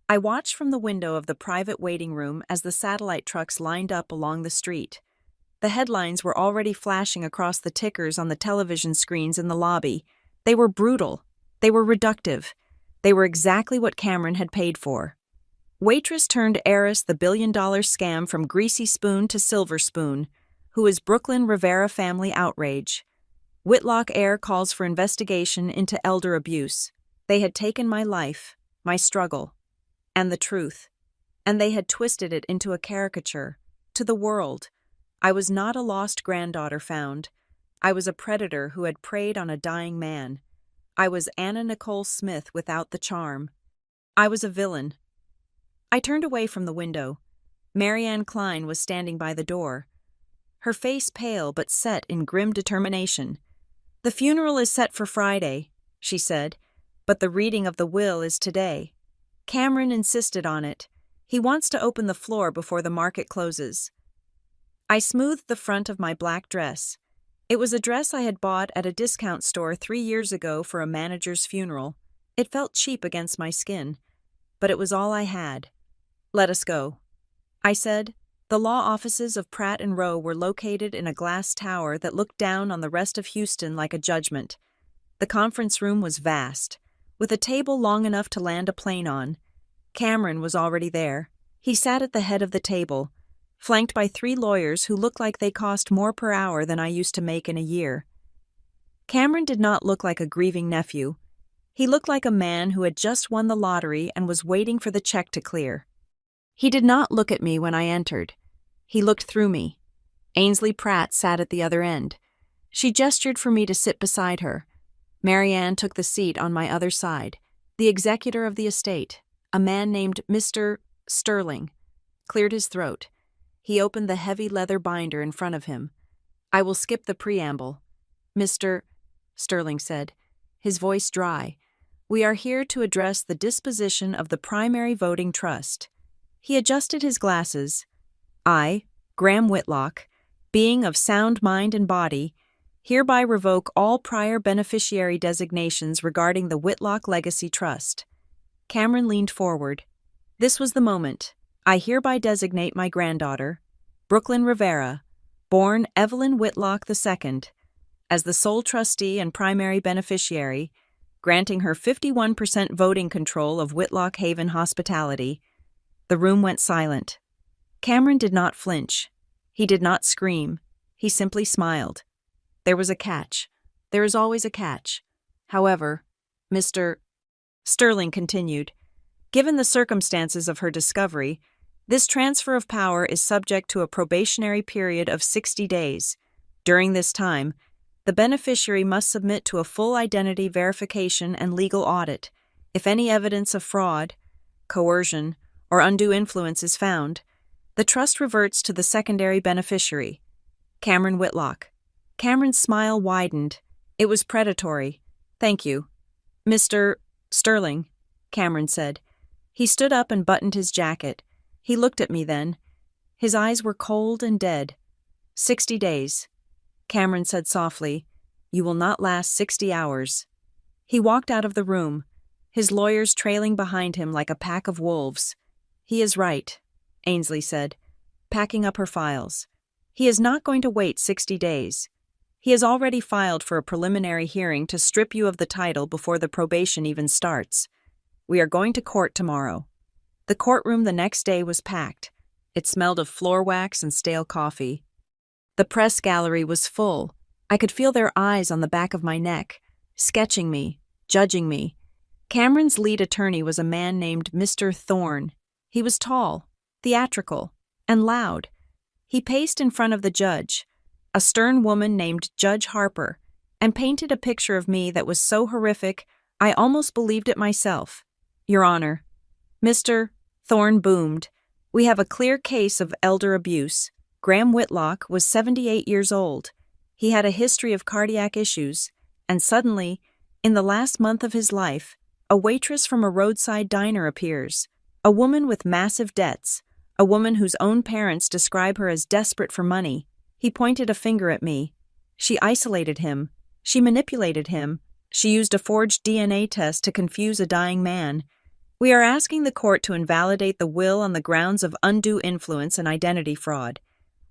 I watched from the window of the private waiting room as the satellite trucks lined up along the street. The headlines were already flashing across the tickers on the television screens in the lobby. They were brutal. They were reductive. They were exactly what Cameron had paid for. Waitress turned heiress, the billion-dollar scam from Greasy Spoon to Silver Spoon, who is Brooklyn Rivera family outrage. Whitlock heir calls for investigation into elder abuse. They had taken my life, my struggle, and the truth, and they had twisted it into a caricature, to the world. I was not a lost granddaughter found. I was a predator who had preyed on a dying man. I was Anna Nicole Smith without the charm. I was a villain. I turned away from the window. Marianne Klein was standing by the door, her face pale but set in grim determination. The funeral is set for Friday, she said, but the reading of the will is today. Cameron insisted on it. He wants to open the floor before the market closes. I smoothed the front of my black dress. It was a dress I had bought at a discount store 3 years ago for a manager's funeral. It felt cheap against my skin, but it was all I had. Let us go, I said. The law offices of Pratt & Rowe were located in a glass tower that looked down on the rest of Houston like a judgment. The conference room was vast, with a table long enough to land a plane on. Cameron was already there. He sat at the head of the table, flanked by 3 lawyers who looked like they cost more per hour than I used to make in a year. Cameron did not look like a grieving nephew. He looked like a man who had just won the lottery and was waiting for the check to clear. He did not look at me when I entered. He looked through me. Ainsley Pratt sat at the other end. She gestured for me to sit beside her. Marianne took the seat on my other side. The executor of the estate, a man named Mr. Sterling, cleared his throat. He opened the heavy leather binder in front of him. "I will skip the preamble," Mr. Sterling said, his voice dry. "We are here to address the disposition of the primary voting trust." He adjusted his glasses. "I, Graham Whitlock, being of sound mind and body, hereby revoke all prior beneficiary designations regarding the Whitlock Legacy Trust." Cameron leaned forward. "This was the moment. I hereby designate my granddaughter, Brooklyn Rivera, born Evelyn Whitlock II, as the sole trustee and primary beneficiary, granting her 51% voting control of Whitlock Haven Hospitality." The room went silent. Cameron did not flinch. He did not scream. He simply smiled. There was a catch. There is always a catch. However, Mr. Sterling continued, "Given the circumstances of her discovery, this transfer of power is subject to a probationary period of 60 days. During this time, the beneficiary must submit to a full identity verification and legal audit. If any evidence of fraud, coercion, or undue influence is found, the trust reverts to the secondary beneficiary, Cameron Whitlock." Cameron's smile widened. It was predatory. "Thank you, Mr. Sterling," Cameron said. He stood up and buttoned his jacket. He looked at me then. His eyes were cold and dead. 60 days. Cameron said softly, "You will not last 60 hours. He walked out of the room, his lawyers trailing behind him like a pack of wolves. "He is right," Ainsley said, packing up her files. "He is not going to wait 60 days. He has already filed for a preliminary hearing to strip you of the title before the probation even starts. We are going to court tomorrow." The courtroom the next day was packed. It smelled of floor wax and stale coffee. The press gallery was full. I could feel their eyes on the back of my neck, sketching me, judging me. Cameron's lead attorney was a man named Mr. Thorne. He was tall, theatrical, and loud. He paced in front of the judge, a stern woman named Judge Harper, and painted a picture of me that was so horrific I almost believed it myself. "Your Honor," Mr. Thorne boomed, "we have a clear case of elder abuse. Graham Whitlock was 78 years old. He had a history of cardiac issues, and suddenly, in the last month of his life, a waitress from a roadside diner appears, a woman with massive debts, a woman whose own parents describe her as desperate for money. He pointed a finger at me. She isolated him. She manipulated him. She used a forged DNA test to confuse a dying man. We are asking the court to invalidate the will on the grounds of undue influence and identity fraud.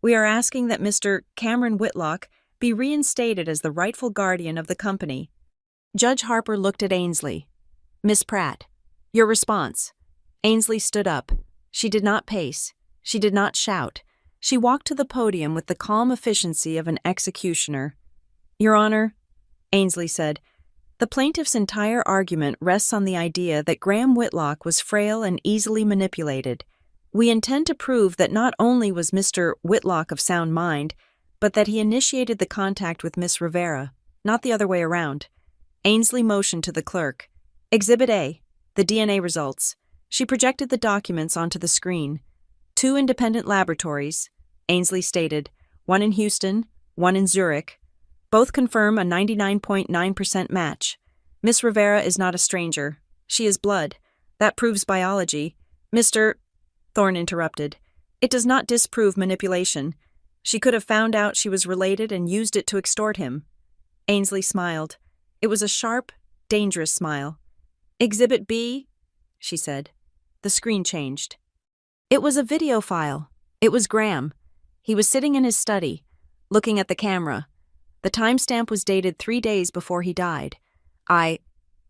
We are asking that Mr. Cameron Whitlock be reinstated as the rightful guardian of the company." Judge Harper looked at Ainsley. "Miss Pratt, your response." Ainsley stood up. She did not pace. She did not shout. She walked to the podium with the calm efficiency of an executioner. "Your Honor," Ainsley said, "the plaintiff's entire argument rests on the idea that Graham Whitlock was frail and easily manipulated. We intend to prove that not only was Mr. Whitlock of sound mind, but that he initiated the contact with Miss Rivera, not the other way around." Ainsley motioned to the clerk. "Exhibit A, the DNA results." She projected the documents onto the screen. 2 independent laboratories, Ainsley stated, one in Houston, one in Zurich. Both confirm a 99.9% match. Miss Rivera is not a stranger. She is blood. That proves biology. Mr. Thorne interrupted. "It does not disprove manipulation. She could have found out she was related and used it to extort him." Ainsley smiled. It was a sharp, dangerous smile. "Exhibit B," she said. The screen changed. It was a video file. It was Graham. He was sitting in his study, looking at the camera. The timestamp was dated 3 days before he died.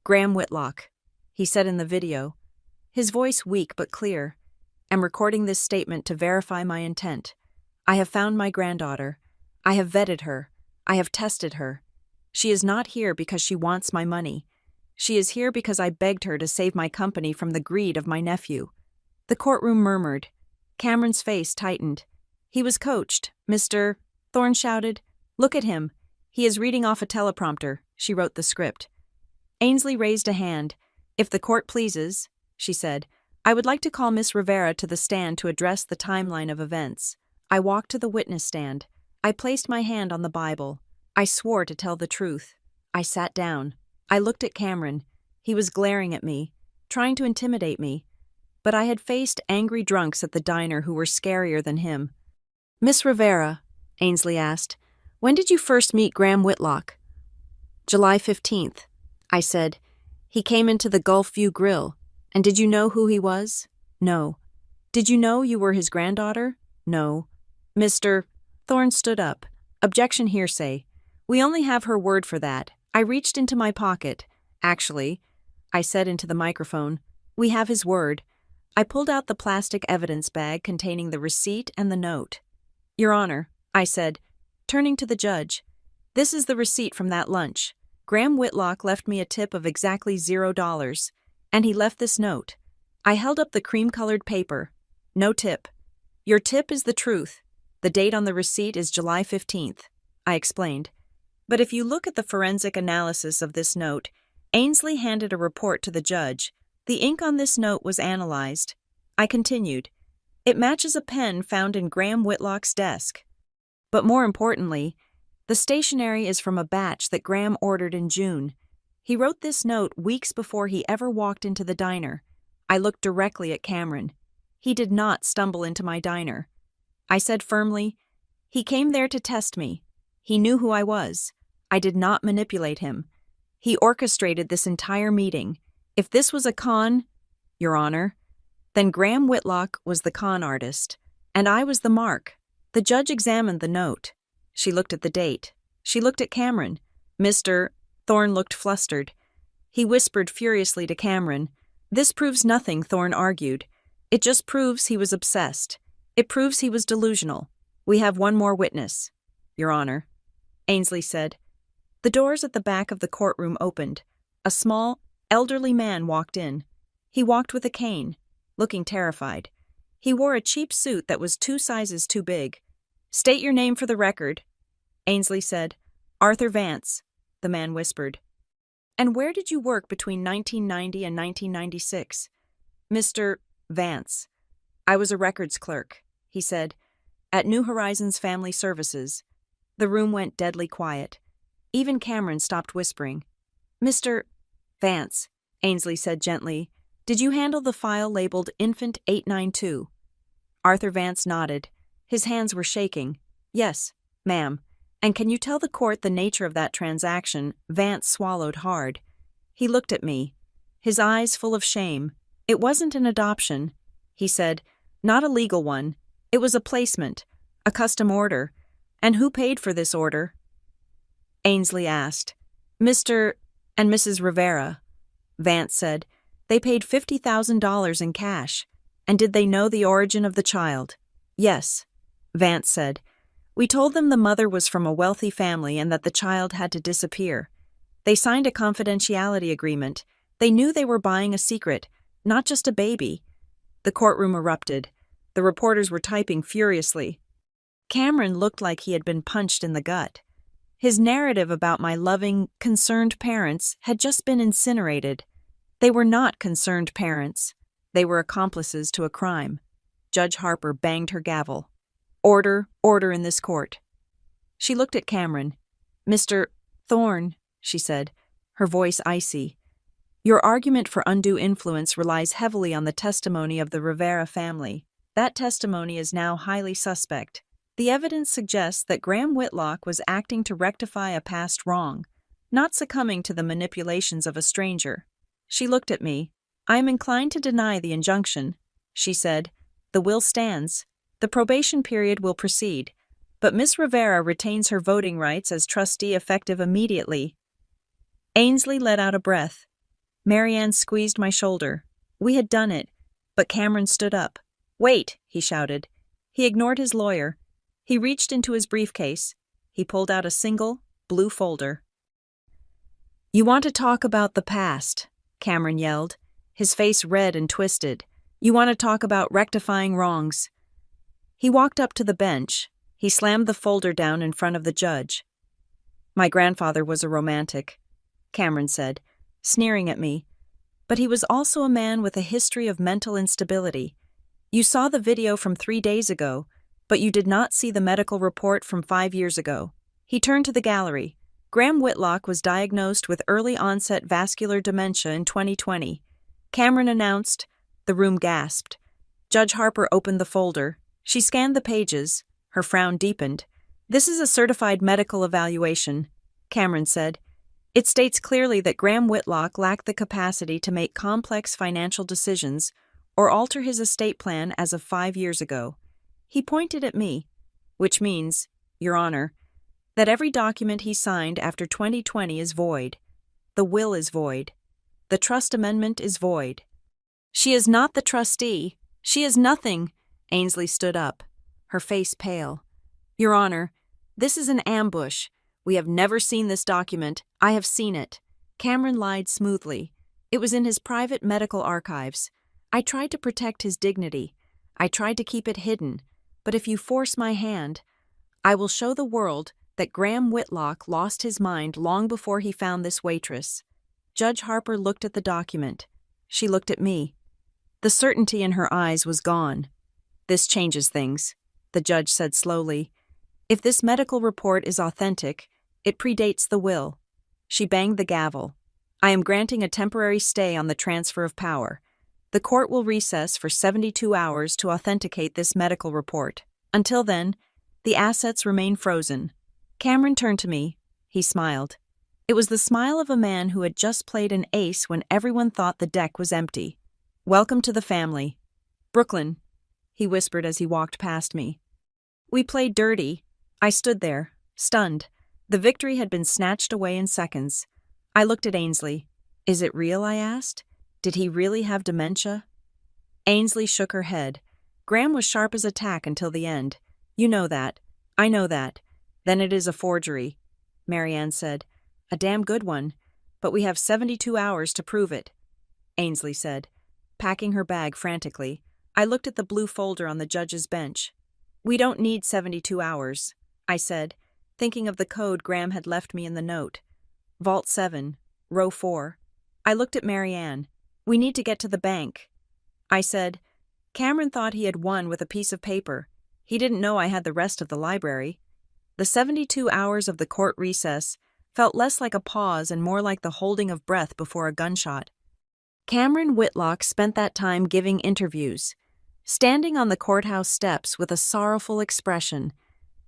Graham Whitlock," he said in the video, his voice weak but clear, "am recording this statement to verify my intent. I have found my granddaughter. I have vetted her. I have tested her. She is not here because she wants my money. She is here because I begged her to save my company from the greed of my nephew." The courtroom murmured. Cameron's face tightened. "He was coached, Mr. Thorne shouted. "Look at him. He is reading off a teleprompter." She wrote the script. Ainsley raised a hand. "If the court pleases," she said, "I would like to call Miss Rivera to the stand to address the timeline of events." I walked to the witness stand. I placed my hand on the Bible. I swore to tell the truth. I sat down. I looked at Cameron. He was glaring at me, trying to intimidate me. But I had faced angry drunks at the diner who were scarier than him. "Miss Rivera," Ainsley asked, "when did you first meet Graham Whitlock?" "July 15th, I said. "He came into the Gulf View Grill. And did you know who he was?" "No." "Did you know you were his granddaughter?" "No." Mr. Thorne stood up. "Objection hearsay. We only have her word for that." I reached into my pocket. "Actually," I said into the microphone, "we have his word." I pulled out the plastic evidence bag containing the receipt and the note. "Your Honor," I said, turning to the judge, "this is the receipt from that lunch. Graham Whitlock left me a tip of exactly $0, and he left this note." I held up the cream-colored paper. "No tip. Your tip is the truth. The date on the receipt is July 15th, I explained. "But if you look at the forensic analysis of this note," Ainsley handed a report to the judge. "The ink on this note was analyzed." I continued. "It matches a pen found in Graham Whitlock's desk. But more importantly, the stationery is from a batch that Graham ordered in June. He wrote this note weeks before he ever walked into the diner." I looked directly at Cameron. "He did not stumble into my diner." I said firmly, "He came there to test me. He knew who I was. I did not manipulate him. He orchestrated this entire meeting. If this was a con, Your Honor, then Graham Whitlock was the con artist, and I was the mark." The judge examined the note. She looked at the date. She looked at Cameron. Mr. Thorne looked flustered. He whispered furiously to Cameron. "This proves nothing," Thorne argued. "It just proves he was obsessed. It proves he was delusional. We have one more witness." "Your Honor," Ainsley said. The doors at the back of the courtroom opened. A small, elderly man walked in. He walked with a cane, looking terrified. He wore a cheap suit that was 2 sizes too big. "State your name for the record," Ainsley said. "Arthur Vance," the man whispered. "And where did you work between 1990 and 1996? "Mr. Vance. I was a records clerk," he said, "at New Horizons Family Services." The room went deadly quiet. Even Cameron stopped whispering. "Mr. Vance," Ainsley said gently, "did you handle the file labeled Infant 892? Arthur Vance nodded. His hands were shaking. "Yes, ma'am. And can you tell the court the nature of that transaction?" Vance swallowed hard. He looked at me, his eyes full of shame. "It wasn't an adoption," he said. "Not a legal one. It was a placement, a custom order. And who paid for this order?" Ainsley asked. "Mr. and Mrs. Rivera," Vance said. "They paid $50,000 in cash. And did they know the origin of the child?" "Yes," Vance said. "We told them the mother was from a wealthy family and that the child had to disappear. They signed a confidentiality agreement. They knew they were buying a secret, not just a baby." The courtroom erupted. The reporters were typing furiously. Cameron looked like he had been punched in the gut. His narrative about my loving, concerned parents had just been incinerated. They were not concerned parents. They were accomplices to a crime. Judge Harper banged her gavel. "Order, order in this court." She looked at Cameron. "Mr. Thorne," she said, her voice icy, "your argument for undue influence relies heavily on the testimony of the Rivera family. That testimony is now highly suspect. The evidence suggests that Graham Whitlock was acting to rectify a past wrong, not succumbing to the manipulations of a stranger." She looked at me. "I am inclined to deny the injunction," she said. "The will stands. The probation period will proceed, but Miss Rivera retains her voting rights as trustee effective immediately." Ainsley let out a breath. Marianne squeezed my shoulder. We had done it, but Cameron stood up. "Wait," he shouted. He ignored his lawyer. He reached into his briefcase. He pulled out a single, blue folder. "You want to talk about the past," Cameron yelled, his face red and twisted. "You want to talk about rectifying wrongs." He walked up to the bench. He slammed the folder down in front of the judge. "My grandfather was a romantic," Cameron said, sneering at me. "But he was also a man with a history of mental instability. You saw the video from 3 days ago, but you did not see the medical report from 5 years ago." He turned to the gallery. "Graham Whitlock was diagnosed with early-onset vascular dementia in 2020. Cameron announced. The room gasped. Judge Harper opened the folder. She scanned the pages. Her frown deepened. "This is a certified medical evaluation," Cameron said. "It states clearly that Graham Whitlock lacked the capacity to make complex financial decisions or alter his estate plan as of 5 years ago." He pointed at me, "Which means, Your Honor, that every document he signed after 2020 is void. The will is void. The trust amendment is void." "She is not the trustee. She is nothing." Ainsley stood up, her face pale. "Your Honor, this is an ambush. We have never seen this document. I have seen it." Cameron lied smoothly. "It was in his private medical archives. I tried to protect his dignity. I tried to keep it hidden. But if you force my hand, I will show the world that Graham Whitlock lost his mind long before he found this waitress." Judge Harper looked at the document. She looked at me. The certainty in her eyes was gone. "This changes things," the judge said slowly. "If this medical report is authentic, it predates the will." She banged the gavel. "I am granting a temporary stay on the transfer of power. The court will recess for 72 hours to authenticate this medical report. Until then, the assets remain frozen." Cameron turned to me. He smiled. It was the smile of a man who had just played an ace when everyone thought the deck was empty. "Welcome to the family. Brooklyn," he whispered as he walked past me. "We played dirty." I stood there, stunned. The victory had been snatched away in seconds. I looked at Ainsley. "Is it real?" I asked. "Did he really have dementia?" Ainsley shook her head. "Graham was sharp as a tack until the end. You know that. I know that. Then it is a forgery," Marianne said. "A damn good one. But we have 72 hours to prove it," Ainsley said, packing her bag frantically. I looked at the blue folder on the judge's bench. "We don't need 72 hours, I said, thinking of the code Graham had left me in the note. "Vault 7, row 4. I looked at Marianne. "We need to get to the bank," I said. Cameron thought he had won with a piece of paper. He didn't know I had the rest of the library. The 72 hours of the court recess felt less like a pause and more like the holding of breath before a gunshot. Cameron Whitlock spent that time giving interviews, standing on the courthouse steps with a sorrowful expression,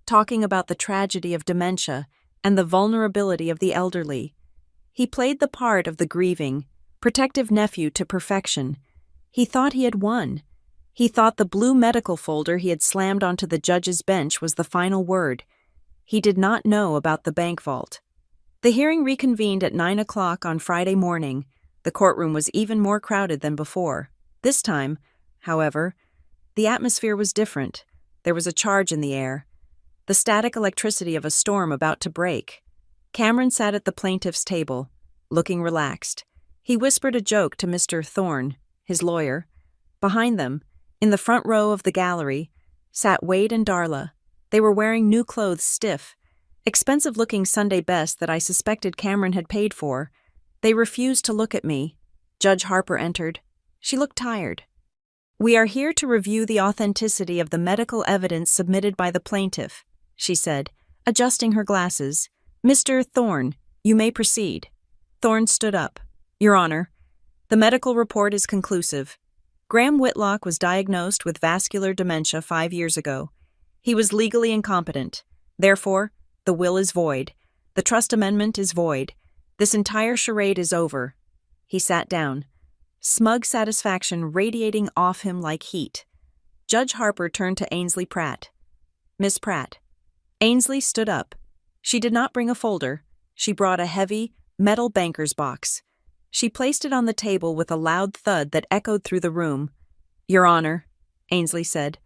talking about the tragedy of dementia and the vulnerability of the elderly. He played the part of the grieving, protective nephew to perfection. He thought he had won. He thought the blue medical folder he had slammed onto the judge's bench was the final word. He did not know about the bank vault. The hearing reconvened at 9 o'clock on Friday morning. The courtroom was even more crowded than before. This time, however, the atmosphere was different. There was a charge in the air, the static electricity of a storm about to break. Cameron sat at the plaintiff's table, looking relaxed. He whispered a joke to Mr. Thorne, his lawyer. Behind them, in the front row of the gallery, sat Wade and Darla. They were wearing new clothes, stiff, expensive-looking Sunday best that I suspected Cameron had paid for. They refused to look at me. Judge Harper entered. She looked tired. "We are here to review the authenticity of the medical evidence submitted by the plaintiff," she said, adjusting her glasses. "Mr. Thorne, you may proceed." Thorne stood up. "Your Honor, the medical report is conclusive. Graham Whitlock was diagnosed with vascular dementia 5 years ago. He was legally incompetent. Therefore, the will is void. The trust amendment is void. This entire charade is over." He sat down, smug satisfaction radiating off him like heat. Judge Harper turned to Ainsley Pratt. "Miss Pratt." Ainsley stood up. She did not bring a folder. She brought a heavy, metal banker's box. She placed it on the table with a loud thud that echoed through the room. "Your Honor," Ainsley said,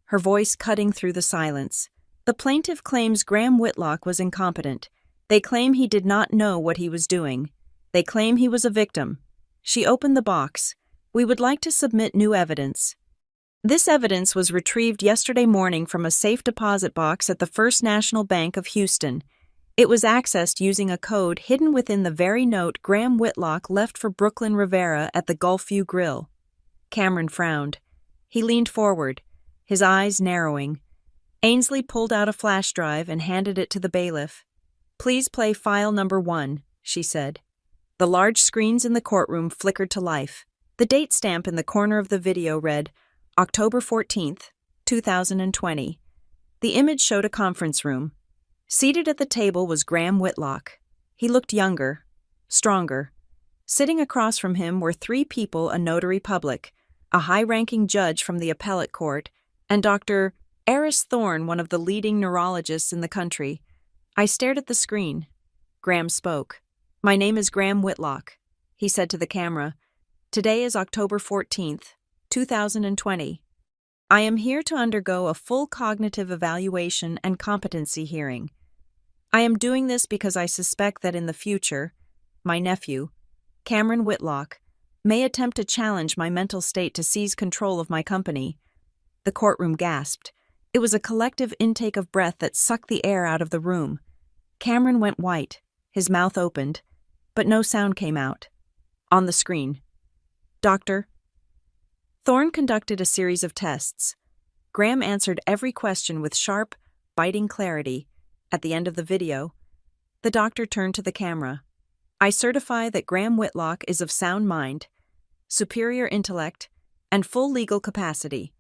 her voice cutting through the silence. "The plaintiff claims Graham Whitlock was incompetent. They claim he did not know what he was doing. They claim he was a victim. She opened the box. We would like to submit new evidence. This evidence was retrieved yesterday morning from a safe deposit box at the First National Bank of Houston. It was accessed using a code hidden within the very note Graham Whitlock left for Brooklyn Rivera at the Gulfview Grill. Cameron frowned. He leaned forward, his eyes narrowing. Ainsley pulled out a flash drive and handed it to the bailiff. "Please play file number 1, she said. The large screens in the courtroom flickered to life. The date stamp in the corner of the video read, October 14th, 2020. The image showed a conference room. Seated at the table was Graham Whitlock. He looked younger, stronger. Sitting across from him were 3 people, a notary public, a high-ranking judge from the appellate court, and Dr. Eris Thorne, one of the leading neurologists in the country. I stared at the screen. Graham spoke. "My name is Graham Whitlock," he said to the camera. "Today is October 14th, 2020. I am here to undergo a full cognitive evaluation and competency hearing. I am doing this because I suspect that in the future, my nephew, Cameron Whitlock, may attempt to challenge my mental state to seize control of my company." The courtroom gasped. It was a collective intake of breath that sucked the air out of the room. Cameron went white, his mouth opened, but no sound came out. On the screen, "Doctor." Thorne conducted a series of tests. Graham answered every question with sharp, biting clarity. At the end of the video, the doctor turned to the camera. "I certify that Graham Whitlock is of sound mind, superior intellect, and full legal capacity,"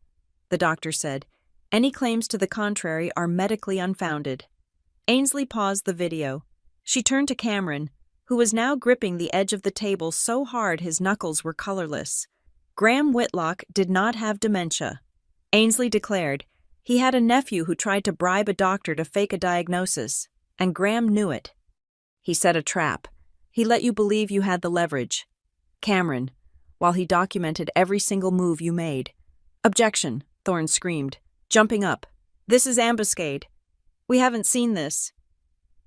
the doctor said. "Any claims to the contrary are medically unfounded." Ainsley paused the video. She turned to Cameron, who was now gripping the edge of the table so hard his knuckles were colorless. Graham Whitlock did not have dementia. Ainsley declared. He had a nephew who tried to bribe a doctor to fake a diagnosis, and Graham knew it. He set a trap. He let you believe you had the leverage. Cameron, while he documented every single move you made. "Objection," Thorne screamed, jumping up. "This is ambuscade. We haven't seen this."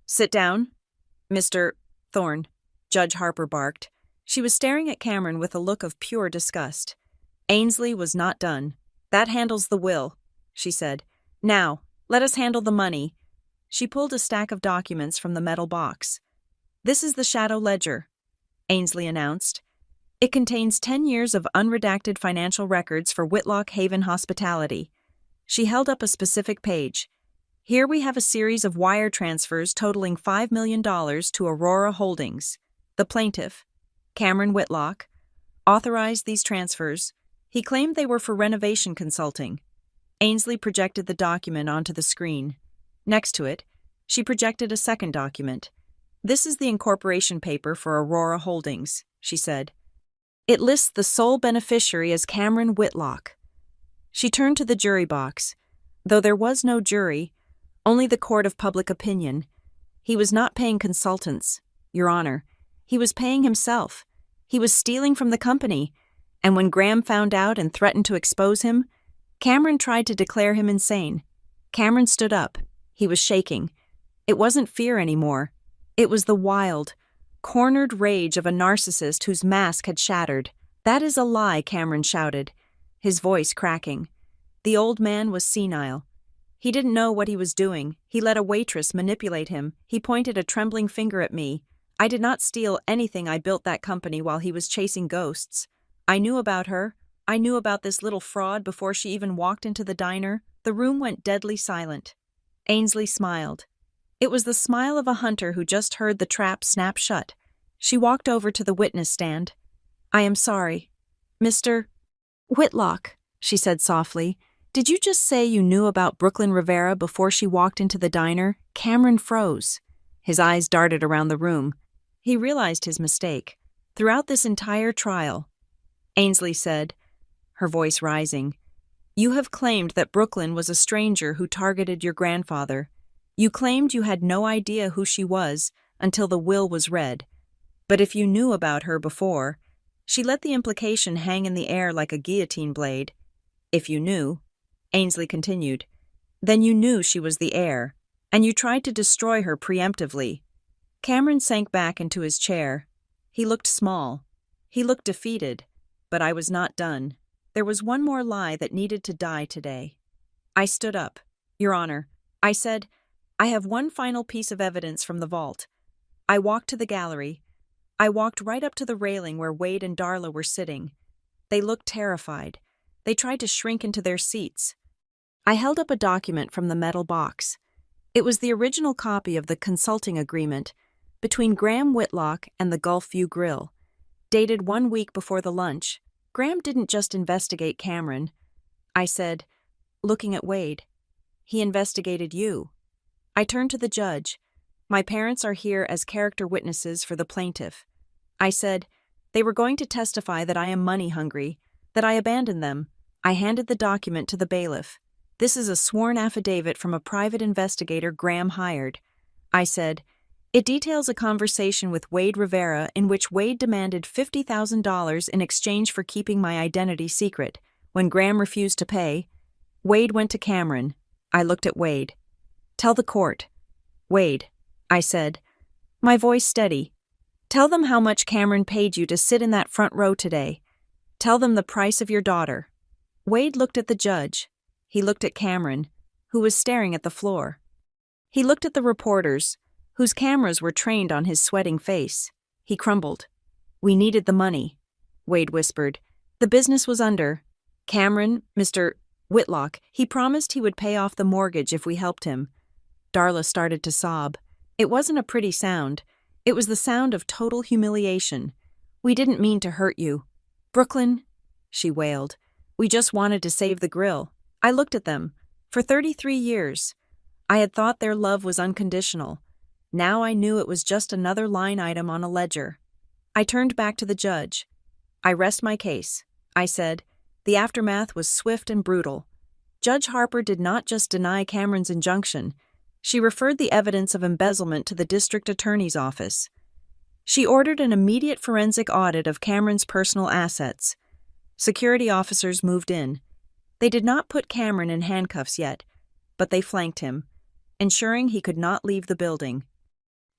"Sit down, Mr. Thorne," Judge Harper barked. She was staring at Cameron with a look of pure disgust. Ainsley was not done. "That handles the will," she said. "Now, let us handle the money." She pulled a stack of documents from the metal box. "This is the shadow ledger," Ainsley announced. "It contains 10 years of unredacted financial records for Whitlock Haven Hospitality." She held up a specific page. "Here we have a series of wire transfers totaling $5 million to Aurora Holdings. The plaintiff, Cameron Whitlock, authorized these transfers. He claimed they were for renovation consulting." Ainsley projected the document onto the screen. Next to it, she projected a second document. "This is the incorporation paper for Aurora Holdings," she said. "It lists the sole beneficiary as Cameron Whitlock." She turned to the jury box. Though there was no jury, only the court of public opinion. "He was not paying consultants, Your Honor. He was paying himself. He was stealing from the company. And when Graham found out and threatened to expose him, Cameron tried to declare him insane." Cameron stood up. He was shaking. It wasn't fear anymore. It was the wild, cornered rage of a narcissist whose mask had shattered. "That is a lie," Cameron shouted, his voice cracking. The old man was senile. He didn't know what he was doing. He let a waitress manipulate him. He pointed a trembling finger at me. "I did not steal anything. I built that company while he was chasing ghosts. I knew about her. I knew about this little fraud before she even walked into the diner." The room went deadly silent. Ainsley smiled. It was the smile of a hunter who just heard the trap snap shut. She walked over to the witness stand. "I am sorry. Mr. Whitlock," she said softly, "did you just say you knew about Brooklyn Rivera before she walked into the diner?" Cameron froze. His eyes darted around the room. He realized his mistake. Throughout this entire trial, Ainsley said, her voice rising, "You have claimed that Brooklyn was a stranger who targeted your grandfather. You claimed you had no idea who she was until the will was read. But if you knew about her before," she let the implication hang in the air like a guillotine blade. "If you knew," Ainsley continued, "then you knew she was the heir, and you tried to destroy her preemptively." Cameron sank back into his chair. He looked small. He looked defeated. But I was not done. There was one more lie that needed to die today. I stood up. Your Honor, I said, I have one final piece of evidence from the vault. I walked to the gallery. I walked right up to the railing where Wade and Darla were sitting. They looked terrified. They tried to shrink into their seats. I held up a document from the metal box. It was the original copy of the consulting agreement between Graham Whitlock and the Gulfview Grill, dated 1 week before the lunch. Graham didn't just investigate Cameron, I said, looking at Wade. He investigated you. I turned to the judge. My parents are here as character witnesses for the plaintiff. I said, they were going to testify that I am money hungry, that I abandoned them. I handed the document to the bailiff. This is a sworn affidavit from a private investigator Graham hired. I said, it details a conversation with Wade Rivera in which Wade demanded $50,000 in exchange for keeping my identity secret. When Graham refused to pay, Wade went to Cameron. I looked at Wade. Tell the court. Wade, I said, my voice steady. Tell them how much Cameron paid you to sit in that front row today. Tell them the price of your daughter. Wade looked at the judge. He looked at Cameron, who was staring at the floor. He looked at the reporters, whose cameras were trained on his sweating face. He crumbled. We needed the money, Wade whispered. The business was under. Cameron, Mr. Whitlock, he promised he would pay off the mortgage if we helped him. Darla started to sob. It wasn't a pretty sound. It was the sound of total humiliation. We didn't mean to hurt you. Brooklyn, she wailed. We just wanted to save the grill. I looked at them. For 33 years, I had thought their love was unconditional. Now I knew it was just another line item on a ledger. I turned back to the judge. I rest my case, I said. The aftermath was swift and brutal. Judge Harper did not just deny Cameron's injunction. She referred the evidence of embezzlement to the district attorney's office. She ordered an immediate forensic audit of Cameron's personal assets. Security officers moved in. They did not put Cameron in handcuffs yet, but they flanked him, ensuring he could not leave the building.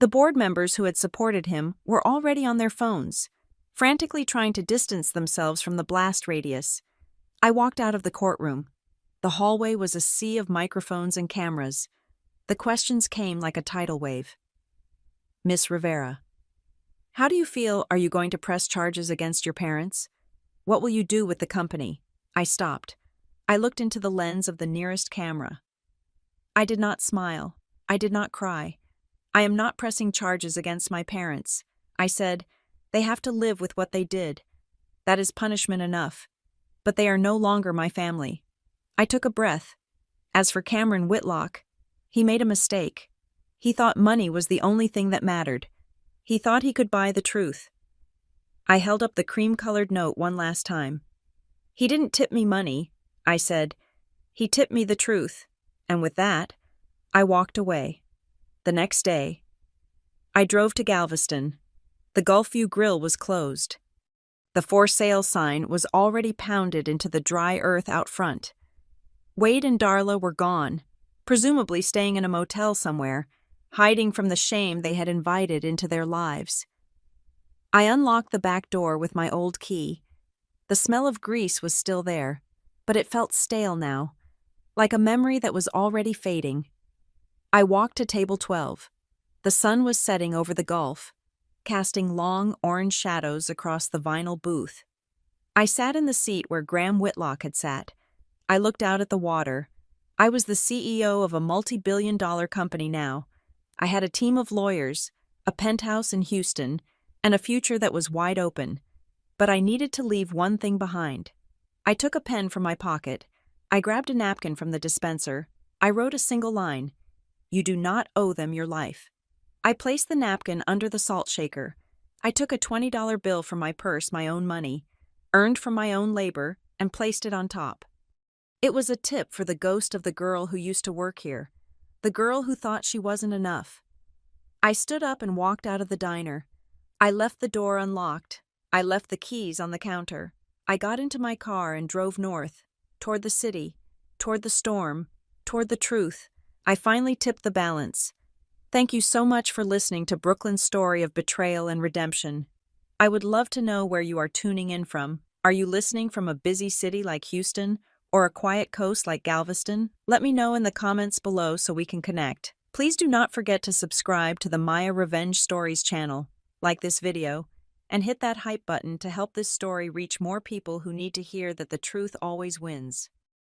The board members who had supported him were already on their phones, frantically trying to distance themselves from the blast radius. I walked out of the courtroom. The hallway was a sea of microphones and cameras. The questions came like a tidal wave. Miss Rivera, how do you feel? Are you going to press charges against your parents? What will you do with the company? I stopped. I looked into the lens of the nearest camera. I did not smile. I did not cry. I am not pressing charges against my parents. I said, they have to live with what they did. That is punishment enough. But they are no longer my family. I took a breath. As for Cameron Whitlock, he made a mistake. He thought money was the only thing that mattered. He thought he could buy the truth. I held up the cream-colored note one last time. He didn't tip me money, I said. He tipped me the truth. And with that, I walked away. The next day, I drove to Galveston. The Gulfview Grill was closed. The for sale sign was already pounded into the dry earth out front. Wade and Darla were gone, presumably staying in a motel somewhere, hiding from the shame they had invited into their lives. I unlocked the back door with my old key. The smell of grease was still there, but it felt stale now, like a memory that was already fading. I walked to table 12. The sun was setting over the Gulf, casting long orange shadows across the vinyl booth. I sat in the seat where Graham Whitlock had sat. I looked out at the water. I was the CEO of a multi-billion-dollar company now. I had a team of lawyers, a penthouse in Houston, and a future that was wide open. But I needed to leave one thing behind. I took a pen from my pocket. I grabbed a napkin from the dispenser. I wrote a single line. You do not owe them your life. I placed the napkin under the salt shaker. I took a $20 bill from my purse, my own money, earned from my own labor, and placed it on top. It was a tip for the ghost of the girl who used to work here, the girl who thought she wasn't enough. I stood up and walked out of the diner. I left the door unlocked. I left the keys on the counter. I got into my car and drove north, toward the city, toward the storm, toward the truth. I finally tipped the balance. Thank you so much for listening to Brooklyn's story of betrayal and redemption. I would love to know where you are tuning in from. Are you listening from a busy city like Houston or a quiet coast like Galveston? Let me know in the comments below so we can connect. Please do not forget to subscribe to the Maya Revenge Stories channel, like this video, and hit that hype button to help this story reach more people who need to hear that the truth always wins.